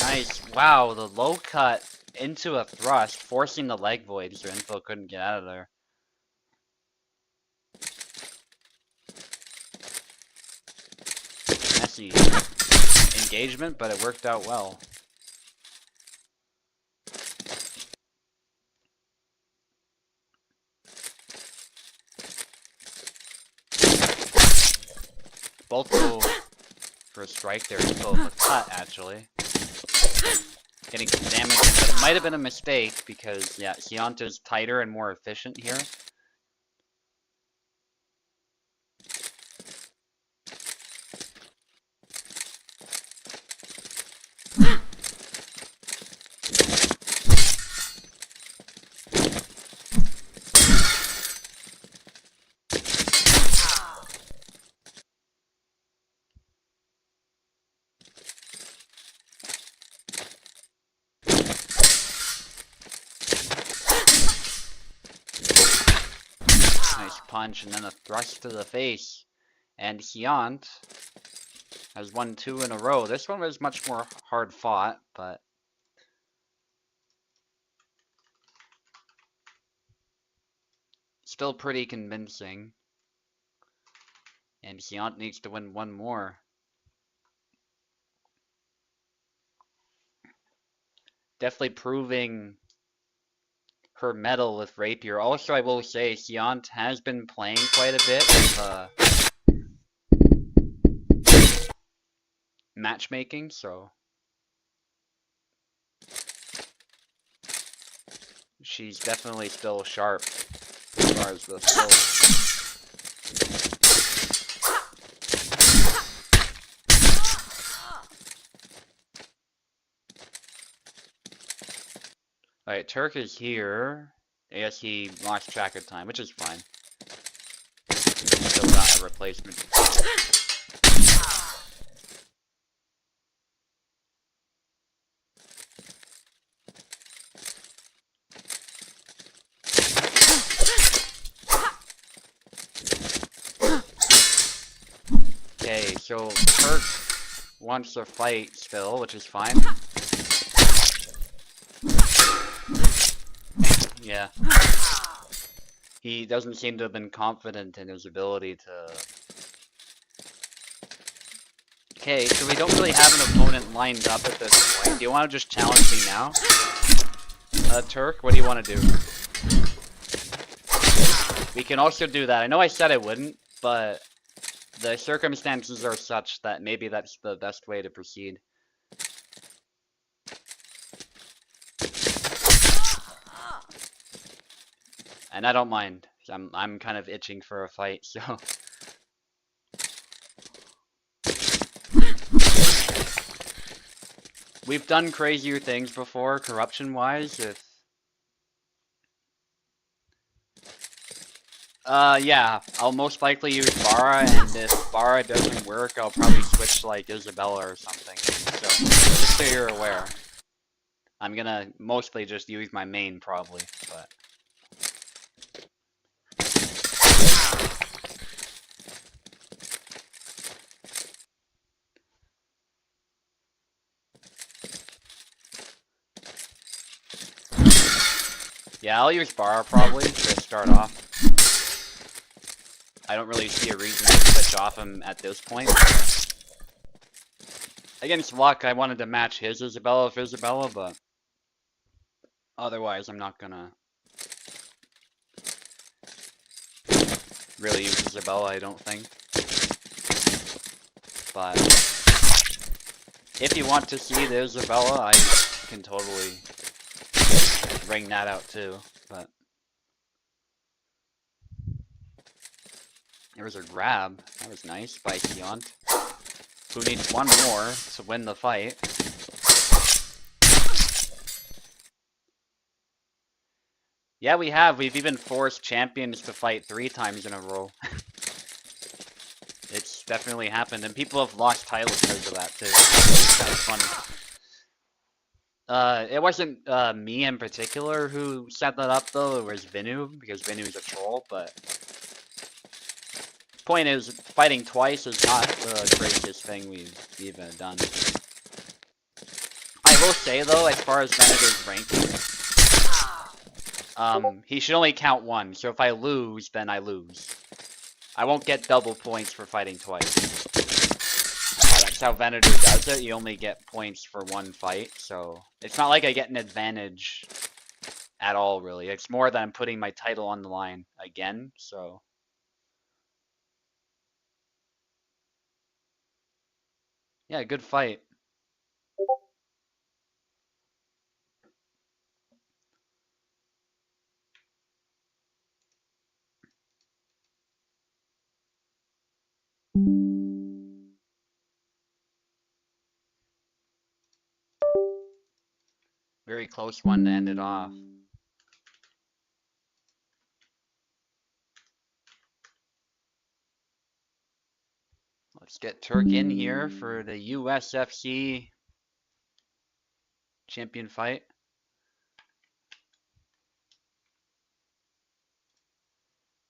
Nice. Wow, the low cut into a thrust, forcing the leg void so Info couldn't get out of there. Messy engagement, but it worked out well. Both go for a strike there, Info, but cut actually. getting some damage in, but it might have been a mistake because, yeah, Xiant is tighter and more efficient here. Nice punch, and then a thrust to the face. And Xiant has won 2 in a row. This one was much more hard fought, but still pretty convincing. And Xiant needs to win 1 more. Definitely proving her mettle with Rapier. Also, I will say, Xiant has been playing quite a bit with matchmaking, so she's definitely still sharp as far as the skills. Alright, Turk is here. I guess he lost track of time, which is fine. Still got a replacement. Okay, so Turk wants to fight still, which is fine. Yeah. He doesn't seem to have been confident in his ability to... Okay, so we don't really have an opponent lined up at this point. Do you want to just challenge me now? Turk, what do you want to do? We can also do that. I know I said I wouldn't, but the circumstances are such that maybe that's the best way to proceed. And I don't mind. I'm kind of itching for a fight, so... We've done crazier things before, corruption-wise, if... yeah, I'll most likely use Bara, and if Bara doesn't work, I'll probably switch, like, Isabella or something. So, just so you're aware. I'm gonna mostly just use my main, probably, but... Yeah, I'll use Bara, probably, to start off. I don't really see a reason to switch off him at this point. Against luck, I wanted to match his Isabella with Isabella, but... Otherwise, I'm not gonna... really use Isabella, I don't think. But... if you want to see the Isabella, I can totally... bring that out too, but... There was a grab. That was nice by Xiant, who needs 1 more to win the fight. Yeah, we have. We've even forced champions to fight 3 times in a row. It's definitely happened, and people have lost titles because of that too. It's kind of funny. It wasn't me in particular who set that up though, it was Vinu, because Vinu's a troll, but... Point is, fighting twice is not the craziest thing we've even done. I will say though, as far as Venator's ranking, he should only count 1, so if I lose, then I lose. I won't get double points for fighting twice. That's how Venator does it, you only get points for 1 fight, so... It's not like I get an advantage at all, really. It's more that I'm putting my title on the line again, so... Yeah, good fight. Very close one to end it off. Let's get Turk in here for the USFC champion fight.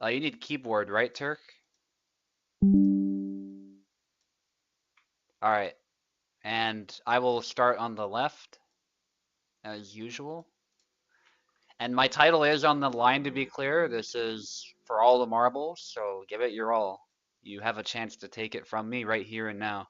You need keyboard, right, Turk? Alright, and I will start on the left, as usual. And my title is on the line, to be clear. This is for all the marbles, so give it your all. You have a chance to take it from me right here and now.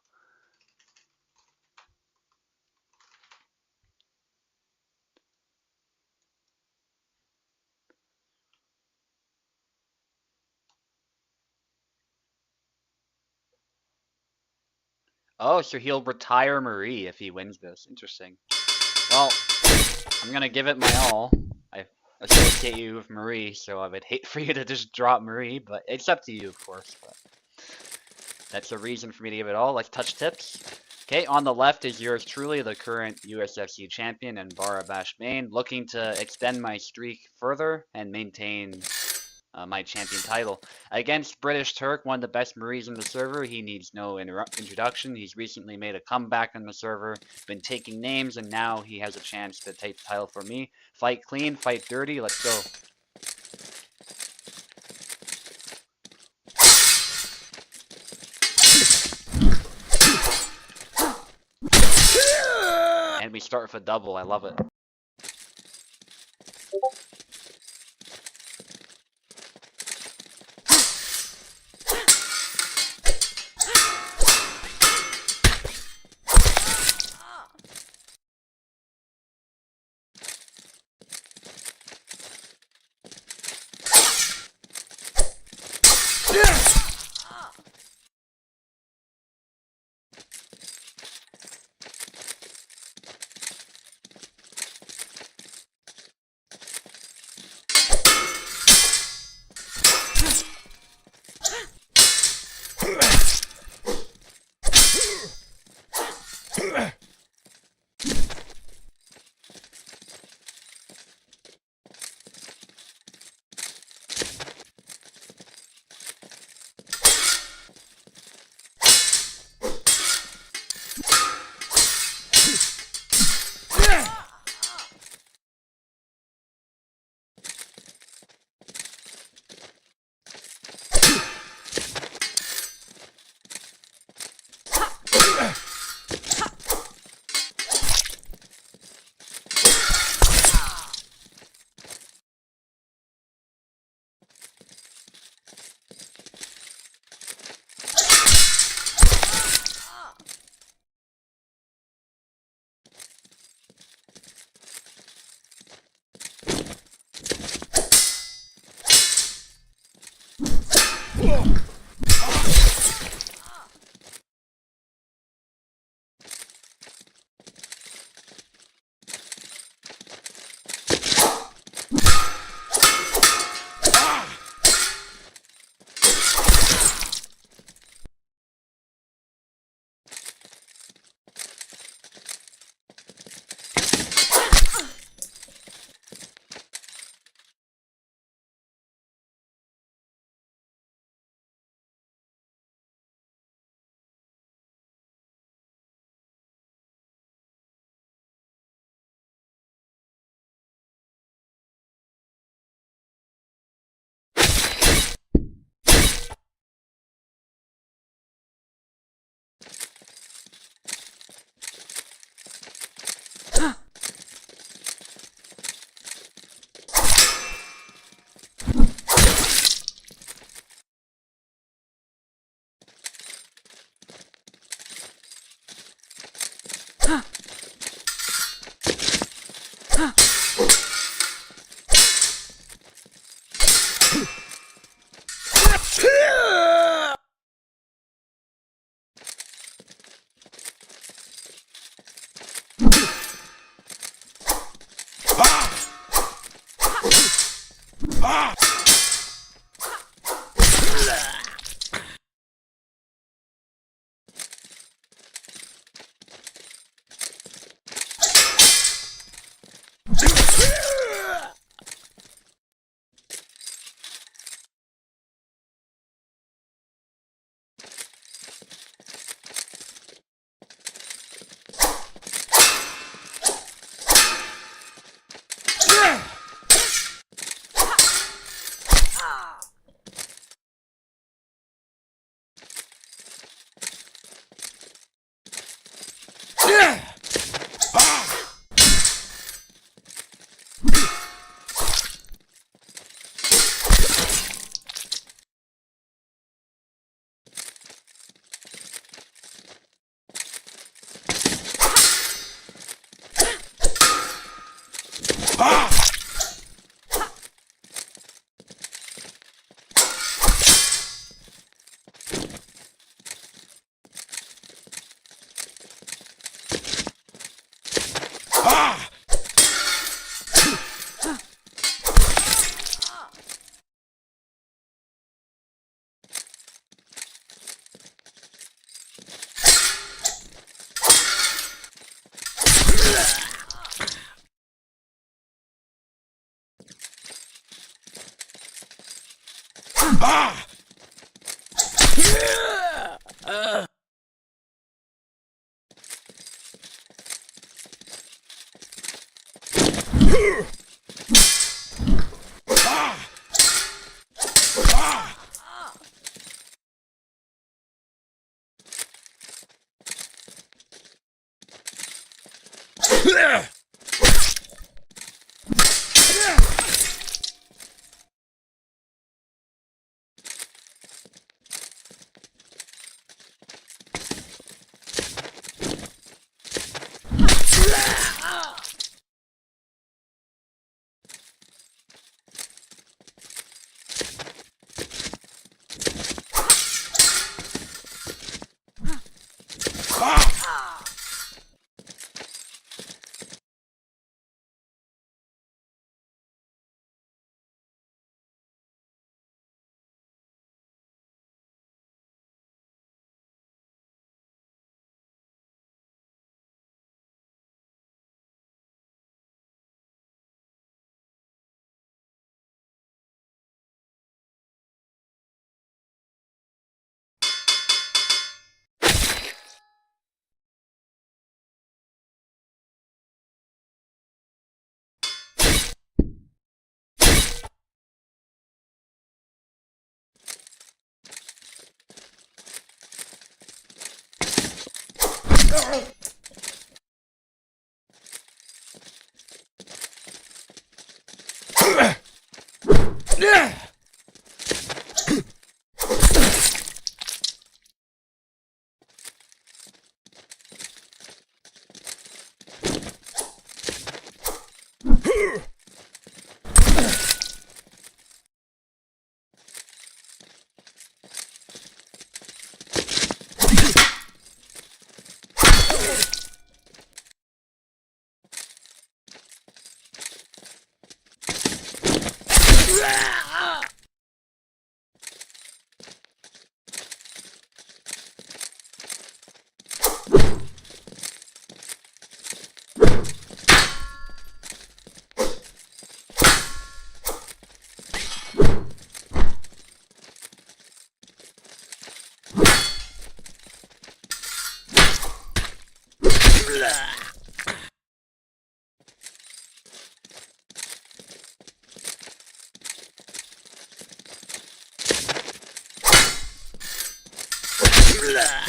Oh, so he'll retire Marie if he wins this. Interesting. Well, I'm going to give it my all. I associate you with Marie, so I would hate for you to just drop Marie, but it's up to you, of course. But that's a reason for me to give it all. Let's touch tips. Okay, on the left is yours truly, the current USFC champion and Barabash main, looking to extend my streak further and maintain my champion title. Against British Turk, one of the best Maries in the server, he needs no introduction. He's recently made a comeback on the server, been taking names, and now he has a chance to take the title for me. Fight clean, fight dirty, let's go. And we start with a double, I love it.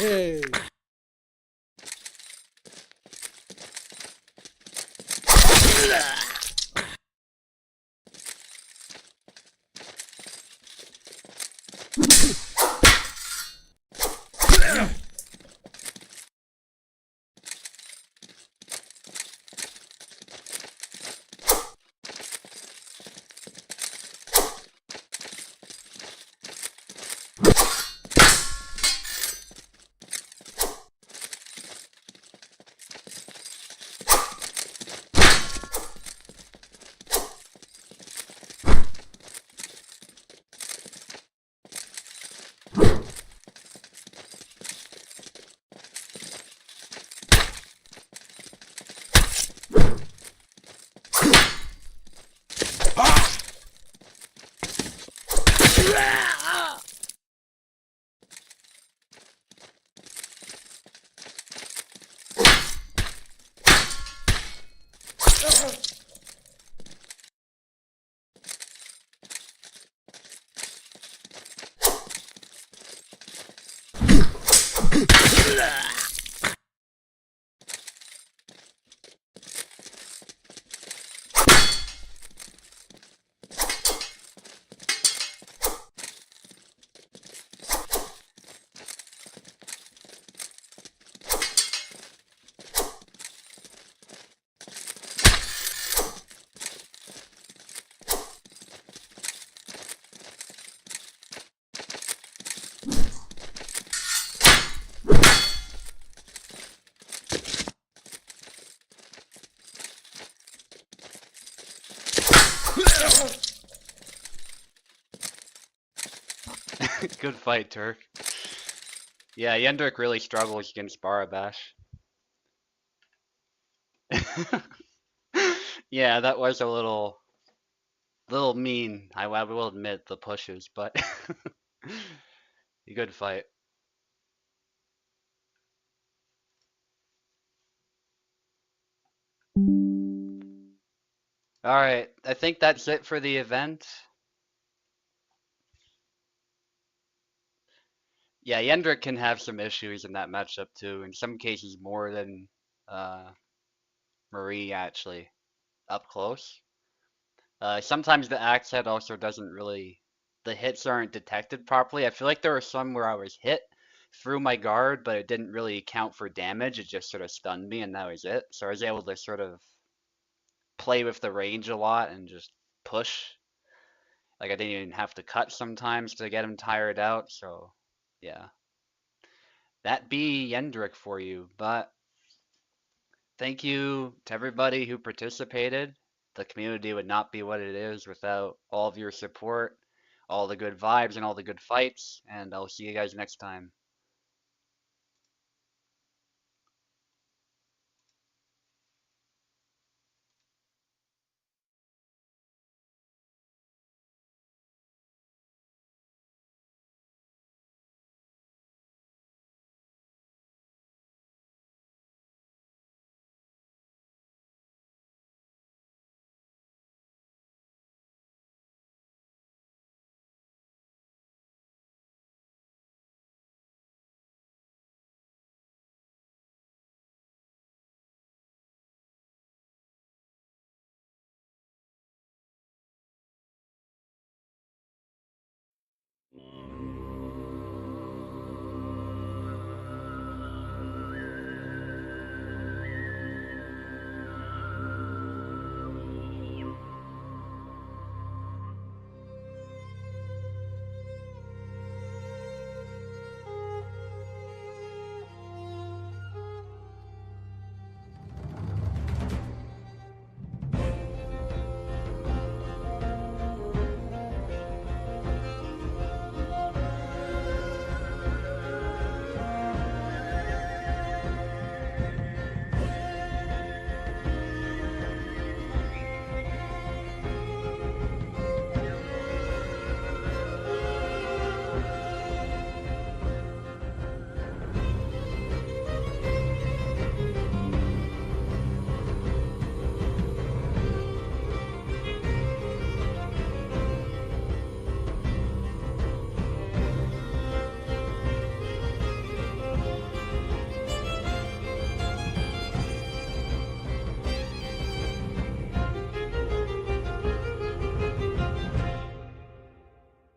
Hey. Good fight, Turk. Yeah, Yendrick really struggles against Barabash. Yeah, that was a little little mean. I will admit the pushes, but a good fight. All right, I think that's it for the event. Yeah, Yendrick can have some issues in that matchup too. In some cases, more than uh, Marie actually up close. Sometimes the axe head also doesn't really, the hits aren't detected properly. I feel like there were some where I was hit through my guard, but it didn't really count for damage. It just sort of stunned me, and that was it. So I was able to sort of play with the range a lot and just push. Like I didn't even have to cut sometimes to get him tired out. So yeah, that be Yendrick for you. But thank you to everybody who participated. The community would not be what it is without all of your support, all the good vibes, and all the good fights. And I'll see you guys next time.